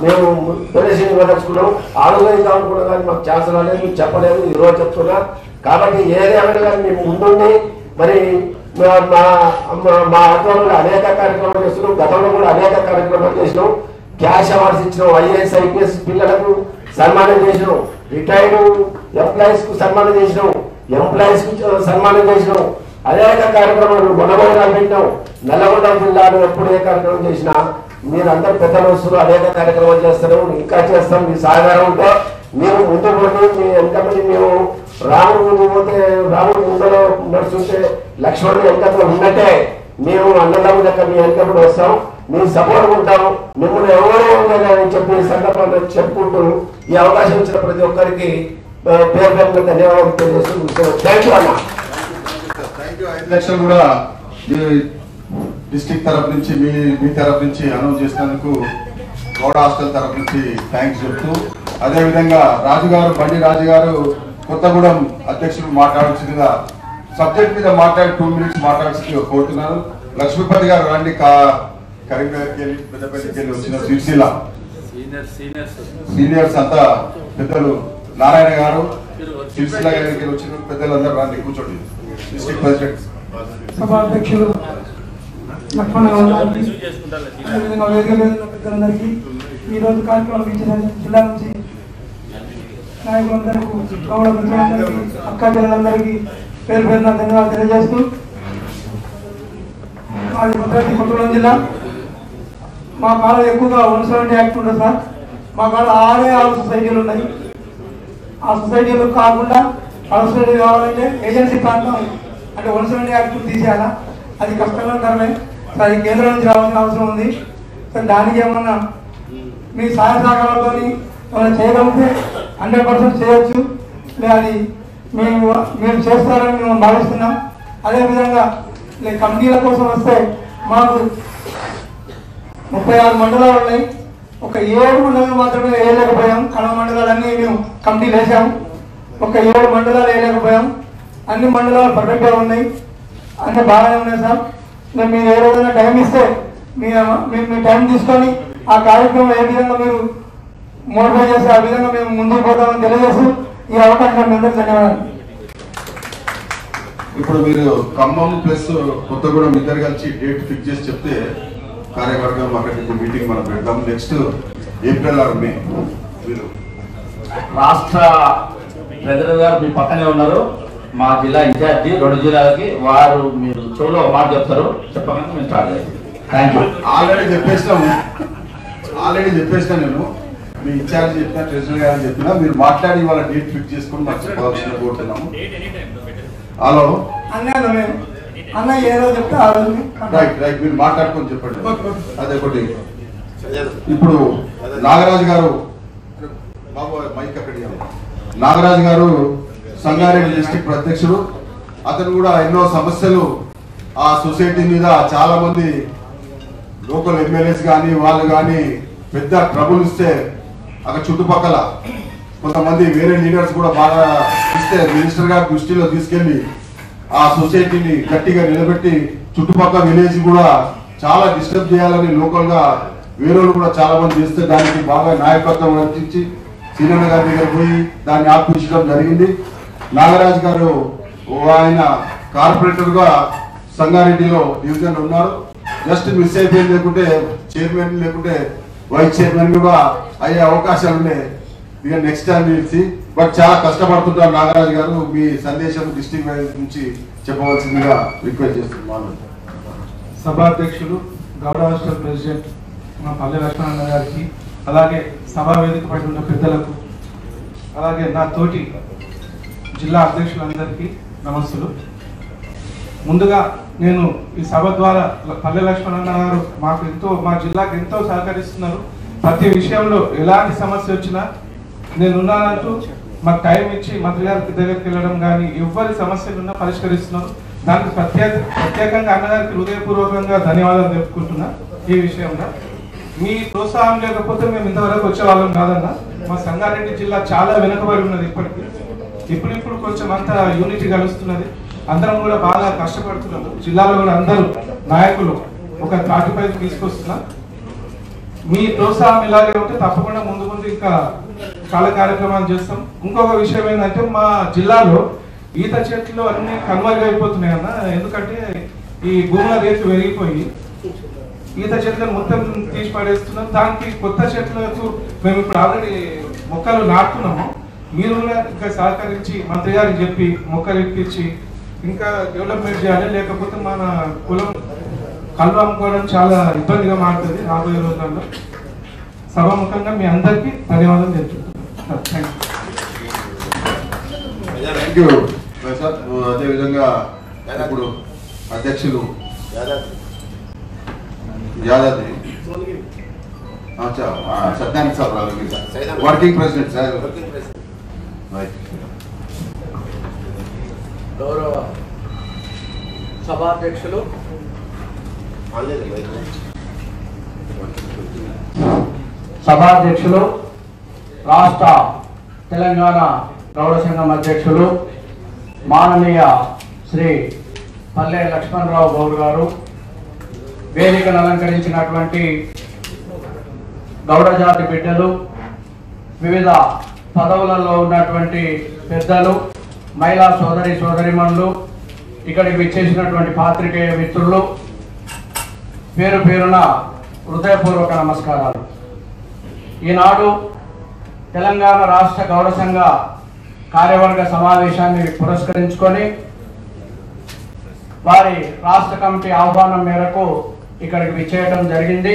మేము డొనేషన్ ఇవ్వదలుచుకున్నాం. ఆలోచన అనుకున్నాం కానీ మాకు ఛాన్స్ రాలేదు, చెప్పలేదు, ఈరోజు చెప్తున్నా. కాబట్టి ఏదేమైనా కానీ మేము ముందుండి మరి మా ఆధ్వర్యంలో అనేక కార్యక్రమాలు చేస్తున్నాం. గతంలో కూడా అనేక కార్యక్రమాలు చేసినాం. క్యాష్ అవార్డ్స్ ఇచ్చినాం, IAS IPS పిల్లలకు సన్మానం చేసినాం, రిటైర్డ్ ఎంప్లాయీస్ కు సన్మానం చేసినాం, ఎంప్లాయీస్ కు సన్మానం చేసినాం. అనేక కార్యక్రమాలు మొన్నమోనాలు పెట్టినాం. నల్లగొండ జిల్లాలో ఎప్పుడు ఏ కార్యక్రమం చేసినా మీరందరూ పెద్దలు వస్తున్నారు, అనేక కార్యక్రమాలు చేస్తారు, ఇంకా చేస్తాం. మీ సహకారం ఉంటే మీరు ముందు పోటీ మీ ఎంతమంది మేము రాముడు పోతే రాముడు ముందలో నడుస్తుంటే లక్ష్మణుడు వెనకట్లో ఉన్నట్టే మేము అన్నదమ్ముల లెక్క మీ వెనకప్పుడు వస్తాం, మీ సపోర్ట్ ఉంటాం, మిమ్మల్ని ఎవరైనా అని చెప్పి సందర్భంలో చెప్పుకుంటూ ఈ అవకాశం ఇచ్చిన ప్రతి ఒక్కరికి పేరు పేరుగా ధన్యవాదాలు తెలియజేస్తూ థ్యాంక్ యూ అన్న. Thank you. 5 లక్షలు కూడా డిస్ట్రిక్ట్ తరఫు నుంచి మీ తరఫు నుంచి అనౌన్స్ చేసినందుకు గౌడ హాస్టల్ తరఫు నుంచి థ్యాంక్స్ చెప్తూ, అదేవిధంగా రాజుగారు బండి రాజుగారు కొత్తగూడెం అధ్యక్షుడు మాట్లాడాల్సిందిగా సబ్జెక్ట్ మీద మాట్లాడి 2 minutes మాట్లాడాల్సిందిగా కోరుతున్నారు. లక్ష్మీపతి గారు రండి, కరీంనగర్కి వెళ్ళి పెద్దపల్లికి వెళ్ళి వచ్చిన సిరిసిల్ల సీనియర్స్ అంతా పెద్దలు నారాయణ గారు సిరిసిల్ల గారికి వచ్చిన పెద్దలందరూ రండి, కూర్చోండి. డిస్ట్రిక్ట్ ప్రెసిడెంట్ సభాధ్యక్షులు లక్ష్మణ అదేవిధంగా వేదిక మీద పెద్దలందరికీ ఈరోజు కార్యక్రమం ఇచ్చిన జిల్లా నుంచి నాయకులందరికీ గౌడ మిత్రులందరికీ అక్క చెల్లెలందరికీ పేరు పేరున ధన్యవాదాలు తెలియజేస్తూ, మాది భద్రాద్రి కొత్తగూడెం జిల్లా. మా కాడ ఎక్కువగా 170 యాక్ట్ ఉంటుంది సార్. మా కాడ 6 సొసైటీలు ఉన్నాయి. ఆ సొసైటీలు కాకుండా సొసైటీ కావాలంటే ఏజెన్సీ ప్రాంతం అంటే 170 యాక్ట్ తీసేయాలా, అది కష్టకరమే సార్. అది కేంద్రం నుంచి రావాల్సిన అవసరం ఉంది సార్. దానికి ఏమన్నా మీ సహాయ సహకారాలతో ఏమైనా చేయగలిగితే 100% చేయొచ్చు. అది మీరు చేస్తారని మేము భావిస్తున్నాం. అదేవిధంగా కమిటీల కోసం వస్తే మాకు 36 మండలాలు ఉన్నాయి. ఒక 7 మండలాలు మాత్రమే వేయలేకపోయాం. కడవ మండలాలన్నీ మేము కమిటీలు వేసాము. ఒక 7 మండలాలు వేయలేకపోయాం. అన్ని మండలాలు పర్ఫెక్ట్గా ఉన్నాయి, అన్నీ బాగానే ఉన్నాయి సార్. మీరు ఏ రోజైనా టైం ఇస్తే మీ టైం తీసుకొని ఆ కార్యక్రమం ఏ విధంగా మీరు మోటివేట్ చేస్తే ఆ విధంగా మేము ముందుకు పోతామని తెలియజేస్తూ ఈ అవకాశం మీ అందరికీ ధన్యవాదాలు. ఇప్పుడు మీరు ఖమ్మం ప్లస్ కొత్తగూడెం ఇద్దరు కలిసి డేట్ ఫిక్స్ చేసి చెప్తే కార్యవర్గం అక్కడికి మీటింగ్ మనం పెడతాం. నెక్స్ట్ ఏప్రిల్ ఆర్ మే. మీరు రాష్ట్ర ప్రజలు గారు మీ పక్కనే ఉన్నారు, మా జిల్లా ఇన్ఛార్జి 2 జిల్లాలకి. వారు మీరు చెవులో ఒక మాట చెప్తారు, చెప్పగానే మేము స్టార్ట్ చేస్తాం. Thank you. ఆల్రెడీ చెప్పేసిన నేను మీ ఇన్ఛార్జ్ చెప్పిన ట్రెజరీ గారు చెప్పినా మీరు మాట్లాడి వాళ్ళ డేట్ ఫిక్స్ చేసుకుని మాకు చెప్పాల్సిన కోరుతున్నాము. హలో అన్న ఏ రోజు చెప్తే ఆ రోజు రైట్ మీరు మాట్లాడుకొని చెప్పండి. అదే ఒకటి. ఇప్పుడు నాగరాజు గారు బాబు మైక్ అక్కడి నాగరాజు గారు సంగారెడ్డి డిస్ట్రిక్ట్ అధ్యక్షుడు. అతను కూడా ఎన్నో సమస్యలు ఆ సొసైటీ మీద చాలా మంది లోకల్ ఎమ్మెల్యేస్ కానీ వాళ్ళు కానీ పెద్ద ట్రబుల్ ఇస్తే అక్కడ చుట్టుపక్కల కొంతమంది వేరే లీడర్స్ కూడా బాగా ఇస్తే మినిస్టర్ గారి దృష్టిలో తీసుకెళ్లి ఆ సొసైటీని గట్టిగా నిలబెట్టి చుట్టుపక్కల విలేజ్ కూడా చాలా డిస్టర్బ్ చేయాలని లోకల్ గా వేరే కూడా చాలా మంది చేస్తే దానికి బాగా నాయకత్వం రచించి సీనన్న గారి దగ్గర పోయి దాన్ని ఆపించడం జరిగింది. నాగరాజు గారు ఆయన కార్పొరేటర్ గా సంగారెడ్డిలో డివిజన్ ఉన్నారు. జస్ట్ మిస్ అయిపోయింది, లేకుంటే చైర్మన్ లేకుంటే వైస్ చైర్మన్ కూడా అయ్యే అవకాశాలు ఉన్నాయి. ఇక నెక్స్ట్ టైం తెలిసి బట్ చాలా కష్టపడుతుంటారు నాగరాజు గారు. మీ సందేశం డిస్ట్రిక్ట్ వైజ్ నుంచి చెప్పవలసిందిగా రిక్వెస్ట్ చేస్తున్నాను. సభాధ్యక్షులు గౌడ హాస్టల్ ప్రెసిడెంట్ మా పల్లె లక్ష్మణ గారికి, అలాగే సభా వేదిక పై ఉన్న పెద్దలకు, అలాగే నా తోటి జిల్లా అధ్యక్షులందరికీ నమస్సులు. ముందుగా నేను ఈ సభ ద్వారా పల్లె లక్ష్మణ గారు మా జిల్లాకు ఎంతో సహకరిస్తున్నారు. ప్రతి విషయంలో ఎలాంటి సమస్య వచ్చినా నేనున్నానంటూ మాకు టైం ఇచ్చి మంత్రి గారికి దగ్గరికి వెళ్ళడం కానీ ఎవరి సమస్యలున్నా పరిష్కరిస్తున్నారు. దానికి ప్రత్యేకంగా అన్నగారికి హృదయపూర్వకంగా ధన్యవాదాలు తెలుపుకుంటున్నా. ఈ విషయంలో మీ ప్రోత్సాహం లేకపోతే మేము ఇంతవరకు వచ్చేవాళ్ళం కాదన్న. మా సంగారెడ్డి జిల్లా చాలా వెనుకబడి ఉన్నది. ఇప్పుడు కొంచెం అంతా యూనిటీ కలుస్తున్నది. అందరం కూడా బాగా కష్టపడుతున్నాము. జిల్లాలో కూడా అందరూ నాయకులు ఒక తాటిపై తీసుకొస్తున్నారు. మీ ప్రోత్సాహం ఇలాగే ఉంటే తప్పకుండా ముందు ఇంకా చాలా కార్యక్రమాలు చేస్తాం. ఇంకొక విషయం ఏంటంటే మా జిల్లాలో ఈత చెట్లు అన్ని కనుమరుగైపోతున్నాయి అన్న. ఎందుకంటే ఈ భూముల రేట్లు పెరిగిపోయి ఈత చెట్లను మొత్తం తీసి పడేస్తున్నాం. దానికి కొత్త చెట్లకు మేము ఇప్పుడు ఆల్రెడీ మొక్కలు నాటుతున్నాము. మీరు కూడా ఇంకా సహకరించి మంత్రి గారికి చెప్పి మొక్కలు ఇప్పించి ఇంకా డెవలప్మెంట్ చేయాలి. లేకపోతే మన కులం కళ్ళు అమ్ముకోవడం చాలా ఇబ్బందిగా మారుతుంది రాబోయే రోజుల్లో. సభాముఖంగా మీ అందరికీ ధన్యవాదాలు తెలుపుతున్నాను. Thank you. Thank you sir. అదేవిధంగా ఇప్పుడు అధ్యక్షులు యాదాద్రి సత్యానికి సార్ వర్కింగ్ ప్రెసిడెంట్ సార్. గౌరవ సభాధ్యక్షులు రాష్ట్ర తెలంగాణ గౌడ సంఘం అధ్యక్షులు మాననీయ శ్రీ పల్లె లక్ష్మణరావు గౌడ్ గారు, వేదికను అలంకరించినటువంటి గౌడ జాతి బిడ్డలు, వివిధ పదవులలో ఉన్నటువంటి పెద్దలు, మహిళా సోదరిమణులు, ఇక్కడికి విచ్చేసినటువంటి పాత్రికేయ మిత్రులు, పేరు పేరున హృదయపూర్వక నమస్కారాలు. ఈనాడు తెలంగాణ రాష్ట్ర గౌడ సంఘ కార్యవర్గ సమావేశాన్ని పురస్కరించుకొని వారి రాష్ట్ర కమిటీ ఆహ్వానం మేరకు ఇక్కడికి విచ్చేయడం జరిగింది.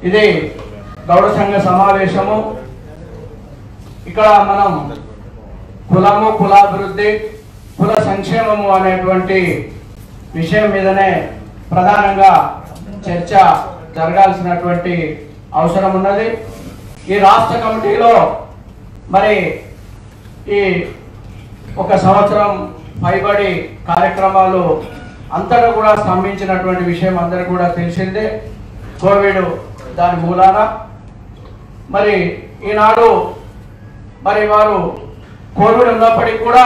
ఇది గౌడ సంఘ సమావేశము. ఇక్కడ మనం కులము, కులాభివృద్ధి, కుల సంక్షేమము అనేటువంటి విషయం మీదనే ప్రధానంగా చర్చ జరగాల్సినటువంటి అవసరం ఉన్నది. ఈ రాష్ట్ర కమిటీలో మరి ఈ ఒక సంవత్సరం పైబడి కార్యక్రమాలు అంతటా కూడా స్తంభించినటువంటి విషయం అందరికీ కూడా తెలిసిందే. కోవిడ్ దాని మూలాన మరి ఈనాడు మరి వారు కోవిడ్ ఉన్నప్పటికీ కూడా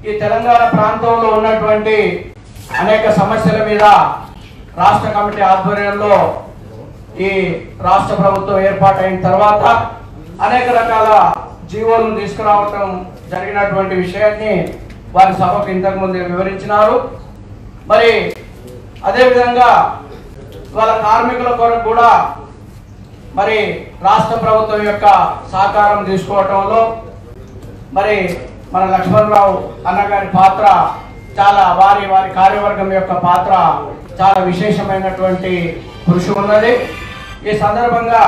ఈ తెలంగాణ ప్రాంతంలో ఉన్నటువంటి అనేక సమస్యల మీద రాష్ట్ర కమిటీ ఆధ్వర్యంలో ఈ రాష్ట్ర ప్రభుత్వం ఏర్పాటైన తర్వాత అనేక రకాల జీవోలను తీసుకురావటం జరిగినటువంటి విషయాన్ని వారి సభకు ఇంతకు ముందే వివరించినారు. మరి అదేవిధంగా వాళ్ళ కార్మికుల కొరకు కూడా మరి రాష్ట్ర ప్రభుత్వం యొక్క సహకారం తీసుకోవటంలో మరి మన లక్ష్మణరావు అన్నగారి పాత్ర చాలా, వారి కార్యవర్గం యొక్క పాత్ర చాలా విశేషమైనటువంటి కృషి ఉన్నది. ఈ సందర్భంగా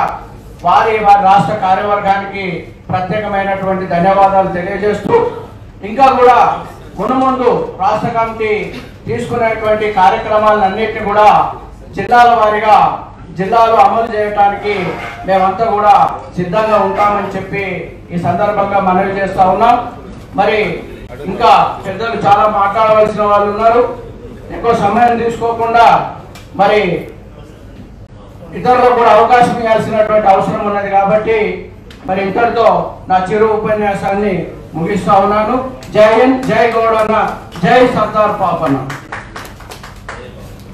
వారి రాష్ట్ర కార్యవర్గానికి ప్రత్యేకమైనటువంటి ధన్యవాదాలు తెలియజేస్తూ, ఇంకా కూడా మునుముందు రాష్ట్ర కమిటీ తీసుకునేటువంటి కార్యక్రమాలన్నింటినీ కూడా జిల్లాల వారీగా జిల్లాలో అమలు చేయడానికి మేమంతా కూడా సిద్ధంగా ఉంటామని చెప్పి ఈ సందర్భంగా మనవి చేస్తా ఉన్నాం. మరి ఇంకా పెద్దలు చాలా మాట్లాడవలసిన వాళ్ళు ఉన్నారు. ఎక్కువ సమయం తీసుకోకుండా మరి ఇతరులకు కూడా అవకాశం ఇవ్వాల్సినటువంటి అవసరం ఉన్నది కాబట్టి మరి ఇంతటితో నా చిరు ఉపన్యాసాన్ని ముగిస్తా ఉన్నాను. జై హింద్, జై గౌడన్న, జై Sardar Papanna.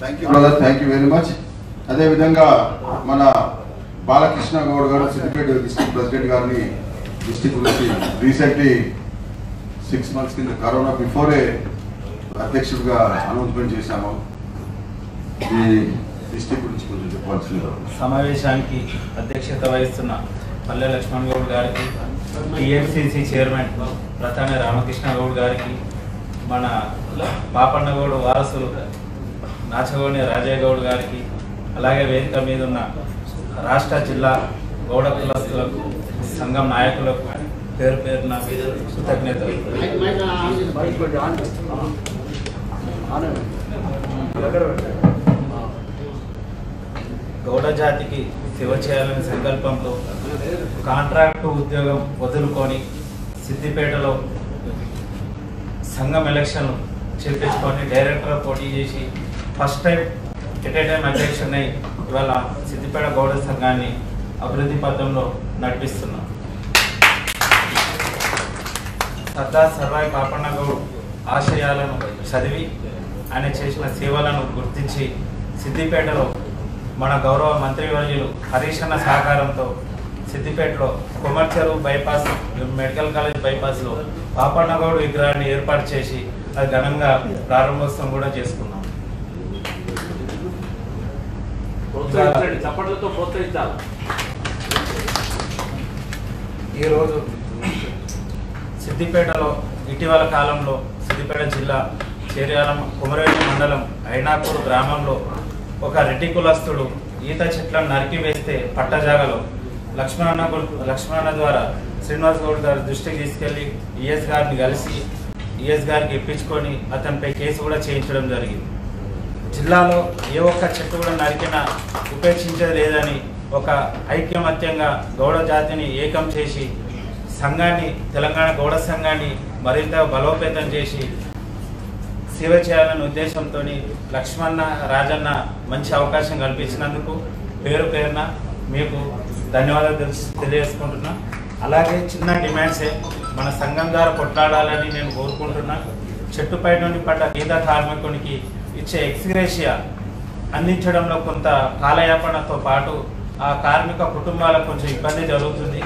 Thank you brother, thank you very much. అదేవిధంగా మన బాలకృష్ణ గౌడ్ గారు సిద్దిపేట డిస్ట్రిక్ట్ ప్రెసిడెంట్ గారిని డిస్ట్రిక్ట్ గురించి రీసెంట్లీ 6 months కింద కరోనా బిఫోరే అధ్యక్షుడిగా అనౌన్స్మెంట్ చేశాము. ఈ డిస్ట్రిక్ట్ గురించి కొంచెం చెప్పాల్సింది. సమావేశానికి అధ్యక్షత వహిస్తున్న పల్లె లక్ష్మణ్ గౌడ్ గారికి, టిఎఫ్సిసి చైర్మన్ ప్రతాని రామకృష్ణ గౌడ్ గారికి, మన పాపన్న గౌడ్ వారసులు నాచగౌని రాజయ్య గౌడ్ గారికి, అలాగే వేదిక మీద ఉన్న రాష్ట్ర జిల్లా గౌడ కులస్తులకు, సంఘం నాయకులకు పేరు పేరున కృతజ్ఞతలు. గౌడ జాతికి సేవ చేయాలనే సంకల్పంతో కాంట్రాక్టు ఉద్యోగం వదులుకొని సిద్దిపేటలో సంఘం ఎలక్షన్లు చేపించుకొని డైరెక్టర్గా పోటీ చేసి first time at a time అధ్యక్షుడిని ఇవాళ సిద్దిపేట గౌడ సంఘాన్ని అభివృద్ధి పథంలో నడిపిస్తున్నాం. సర్దార్ సర్వాయి పాపన్న గౌడ్ ఆశయాలను చదివి ఆయన చేసిన సేవలను గుర్తించి సిద్దిపేటలో మన గౌరవ మంత్రివర్యులు హరీష్ అన్న సహకారంతో సిద్దిపేటలో కొమర్చెరు బైపాస్ మెడికల్ కాలేజ్ బైపాస్లో పాపన్న గౌడ్ విగ్రహాన్ని ఏర్పాటు చేసి అది ఘనంగా ప్రారంభోత్సవం కూడా చేసుకున్నాం. ఈరోజు సిద్దిపేటలో ఇటీవల కాలంలో సిద్దిపేట జిల్లా చేర్యాలం కుమరవెల్లి మండలం ఐనాపూర్ గ్రామంలో ఒక రెడ్డి కులస్తుడు ఈత చెట్లను నరికి వేస్తే పట్టజాగలో లక్ష్మణ ద్వారా శ్రీనివాస్ గౌడ్ గారి దృష్టికి తీసుకెళ్ళి ఈఎస్ గారిని కలిసి ఈఎస్ గారికి ఇప్పించుకొని అతనిపై కేసు కూడా చేయించడం జరిగింది. జిల్లాలో ఏ ఒక్క చెట్టు కూడా నరికినా ఉపేక్షించేది లేదని ఒక ఐక్యమత్యంగా గౌడ జాతిని ఏకం చేసి సంఘాన్ని, తెలంగాణ గౌడ సంఘాన్ని మరింత బలోపేతం చేసి సేవ చేయాలనే ఉద్దేశంతో లక్ష్మణ రాజన్న మంచి అవకాశం కల్పించినందుకు పేరు పేరున మీకు ధన్యవాదాలు తెలియజేసుకుంటున్నా. అలాగే చిన్న డిమాండ్సే మన సంఘం ద్వారా కొట్లాడాలని నేను కోరుకుంటున్నా. చెట్టుపై నుండి పడ్డ గీత కార్మికునికి ఇచ్చే ఎక్స్గ్రేషియా అందించడంలో కొంత కాలయాపనతో పాటు ఆ కార్మిక కుటుంబాలకు కొంచెం ఇబ్బంది జరుగుతుంది.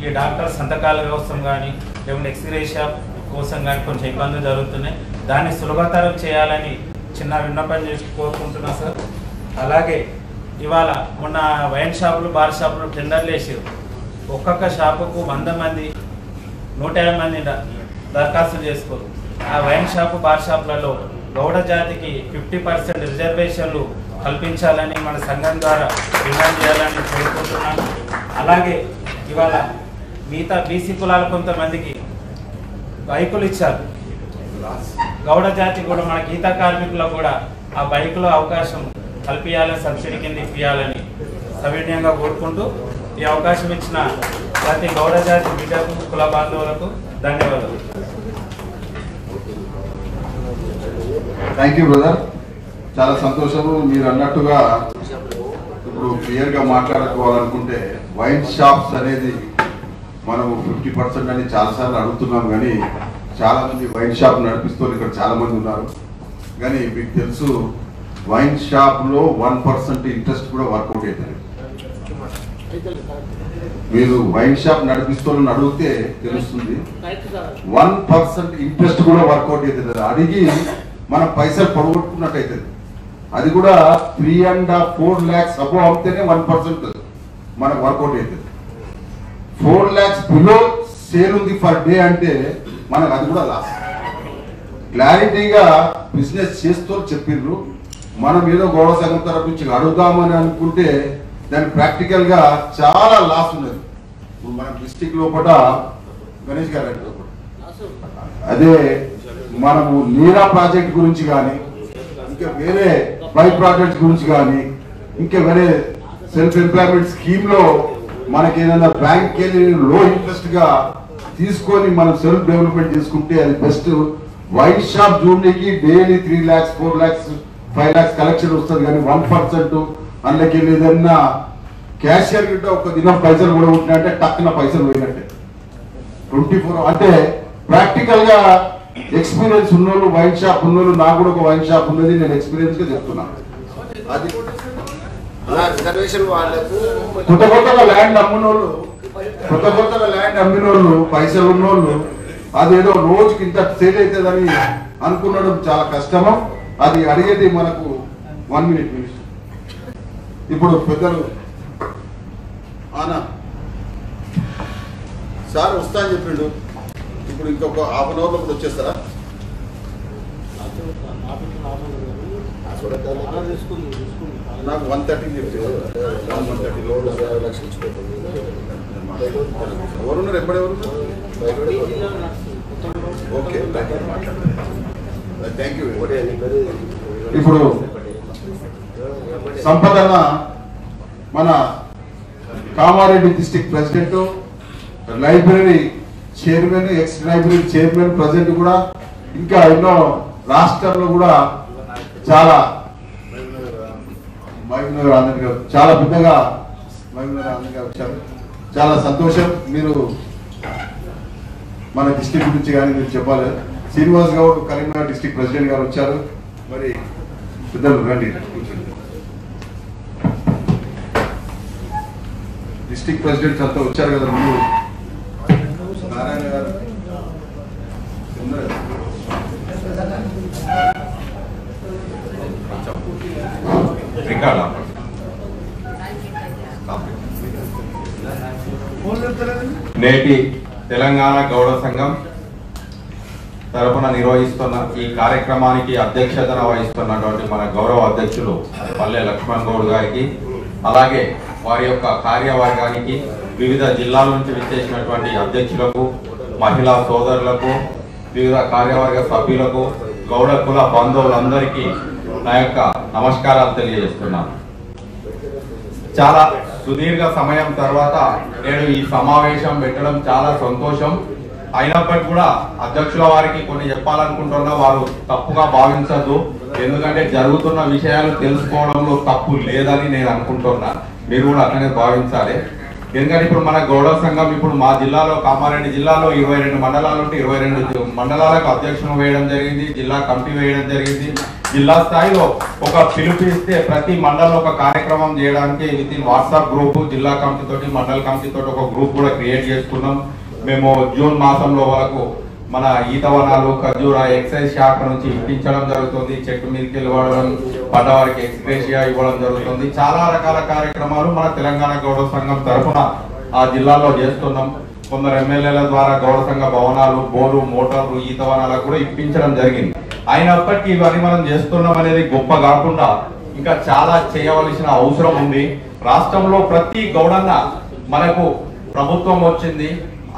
ఈ డాక్టర్ సంతకాల కోసం కానీ లేకుంటే ఎక్స్గ్రేషియా కోసం కానీ కొంచెం ఇబ్బందులు జరుగుతున్నాయి. దాన్ని సులభతరం చేయాలని చిన్న విన్నపం చేసి కోరుకుంటున్నా సార్. అలాగే ఇవాళ మొన్న వైన్ షాపులు, బార్ షాపులు టెండర్లు వేసారు. ఒక్కొక్క షాపుకు 100 మంది 150 మంది దరఖాస్తులు చేసుకోరు. ఆ వైన్ షాపు, బార్ షాపులలో గౌడ జాతికి 50% రిజర్వేషన్లు కల్పించాలని మన సంఘం ద్వారా డిమాండ్ చేయాలని కోరుకుంటున్నాను. అలాగే ఇవాళ మిగతా బీసీ కులాల కొంతమందికి బైకులు ఇచ్చారు. గౌడ జాతి కూడా మన గీతా కార్మికులకు కూడా ఆ బైకులో అవకాశం కల్పించాలని, సబ్సిడీ కింద ఇప్పించాలని సవినయంగా కోరుకుంటూ ఈ అవకాశం ఇచ్చిన ప్రతి గౌడ జాతి బిడ్డకు, కుల బాంధవులకు ధన్యవాదాలు. Thank you brother. చాలా సంతోషము. మీరు అన్నట్టుగా ఇప్పుడు క్లియర్గా మాట్లాడుకోవాలనుకుంటే వైన్ షాప్స్ అనేది మనము 50% అని చాలాసార్లు అడుగుతున్నాం, కానీ చాలామంది వైన్ షాప్ నడిపిస్తూ ఇక్కడ చాలామంది ఉన్నారు. కానీ మీకు తెలుసు వైన్ షాప్లో 1% ఇంట్రెస్ట్ కూడా వర్కౌట్ అవుతుంది. మీరు వైన్ షాప్ నడిపిస్తోళ్ళని అడిగితే తెలుస్తుంది 1% ఇంట్రెస్ట్ కూడా వర్కౌట్ అవుతుంది. అడిగి మనం పైసలు పొడగొట్టుకున్నట్టు అవుతుంది. అది కూడా 3.5-4 lakhs అబోవ్ అవుతేనే 1% మనకు వర్కౌట్ అవుతుంది. 4 lakhs బిలో సేల్ ఉంది ఫర్ డే అంటే మనకు అది కూడా లాస్. క్లారిటీగా బిజినెస్ చేస్తూ చెప్పిండ్రు. మనం ఏదో గౌడ సంఘం తరపు నుంచి అడుగుదామని అనుకుంటే దాని ప్రాక్టికల్ గా చాలా లాస్ ఉన్నది. ఇప్పుడు మన డిస్టిక్ లోపల గణేష్ గారు లోపల అదే మనము నీరా ప్రాజెక్ట్ గురించి కానీ, ఇంకా వేరే బై ప్రాజెక్ట్స్ గురించి కానీ, ఇంకా వేరే సెల్ఫ్ ఎంప్లాయ్మెంట్ స్కీమ్ లో మనకి ఏదైనా బ్యాంక్ వెళ్ళి లో ఇంట్రెస్ట్ గా తీసుకొని మనం సెల్ఫ్ డెవలప్మెంట్ చేసుకుంటే అది బెస్ట్. వైన్ షాప్ చూడడానికి daily 3 lakhs 4 lakhs 5 lakhs collection వస్తుంది, కానీ 1% అందులోకి వెళ్ళి ఏదన్నా క్యాషియర్ గిట్ట ఒక దినం పైసలు కూడా ఉంటున్నాయంటే టక్కున పైసలు పోయినట్టే. 24 అంటే ప్రాక్టికల్ గా ఎక్స్పీరియన్స్ ఉన్నోళ్ళు, వైన్ షాప్ ఉన్నోళ్ళు, నాకు కూడా ఒక వైన్ షాప్ ఉన్నది, నేను ఎక్స్పీరియన్స్ గా చెప్తున్నాను. అది కొత్తగా ల్యాండ్ అమ్మినోళ్ళు, కొత్తగా ల్యాండ్ అమ్మినోళ్ళు, పైసలు ఉన్నోళ్ళు అదేదో రోజుకి ఇంత సేల్ అవుతుందని అనుకున్నడం చాలా కష్టము. అది అడిగేది మనకు 1 minute. ఇప్పుడు పెద్దలు ఆనా సార్ వస్తా అని చెప్పిండు. ఇప్పుడు ఇంకొక 1/2 hour లో వచ్చేస్తారా? నాకు 1:30 ఎవరున్నారు? ఎప్పుడెవరు? Okay, thank you. ఇప్పుడు సంపదన మన Kamareddy district president, library chairman, ex library chairman, president కూడా, ఇంకా ఎన్నో రాష్ట్రాల్లో కూడా చాలా మహబూబ్నగర్ ఆనంద్ గారు చాలా పెద్దగా మహబూబ్నగర్ ఆనంద్ గారు వచ్చారు. చాలా సంతోషం. మీరు మన డిస్ట్రిక్ట్ గురించి కానీ మీరు చెప్పాలి. శ్రీనివాస్ గౌడ్ కరీంనగర్ డిస్ట్రిక్ట్ ప్రెసిడెంట్ గారు వచ్చారు. మరి పెద్దలు రండి. డిస్ట్రిక్ట్ ప్రెసిడెంట్స్ అంతా వచ్చారు కదా. ముందు నారాయణ గారు నేటి తెలంగాణ గౌడ సంఘం తరఫున నిర్వహిస్తున్న ఈ కార్యక్రమానికి అధ్యక్షతన వహిస్తున్నటువంటి మన గౌరవ అధ్యక్షులు పల్లె లక్ష్మణ్ గౌడ్ గారికి, అలాగే వారి యొక్క కార్యవర్గానికి, వివిధ జిల్లాల నుంచి విచ్చేసినటువంటి అధ్యక్షులకు, మహిళా సోదరులకు, వివిధ కార్యవర్గ సభ్యులకు, గౌడ కుల బంధువులందరికీ నా యొక్క నమస్కారాలు తెలియజేస్తున్నాను. చాలా సుదీర్ఘ సమయం తర్వాత నేను ఈ సమావేశం పెట్టడం చాలా సంతోషం. అయినప్పటికీ కూడా అధ్యక్షుల వారికి కొన్ని చెప్పాలనుకుంటున్నా, వారు తప్పుగా భావించద్దు. ఎందుకంటే జరుగుతున్న విషయాలు తెలుసుకోవడంలో తప్పు లేదని నేను అనుకుంటున్నా. మీరు కూడా అట్లనే భావించాలి. ఎందుకంటే ఇప్పుడు మన గౌడ సంఘం ఇప్పుడు మా జిల్లాలో, కామారెడ్డి జిల్లాలో 22 మండలాలు ఉంటే 22 మండలాలకు అధ్యక్షులు వేయడం జరిగింది, జిల్లా కమిటీ వేయడం జరిగింది. జిల్లా స్థాయిలో ఒక పిలుపు ఇస్తే ప్రతి మండలంలో ఒక కార్యక్రమం చేయడానికి విత్ ఇన్ వాట్సాప్ గ్రూప్, జిల్లా కమిటీ తోటి మండల కమిటీ తోటి ఒక గ్రూప్ కూడా క్రియేట్ చేసుకున్నాం. మేము జూన్ మాసంలో వరకు మన ఈతవనాలు, ఖర్జూర ఎక్సైజ్ శాఖ నుంచి ఇప్పించడం జరుగుతుంది. చెట్టు మీదకి వెళ్ళడం, పడ్డవారికి ఎక్స్ప్రెషియా ఇవ్వడం జరుగుతుంది. చాలా రకాల కార్యక్రమాలు మన తెలంగాణ గౌడ సంఘం తరఫున ఆ జిల్లాలో చేస్తున్నాం. కొందరు ఎమ్మెల్యేల ద్వారా గౌడ సంఘ భవనాలు, బోరు, మోటార్లు, ఈతవనాలకు కూడా ఇప్పించడం జరిగింది. అయినప్పటికీ ఇవన్నీ మనం చేస్తున్నాం అనేది గొప్ప కాకుండా ఇంకా చాలా చేయవలసిన అవసరం ఉంది. రాష్ట్రంలో ప్రతి గౌడన్న మనకు ప్రభుత్వం వచ్చింది,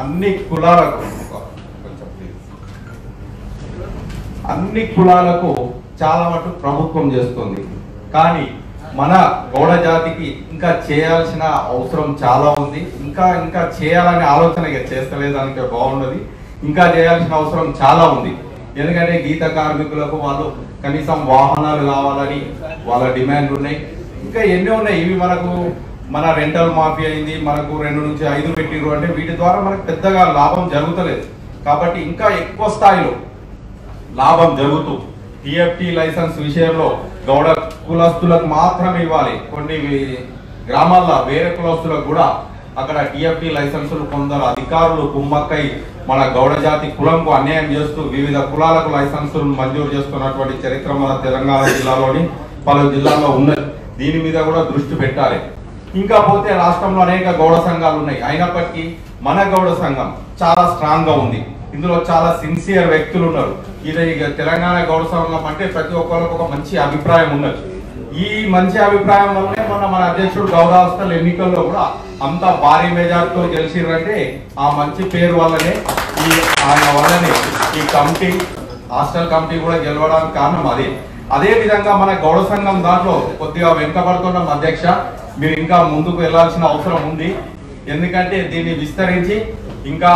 అన్ని కులాలకు చాలా మటుకు ప్రభుత్వం చేస్తుంది. కానీ మన గౌడ జాతికి ఇంకా చేయాల్సిన అవసరం చాలా ఉంది. ఇంకా చేయాలనే ఆలోచన చేస్తలేదానికి బాగున్నది. ఇంకా చేయాల్సిన అవసరం చాలా ఉంది. ఎందుకంటే గీత కార్మికులకు వాళ్ళు కనీసం వాహనాలు కావాలని వాళ్ళ డిమాండ్లు ఉన్నాయి. ఇంకా ఎన్నో ఉన్నాయి. ఇవి మనకు మన రెంటల్ మాఫీ అయింది, మనకు 2 నుంచి 5 పెట్టిరు అంటే వీటి ద్వారా మనకు పెద్దగా లాభం జరుగుతలేదు. కాబట్టి ఇంకా ఎక్కువ స్థాయిలో లాభం జరుగుతూ టిఎఫ్టి లైసెన్స్ విషయంలో గౌడ కులస్తులకు మాత్రమే ఇవ్వాలి. కొన్ని గ్రామాల్లో వేరే కులస్తులకు కూడా అక్కడ టిఎఫ్టి లైసెన్సులు కొందరు అధికారులు కుమ్మక్కై మన గౌడ జాతి కులంకు అన్యాయం చేస్తూ వివిధ కులాలకు లైసెన్సులు మంజూరు చేస్తున్నటువంటి చరిత్ర మన తెలంగాణ జిల్లాలోని పలు జిల్లాల్లో ఉన్నది. దీని మీద కూడా దృష్టి పెట్టాలి. ఇంకా పోతే రాష్ట్రంలో అనేక గౌడ సంఘాలు ఉన్నాయి. అయినప్పటికీ మన గౌడ సంఘం చాలా స్ట్రాంగ్ గా ఉంది. ఇందులో చాలా సిన్సియర్ వ్యక్తులు ఉన్నారు. ఇది తెలంగాణ గౌడ సంఘం అంటే ప్రతి ఒక్కరికి ఒక మంచి అభిప్రాయం ఉన్నది. ఈ మంచి అభిప్రాయం వల్లనే మన అధ్యక్షుడు గౌరవాస్థల ఎన్నికల్లో కూడా అంత భారీ మెజార్టీతో గెలిచిరంటే ఆ మంచి పేరు వల్లనే ఆయన వల్లనే ఈ కమిటీ, హాస్టల్ కమిటీ కూడా గెలవడానికి కారణం అదే. అదే విధంగా మన గౌడ సంఘం దాంట్లో కొద్దిగా వెనుకబడుతున్నాం అధ్యక్ష. మీరు ఇంకా ముందుకు వెళ్లాల్సిన అవసరం ఉంది. ఎందుకంటే దీన్ని విస్తరించి ఇంకా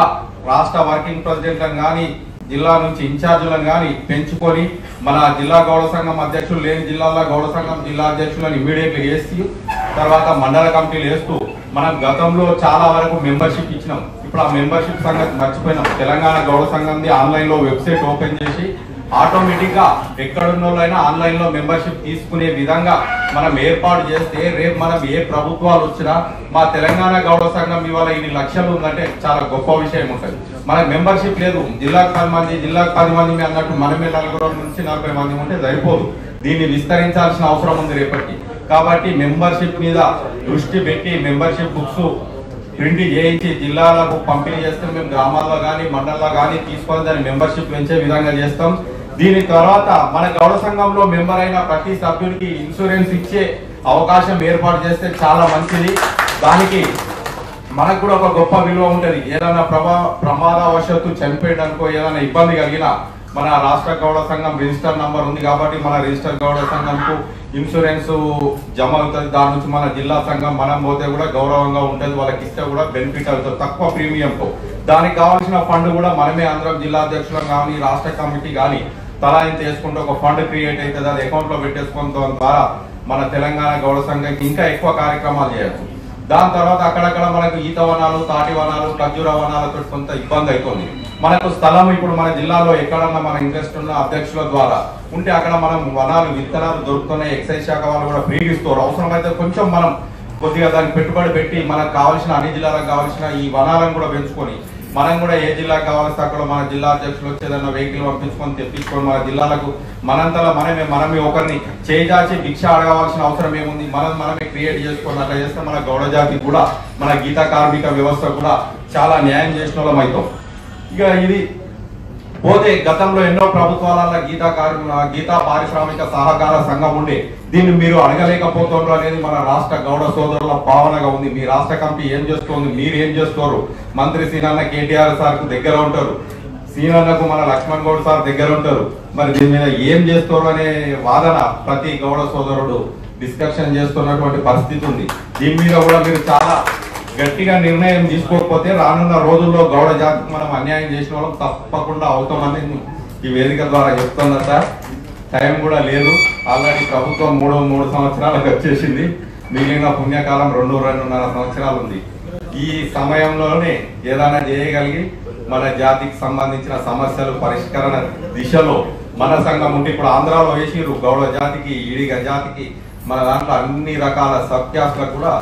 రాష్ట్ర వర్కింగ్ ప్రెసిడెంట్లను కానీ, జిల్లా నుంచి ఇన్ఛార్జీలను కానీ పెంచుకొని మన జిల్లా గౌడ సంఘం అధ్యక్షులు లేని జిల్లాల గౌడ సంఘం జిల్లా అధ్యక్షులను ఇమీడియట్లీ వేసి తర్వాత మండల కమిటీలు వేస్తూ మనం గతంలో చాలా వరకు మెంబర్షిప్ ఇచ్చినాం. ఇప్పుడు ఆ మెంబర్షిప్ సంగతి మర్చిపోయినాం. తెలంగాణ గౌడ సంఘంది ఆన్లైన్ లో వెబ్సైట్ ఓపెన్ చేసి ఆటోమేటిక్ గా ఎక్కడున్నోళ్ళైనా ఆన్లైన్ లో మెంబర్షిప్ తీసుకునే విధంగా మనం ఏర్పాటు చేస్తే రేపు మనం ఏ ప్రభుత్వాలు వచ్చినా మా తెలంగాణ గౌడ సంఘం ఇవాళ 2 లక్షలు ఉందంటే చాలా గొప్ప విషయం ఉంటుంది. మనకు మెంబర్షిప్ లేదు, జిల్లాకు 10 మంది అన్నట్టు మనమే 40 నుంచి 40 మంది ఉంటే సరిపోదు. దీన్ని విస్తరించాల్సిన అవసరం ఉంది రేపటికి. కాబట్టి మెంబర్షిప్ మీద దృష్టి పెట్టి మెంబర్షిప్ బుక్స్ ప్రింట్ చేయించి జిల్లాలకు పంపిణీ చేస్తాం. మేము గ్రామాల్లో కానీ మండలంలో కానీ తీసుకొని దాన్ని మెంబర్షిప్ పెంచే విధంగా చేస్తాం. దీని తర్వాత మన గౌడ సంఘంలో మెంబర్ అయిన ప్రతి సభ్యుడికి ఇన్సూరెన్స్ ఇచ్చే అవకాశం ఏర్పాటు చేస్తే చాలా మంచిది. దానికి మనకు కూడా ఒక గొప్ప విలువ ఉంటుంది. ఏదైనా ప్రమాదవశాత్తు చనిపోయాడు అనుకో, ఏదైనా ఇబ్బంది కలిగినా మన రాష్ట్ర గౌడ సంఘం రిజిస్టర్ నంబర్ ఉంది కాబట్టి మన రిజిస్టర్ గౌడ సంఘంకు ఇన్సూరెన్స్ జమ అవుతుంది. దాని నుంచి మన జిల్లా సంఘం మనం పోతే కూడా గౌరవంగా ఉంటుంది. వాళ్ళకి ఇస్తే కూడా బెనిఫిట్ అవుతుంది తక్కువ ప్రీమియంతో. దానికి కావాల్సిన ఫండ్ కూడా మనమే అందరం జిల్లా అధ్యక్షులం కానీ రాష్ట్ర కమిటీ కానీ తలా ఇంత వేసుకుంటే ఒక ఫండ్ క్రియేట్ అవుతుంది. అది అకౌంట్ లో పెట్టేసుకున్న ద్వారా మన తెలంగాణ గౌడ సంఘంకి ఇంకా ఎక్కువ కార్యక్రమాలు చేయొచ్చు. దాని తర్వాత అక్కడక్కడ మనకు ఈత వనాలు, తాటి వనాలు, ఖర్జూర వనాలతో కొంత ఇబ్బంది అవుతుంది. మనకు స్థలం ఇప్పుడు మన జిల్లాలో ఎక్కడన్నా మన ఇంట్రెస్ట్ ఉన్న అధ్యక్షుల ద్వారా ఉంటే అక్కడ మనం వనాలు విత్తనాలు దొరుకుతున్నాయి. ఎక్సైజ్ శాఖ వాళ్ళు కూడా ఫ్రీగా ఇస్తారు. అవసరమైతే కొంచెం మనం కొద్దిగా దానికి పెట్టుబడి పెట్టి మనకు కావాల్సిన అన్ని జిల్లాలకు కావాల్సిన ఈ వనాలను కూడా పెంచుకొని మనం కూడా ఏ జిల్లాకు కావాల్సి అక్కడ మన జిల్లా అధ్యక్షులు వచ్చేదన్న వెహికల్ పంపించుకొని తెప్పించుకొని మన జిల్లాలకు మనంతలా మనమే ఒకరిని చేజాచి భిక్ష అడగవలసిన అవసరం ఏముంది. మనమే క్రియేట్ చేసుకొని అట్లా చేస్తే మన గౌడ జాతికి కూడా మన గీత కార్మిక వ్యవస్థ కూడా చాలా న్యాయం చేసిన వాళ్ళం అవుతాం. ఇక ఇది పోతే గతంలో ఎన్నో ప్రభుత్వాల గీతా పారిశ్రామిక సహకార సంఘం ఉండే దీన్ని మీరు అడగలేకపోతున్నారు అనేది మన రాష్ట్ర గౌడ సోదరుల భావనగా ఉంది. మీ రాష్ట్ర కమిటీ ఏం చేస్తోంది, మీరు ఏం చేస్తారు? మంత్రి సీనన్న కేటీఆర్ సార్ కు దగ్గర ఉంటారు, సీనన్నకు మన లక్ష్మణ్ గౌడ్ సార్ దగ్గర ఉంటారు. మరి దీని మీద ఏం చేస్తారు అనే వాదన ప్రతి గౌడ సోదరుడు డిస్కషన్ చేస్తున్నటువంటి పరిస్థితి ఉంది. దీని మీద కూడా మీరు చాలా గట్టిగా నిర్ణయం తీసుకోకపోతే రానున్న రోజుల్లో గౌడ జాతికి మనం అన్యాయం చేసిన వాళ్ళం తప్పకుండా అవుతామని ఈ వేదిక ద్వారా చెప్తున్నా సార్. టైం కూడా లేదు, ఆల్రెడీ ప్రభుత్వం మూడు సంవత్సరాలకు వచ్చేసింది. మిగిలిన పుణ్యకాలం 2.5 సంవత్సరాలు ఉంది. ఈ సమయంలోనే ఏదైనా చేయగలిగి మన జాతికి సంబంధించిన సమస్యలు పరిష్కరణ దిశలో మన సంఘం ఉంటే ఇప్పుడు ఆంధ్రాలో వేసిరు గౌడ జాతికి, ఈడిగ జాతికి మన దాంట్లో అన్ని రకాల సబ్క్యాస్ట్లకు కూడా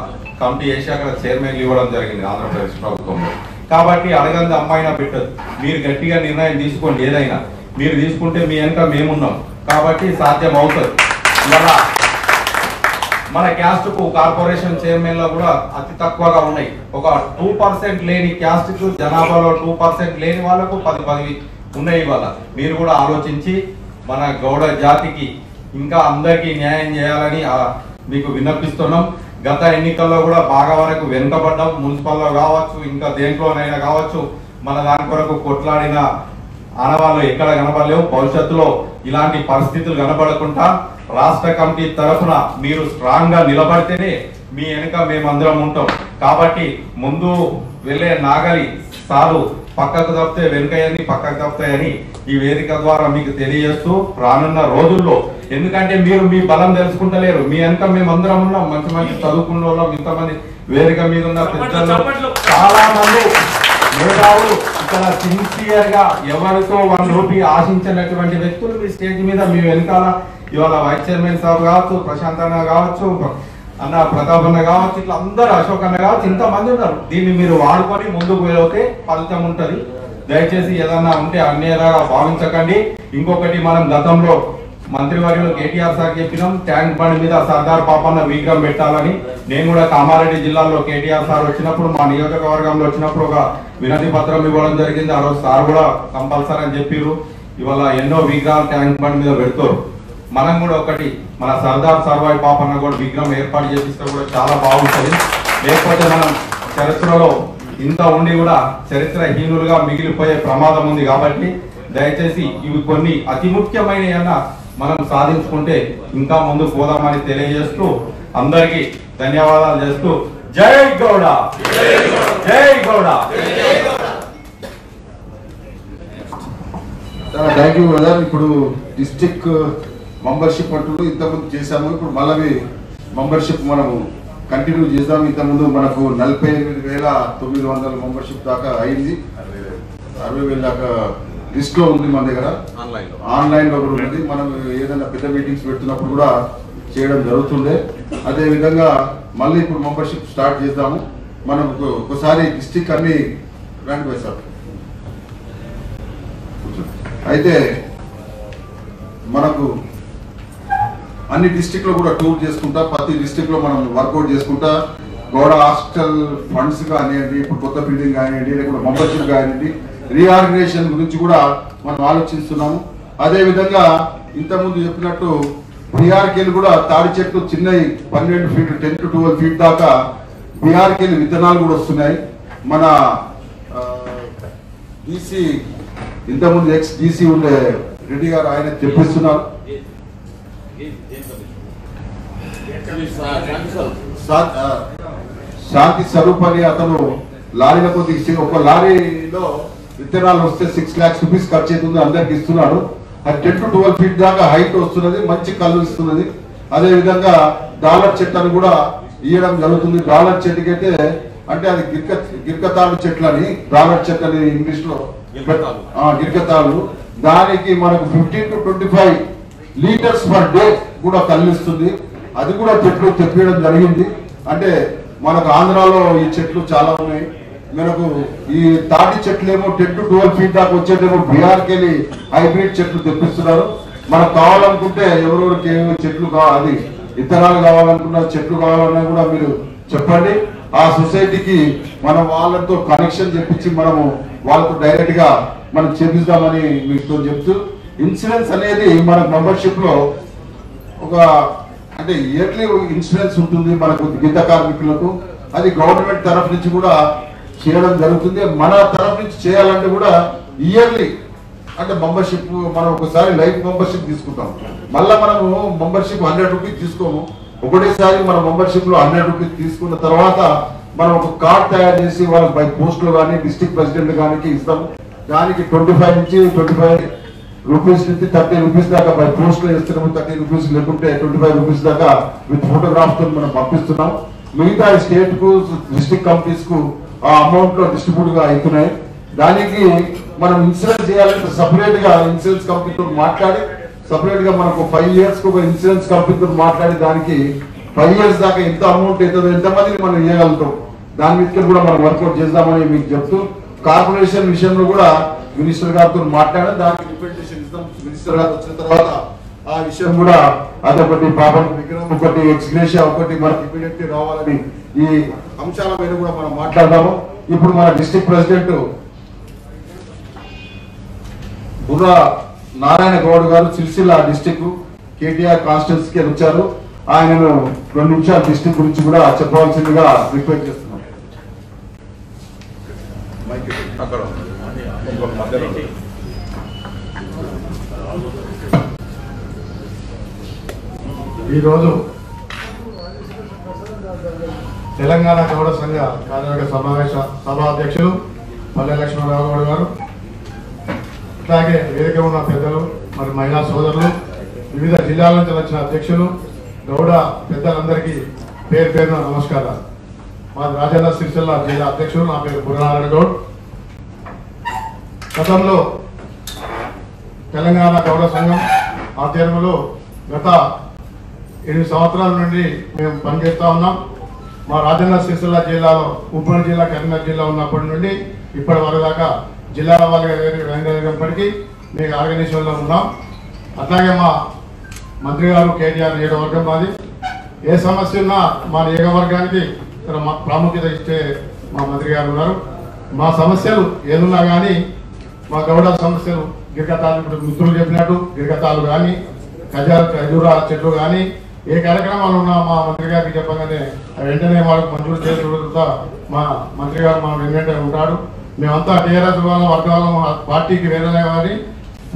కమిటీ వేసి అక్కడ చైర్మన్ ఇవ్వడం జరిగింది ఆంధ్రప్రదేశ్ ప్రభుత్వంలో. కాబట్టి అడగంది అమ్మాయినా పెట్టదు, మీరు గట్టిగా నిర్ణయం తీసుకోండి. ఏదైనా మీరు తీసుకుంటే మీ వెనక మేమున్నాం కాబట్టి సాధ్యం అవుతుంది. ఇవాళ మన క్యాస్ట్ కు కార్పొరేషన్ చైర్మన్ లో కూడా అతి తక్కువగా ఉన్నాయి. ఒక 2% లేని క్యాస్ట్ కు జనాభాలో 2% లేని వాళ్ళకు 10 ఉన్నాయి. ఇవాళ మీరు కూడా ఆలోచించి మన గౌడ జాతికి ఇంకా అందరికీ న్యాయం చేయాలని మీకు విన్నపిస్తున్నాం. గత ఎన్నికల్లో కూడా బాగా వరకు వెనుకబడ్డాం. మున్సిపల్లో కావచ్చు, ఇంకా దేంట్లోనైనా కావచ్చు, మన దాని కొరకు కొట్లాడిన ఆనవాళ్ళు ఎక్కడ కనబడలేవు. భవిష్యత్తులో ఇలాంటి పరిస్థితులు కనబడకుండా రాష్ట్ర కమిటీ తరఫున మీరు స్ట్రాంగ్ గా నిలబడితేనే మీ వెనుక మేమందరం ఉంటాం. కాబట్టి ముందు వెళ్ళే నాగలి సాలు పక్కకు తప్పితే వెనుకయ్యని పక్కకు తప్పుతాయని ఈ వేదిక ద్వారా మీకు తెలియజేస్తూ రానున్న రోజుల్లో, ఎందుకంటే మీరు మీ బలం తెలుసుకుంటలేరు, మీ వెనుక మేమందరం ఉన్నాం. మంచి మంచి చదువుకున్న వాళ్ళం, ఇంతమంది వేదిక మీద ఉన్న పెద్దలు, చాలా మంది మేధావులు, ఇక్కడ సిన్సియర్ గా ఎవరితో 1 రూపీ ఆశించినటువంటి వ్యక్తులు మీ స్టేజ్ మీద మీ వెనకాల ఇవాళ వైస్ చైర్మన్ సార్ కావచ్చు, ప్రశాంత్ అన్న కావచ్చు, అన్న ప్రతాప్ అన్న కావచ్చు, ఇట్లా అందరు అశోక్ అన్న కావచ్చు, ఇంతమంది ఉన్నారు. దీన్ని మీరు వాడుకొని ముందుకు వెళ్తే ఫలితం ఉంటది. దయచేసి ఏదన్నా ఉంటే అన్యాయంగా భావించకండి. ఇంకొకటి, మనం గతంలో మంత్రివర్యులు కేటీఆర్ సార్ చెప్పినాం, ట్యాంక్ బండ్ మీద సర్దార్ పాపన్న విగ్రహం పెట్టాలని. నేను కూడా కామారెడ్డి జిల్లాలో కేటీఆర్ సార్ వచ్చినప్పుడు, మా నియోజకవర్గంలో వచ్చినప్పుడు ఒక వినతి పత్రం ఇవ్వడం జరిగింది. ఆ రోజు సార్ కూడా కంపల్సరీ అని చెప్పారు. ఇవాళ ఎన్నో విగ్రహాలు ట్యాంక్ బండ్ మీద పెడతారు. మనం కూడా ఒకటి మన సర్దార్ సర్వాయి పాపన్న కూడా విగ్రహం ఏర్పాటు చేపిస్తే కూడా చాలా బాగుంటుంది. లేకపోతే మనం చరిత్రలో ఇంత ఉండి కూడా చరిత్రహీనులుగా మిగిలిపోయే ప్రమాదం ఉంది. కాబట్టి దయచేసి ఇవి కొన్ని అతి ముఖ్యమైన మనం సాధించుకుంటే ఇంకా ముందుకు పోదామని తెలియజేస్తూ అందరికీ ధన్యవాదాలు చేస్తూ జై గౌడ, జై గౌడ. Thank you brother. ఇప్పుడు డిస్ట్రిక్ట్ మెంబర్షిప్ అంటూ ఇంతకుముందు చేశాము, ఇప్పుడు మళ్ళీ మెంబర్షిప్ మనము కంటిన్యూ చేద్దాం. ఇంతకుముందు మనకు 48,900 మెంబర్షిప్ దాకా అయింది. 60,000 దాకా లిస్ట్ లో ఉంది మన దగ్గర, ఆన్లైన్ లో కూడా ఉంది. మనం ఏదైనా పెద్ద మీటింగ్స్ పెడుతున్నప్పుడు కూడా చేయడం జరుగుతుండే. అదే విధంగా మళ్ళీ ఇప్పుడు మెంబర్షిప్ స్టార్ట్ చేద్దాము. మనం ఒకసారి డిస్ట్రిక్ట్ అన్ని రండి పోయి సార్. అయితే మనకు అన్ని డిస్ట్రిక్ట్ లో కూడా టూర్ చేసుకుంటా, ప్రతి డిస్ట్రిక్ట్ లో మనం వర్కౌట్ చేసుకుంటా, గౌడ హాస్టల్ ఫండ్స్ కానివ్వండి, ఇప్పుడు కొత్త బిల్డింగ్ కానివ్వండి, లేకపోతే మెంబర్షిప్ కానివ్వండి, రీఆర్గనైజేషన్ గురించి కూడా మనం ఆలోచిస్తున్నాము. అదే విధంగా ఇంతకుముందు చెప్పినట్టు బీఆర్కేలు కూడా తాడి చెట్లు చిన్నవి 12 ఫీట్ 10 to 12 ఫీట్ దాకా బీఆర్కేలు విత్తనాలు కూడా వస్తున్నాయి. మన డీసీ ఇంతకుముందు ఎక్స్ డీసీ ఉండే రెడ్డి గారు ఆయన తెప్పిస్తున్నారు. శాంతి స్వరూప్ అని అతను లారీల కొద్ది ఒక లారీలో విత్తనాలు వస్తే 6 lakhs రూపీస్ ఖర్చు అవుతుంది, అందరికి ఇస్తున్నాడు. అది 10 to 12 ఫీట్ దాకా హైట్ వస్తున్నది, మంచి కళ్ళు ఇస్తున్నది. అదే విధంగా డాలర్ చెట్టు అని కూడా ఇవ్వడం జరుగుతుంది. డాలర్ చెట్టుకి అయితే అంటే అది గిర్కతాళ్ళు చెట్లు అని, డాలర్ చెట్టు అని ఇంగ్లీష్ లో గిర్కతాళ్ళు. దానికి మనకు 15 to 25 లీటర్స్ పర్ డే కూడా కల్లిస్తుంది. అది కూడా చెట్లు తెప్పించడం జరిగింది. అంటే మనకు ఆంధ్రాలో ఈ చెట్లు చాలా ఉన్నాయి. మనకు ఈ తాటి చెట్లు ఏమో 10 to 12 ఫీట్ దాకా వచ్చేటేమో బీఆర్కెళ్ళి హైబ్రిడ్ చెట్లు తెప్పిస్తున్నారు. మనకు కావాలనుకుంటే ఎవరెవరికి చెట్లు అది ఇతరాలు కావాలనుకున్న చెట్లు కావాలన్నా కూడా మీరు చెప్పండి. ఆ సొసైటీకి మనం వాళ్ళతో కనెక్షన్ చెప్పించి మనము వాళ్ళతో డైరెక్ట్ గా మనం చేపిద్దామని మీతో చెప్తూ, ఇన్సూరెన్స్ అనేది మన మెంబర్షిప్ లో ఒక అంటే ఇయర్లీ ఇన్సూరెన్స్ ఉంటుంది మనకు గీత కార్మికులకు. అది గవర్నమెంట్ తరఫు నుంచి కూడా చేయడం జరుగుతుంది. మన తరఫు నుంచి చేయాలంటే కూడా ఇయర్లీ అంటే మెంబర్షిప్ మనం ఒకసారి లైఫ్ మెంబర్షిప్ తీసుకుంటాం, మళ్ళీ మనము మెంబర్షిప్ 100 రూపీస్ తీసుకోము. ఒకటేసారి మన మెంబర్షిప్ లో 100 రూపీస్ తీసుకున్న తర్వాత మనం ఒక కార్డ్ తయారు చేసి వాళ్ళకి బై పోస్ట్ లో కానీ డిస్ట్రిక్ట్ ప్రెసిడెంట్ కానీ ఇస్తాము. దానికి 25 నుంచి 25 రూపీస్ నుంచి 30 రూపీస్ దాకా బై పోస్ట్ లో ఇస్తున్నాము. 30 రూపీస్ లేకుంటే 25 రూపీస్ దాకా విత్ ఫోటోగ్రాఫ్స్ తో మనం పంపిస్తున్నాం. మిగతా స్టేట్ కు డిస్ట్రిక్ట్ కంపెనీస్ కు ఆ అమౌంట్ లో డిస్ట్రిబ్యూట్ గా అవుతున్నాయి. దానికి మనం ఇన్సూరెన్స్ చేయాలంటే సపరేట్ గా ఇన్సూరెన్స్ కంపెనీతో మాట్లాడి సపరేట్ గా మనకు 5 years కు ఒక ఇన్సూరెన్స్ కంపెనీతో మాట్లాడి దానికి 5 years దాకా ఎంత అమౌంట్ అవుతుందో ఎంతమందిని మనం ఇవ్వగలుగుతాం దాని మీద కూడా మనం వర్కౌట్ చేద్దామని మీకు చెప్తూ, కార్పొరేషన్ విషయంలో కూడా మినిస్టర్ గారితో మాట్లాడి దానికి రిప్రజెంటేషన్ ఇస్తాం. మినిస్టర్ గారు వచ్చిన తర్వాత ఆ విషయం కూడా అదొకటి పాపం విగ్రహం ఒకటి ఎక్స్గ్రేషియా ఒకటి మనకి ఇమీడియట్ రావాలని ఈ అంశాల మీద కూడా మనం మాట్లాడదాము. ఇప్పుడు మన డిస్ట్రిక్ట్ ప్రెసిడెంట్ బుర్రా నారాయణ గౌడ్ గారు సిరిసిల్ల డిస్ట్రిక్ట్ కేటీఆర్ కాన్స్టిట్యూన్సీ కి వచ్చారు. ఆయనను 2 నిమిషాలు డిస్ట్రిక్ట్ గురించి కూడా చెప్పవలసిందిగా రిక్వెస్ట్ చేస్తున్నాం. ఈరోజు తెలంగాణ గౌడ సంఘ కార్యవర్గ సమావేశ సభాధ్యక్షులు పల్లె లక్ష్మణరావు గౌడ్ గారు, అలాగే వేదిక ఉన్న పెద్దలు, మరి మహిళా సోదరులు, వివిధ జిల్లాల నుంచి వచ్చిన అధ్యక్షులు, గౌడ పెద్దలందరికీ పేరు పేరున నమస్కారాలు. మా రాజన్న సిరిసిల్ల జిల్లా అధ్యక్షులు, నా పేరు బుర్రనారాయణ గౌడ్. గతంలో తెలంగాణ గౌడ సంఘం ఆధ్వర్యంలో గత 8 సంవత్సరాల నుండి మేము పనిచేస్తూ ఉన్నాం. మా రాజన్న సిరిసిల్ల జిల్లాలో ఉమ్మడి జిల్లా కరీంనగర్ జిల్లా ఉన్నప్పటి నుండి ఇప్పటి వరకు దాకా జిల్లాల వాళ్ళకి మేము ఆర్గనైజేషన్లో ఉన్నాం. అట్లాగే మా మంత్రి గారు కేటీఆర్ నియోజకవర్గం మాది. ఏ సమస్య ఉన్నా మా నియోజకవర్గానికి ప్రాముఖ్యత ఇచ్చే మా మంత్రి గారు ఉన్నారు. మా సమస్యలు ఏదున్నా కానీ మా గౌడ సమస్యలు గిరికతాలు, ఇప్పుడు మిత్రులు చెప్పినట్టు గిరికతాలు కానీ ఖజూరా చెట్లు కానీ ఏ కార్యక్రమాలు ఉన్నా మా మంత్రి గారికి చెప్పగానే వెంటనే వాళ్ళకు మంజూరు చేసి మా మంత్రి గారు మన వెంటనే ఉంటాడు. మేమంతా టీఆర్ఎస్ వాళ్ళ వర్గాల పార్టీకి వేరే కానీ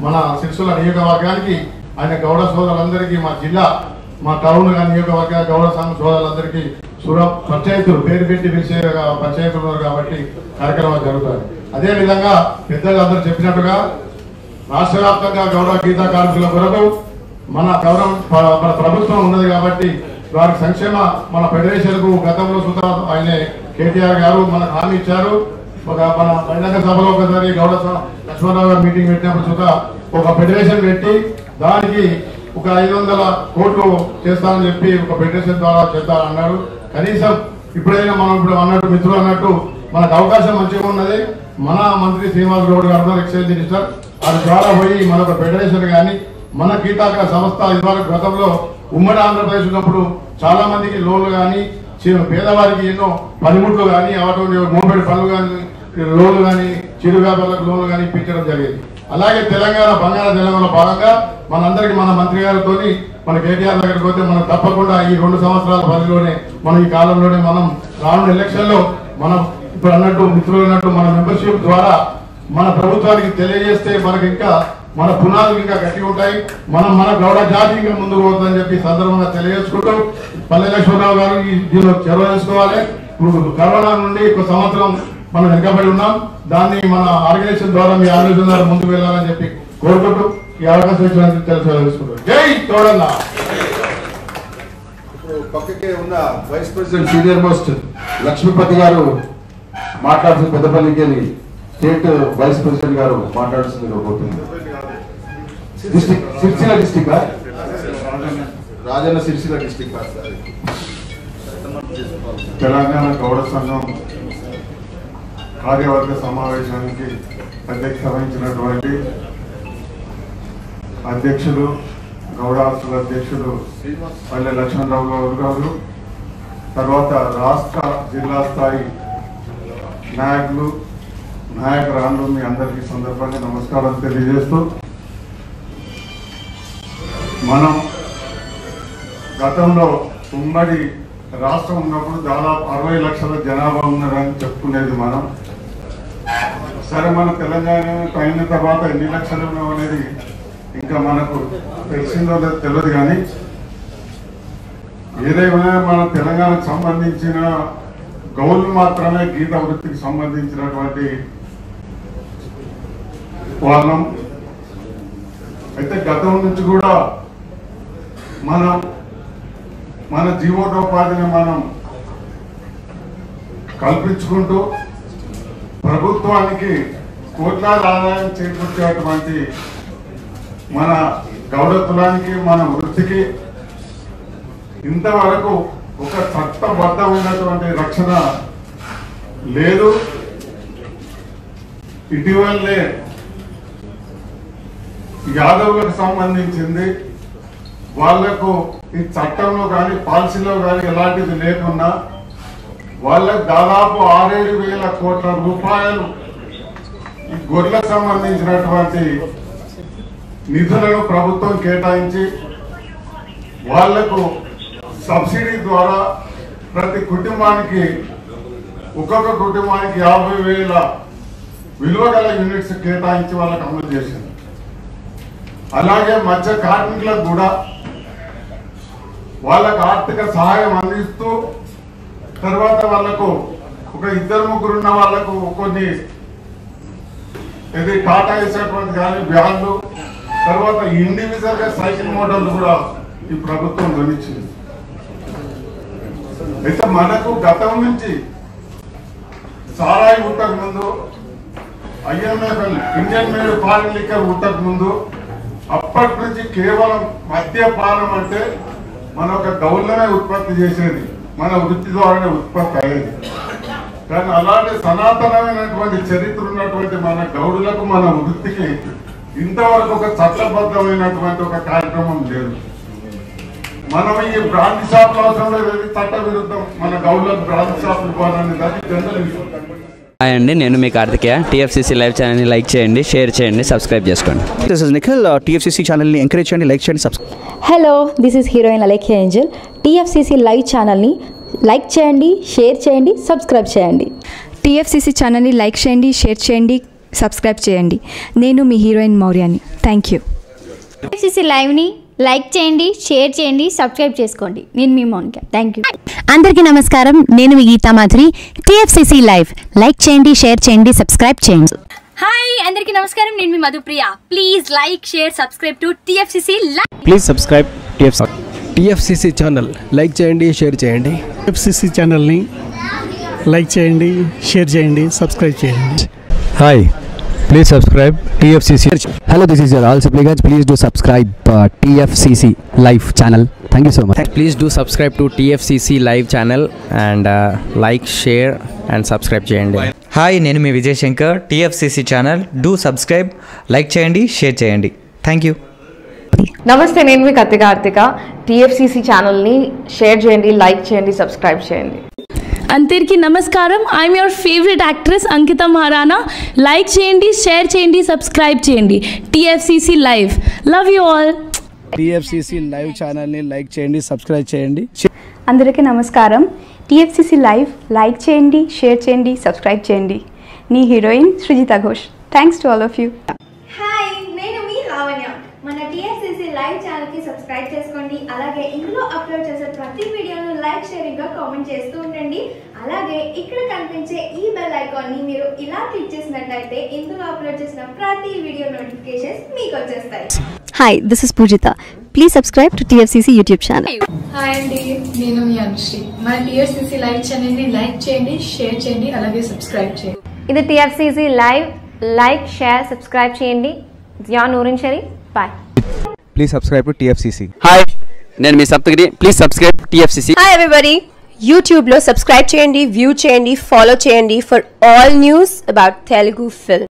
మన సిరిసిల్ల నియోజకవర్గానికి ఆయన గౌడ సోదరులందరికీ మా జిల్లా మా టౌన్ నియోజకవర్గ గౌడ సంఘ సోదరులందరికీ పంచాయతీలు పేరు పెట్టి పిలిచే పంచాయతీలు ఉన్నారు కాబట్టి కార్యక్రమాలు జరుగుతాయి. అదేవిధంగా పెద్దలు అందరూ చెప్పినట్టుగా రాష్ట్ర వ్యాప్తంగా గౌడ గీతా కార్మికుల కొరకు మన గౌరవం మన ప్రభుత్వం ఉన్నది కాబట్టి వారికి సంక్షేమ మన ఫెడరేషన్ కు గతంలో సుతా ఆయన కేటీఆర్ గారు మనకు హామీ ఇచ్చారు. ఒక మన బహిరంగ సభలో ఒకసారి గౌడ లక్ష్మణరావు గారు మీటింగ్ పెట్టినప్పుడు సుతా ఒక ఫెడరేషన్ పెట్టి దానికి ఒక 500 కోట్లు చేస్తానని చెప్పి ఒక ఫెడరేషన్ ద్వారా చేస్తానన్నారు. కనీసం ఇప్పుడైనా మనం ఇప్పుడు అన్నట్టు మిత్రులు అన్నట్టు మనకు అవకాశం మంచిగా ఉన్నది. మన మంత్రి శ్రీనివాస్ గౌడ్ గారు ఎక్సైజ్ మినిస్టర్ వారి ద్వారా పోయి మనకు ఫెడరేషన్ కానీ మన కీటాక సంస్థ ఇదివరకు గతంలో ఉమ్మడి ఆంధ్రప్రదేశ్ ఉన్నప్పుడు చాలా మందికి లోన్లు కానీ పేదవారికి ఎన్నో పనిముట్లు కానీ అటువంటి మోపెడి పనులు కానీ లోన్లు కానీ చిరు వ్యాపారులకు లోన్లు కానీ ఇప్పించడం జరిగింది. అలాగే తెలంగాణ బంగాళ తెలంగాణలో భాగంగా మనందరికీ మన మంత్రి గారితో మన కేటీఆర్ దగ్గరికి పోతే మనం తప్పకుండా ఈ 2 సంవత్సరాల పరిధిలోనే మనం ఈ కాలంలోనే మనం రానున్న ఎలక్షన్ లో మనం ఇప్పుడు అన్నట్టు మిత్రులు అన్నట్టు మన మెంబర్షిప్ ద్వారా మన ప్రభుత్వానికి తెలియజేస్తే మనకి ఇంకా మన పునాదులు ఇంకా గట్టిగా ఉంటాయి. మన గౌడ జాతి ఇంకా ముందుకు పోతుందని చెప్పి సందర్భంగా తెలియజేసుకుంటూ పల్లె లక్ష్మణరావు గారు దీనిలో చొరవ చేసుకోవాలి. ఇప్పుడు కరోనా నుండి 1 సంవత్సరం మనం వెనుకబడి ఉన్నాం. దాన్ని మన ఆర్గనైజేషన్ ద్వారా మీ ఆర్గనైజేషన్ ద్వారా ముందుకు వెళ్ళాలని చెప్పి కోరుకుంటూ ఈ అవకాశం ఇచ్చినందుకు తెలుసుకుంటారు. జై తోడన్న. ఇప్పుడు పక్కకే ఉన్న vice president senior most Lakshmipathi garu మాట్లాడుతున్న పెద్దపల్లికి వెళ్ళి స్టేట్ వైస్ ప్రెసిడెంట్ గారు మాట్లాడుతుంది కోరుతుంది. సిరిసిల్ల డిస్ట్రిక్ట్ రాజన్న సిరిసిల్ల డిస్ట్రిక్ట్ తెలంగాణ గౌడ సంఘం కార్యవర్గ సమావేశానికి అధ్యక్షత వహించినటువంటి అధ్యక్షులు గౌడ హాస్టల్ అధ్యక్షులు పల్లె లక్ష్మణరావు గౌడ్ గారు, తర్వాత రాష్ట్ర జిల్లా స్థాయి నాయకులు నాయకురాళ్ళు మీ అందరికీ సందర్భంగా నమస్కారం తెలియజేస్తూ, మనం గతంలో ఉమ్మడి రాష్ట్రం ఉన్నప్పుడు దాదాపు 60 లక్షల జనాభా ఉన్నారని చెప్పుకునేది మనం. సరే, మన తెలంగాణ అయిన తర్వాత ఎన్ని లక్షలు ఉన్నాం అనేది ఇంకా మనకు తెలిసిందో లేదో తెలియదు. కానీ ఏదేమైనా మన తెలంగాణకు సంబంధించిన గౌలు మాత్రమే గీత వృత్తికి సంబంధించినటువంటి వాళ్ళం. అయితే గతం నుంచి కూడా మనం మన జీవనోపాధిని మనం కల్పించుకుంటూ ప్రభుత్వానికి కోట్లాది ఆదాయం చేకూర్చేటువంటి మన గౌడ కులానికి, మన వృత్తికి ఇంతవరకు ఒక చట్టబద్ధమైనటువంటి రక్షణ లేదు. ఇటీవలే యాదవులకు సంబంధించింది వాళ్లకు ఈ చట్టంలో కానీ పాలసీలో కానీ ఎలాంటిది లేకున్నా వాళ్ళకు దాదాపు 6-7 వేల కోట్ల రూపాయలు ఈ గొర్రెలకు సంబంధించినటువంటి నిధులను ప్రభుత్వం కేటాయించి వాళ్లకు సబ్సిడీ ద్వారా ప్రతి కుటుంబానికి ఒక్కొక్క కుటుంబానికి 50,000 విలువ గల యూనిట్స్ కేటాయించి వాళ్ళకు అమలు చేసింది. అలాగే మత్స్య కార్మికులకు కూడా వాళ్ళకు ఆర్థిక సహాయం అందిస్తూ, తర్వాత వాళ్లకు ఒక 2-3 ఉన్న వాళ్లకు కొన్ని ఇది టాటా వేసేటువంటి కానీ వ్యాన్లు, తర్వాత ఇండివిజువల్ గా సైకిల్ మోటార్లు కూడా ఈ ప్రభుత్వం ధరించింది. అయితే మనకు గతం నుంచి సారాయి ఉట్టక ముందు, IMFL Indian made foreign liquor ఉట్టక ముందు, అప్పటి నుంచి కేవలం మద్యపానం అంటే మన ఒక గౌళ్ళనే ఉత్పత్తి చేసేది, మన వృత్తి ద్వారానే ఉత్పత్తి అయ్యేది. కానీ అలాంటి సనాతనమైనటువంటి చరిత్ర ఉన్నటువంటి మన గౌడులకు, మన వృత్తికి ఇంతవరకు ఒక చట్టబద్ధమైనటువంటి ఒక కార్యక్రమం లేదు. మనం ఈ బ్రాండ్ షాపులు అవసరం లేదు, చట్ట విరుద్ధం మన గౌళ్ళకు బ్రాండ్ షాపులు ఇవ్వాలని దాన్ని జనరల్. హాయ్ అండి, నేను మీ కార్తికేయ. TFCC లైవ్ ఛానల్ని లైక్ చేయండి, షేర్ చేయండి, సబ్స్క్రైబ్ చేసుకోండి. This is Nikhil. TFCC ఛానల్ని ఎంకరేజ్ చేయండి, లైక్ చేయండి, subscribe. Hello, this is heroine Alekhya angel. TFCC live ఛానల్ని లైక్ చేయండి, షేర్ చేయండి, సబ్స్క్రైబ్ చేయండి. TFCC ఛానల్ని లైక్ చేయండి, షేర్ చేయండి, సబ్స్క్రైబ్ చేయండి. నేను మీ హీరోయిన్ మౌర్యాని. Thank you. TFCC లైవ్ని లైక్ చేయండి, షేర్ చేయండి, సబ్స్క్రైబ్ చేసుకోండి. నేను మీ మౌనిక. Thank you. అందరికీ నమస్కారం, నేను మీ Geetha Madhuri. TFCC live like చేయండి, షేర్ చేయండి, సబ్స్క్రైబ్ చేయండి. హాయ్, అందరికీ నమస్కారం, నేను మీ Madhupriya. Please like, share, subscribe to TFCC live. Please subscribe TFCC channel. Like చేయండి, షేర్ చేయండి. TFCC ఛానల్ని లైక్ చేయండి, షేర్ చేయండి, సబ్స్క్రైబ్ చేయండి. Hi, please subscribe TFCC. Hello, this is your all సిప్లిగన్స్. Please do subscribe TFCC live channel. Thank you so much. Please do subscribe to TFCC live channel and like, share and subscribe చేయండి. Hi, నేను మీ Vijay Shankar. TFCC channel do subscribe, like చేయండి, share చేయండి. Thank you. నమస్తే, నేను మీ Karthika. TFCC ఛానల్ని share చేయండి, లైక్ చేయండి, సబ్స్క్రైబ్ చేయండి. అందరికీ నమస్కారం. I'm your favourite actress Ankita Maharana. Like చేయండి, షేర్ చేయండి, సబ్స్క్రైబ్ చేయండి. TFCC live. Love you all. TFCC live ఛానల్ని లైక్ చేయండి, సబ్స్క్రైబ్ చేయండి. అందరికీ నమస్కారం. TFCC లైవ్ లైక్ చేయండి, షేర్ చేయండి, సబ్స్క్రైబ్ చేయండి. నీ heroine Srujitha Ghosh. Thanks to all of you. Hi, నేను మీ లావణ్య. మన TFCC లైవ్ ఛానల్కి సబ్స్క్రైబ్ చేసుకోండి. అలాగే ఇందులో అప్లోడ్ చేసే ప్రతి వీడియోను లైక్, షేరింగ్గా కామెంట్ చేస్తూ ఉండండి. అలాగే ఇక్కడ కనిపించే ఈ బెల్ ఐకాన్ని మీరు ఇలా క్లిక్ చేసినట్లయితే ఇందులో అప్లోడ్ చేసిన ప్రతి వీడియో నోటిఫికేషన్స్ మీకు వచ్చేస్తాయి. Hi, this is Pujitha. Please subscribe to TFCC YouTube channel. Hi అండి, నేను మీ అనుశ్రీ. మన TFCC లైవ్ ఛానల్ని లైక్ చేయండి, షేర్ చేయండి, అలాగే సబ్స్క్రైబ్ చేయండి. ఇది TFCC live. Like, share, subscribe చేయండి. Zia Noorin Sharif. Bye. Please subscribe to TFCC. Hi, నేను మీ Saptagiri. Please subscribe TFCC. Hi everybody, యూట్యూబ్లో సబ్స్క్రైబ్ చేయండి, వ్యూ చేయండి, ఫాలో చేయండి for all news about Telugu film.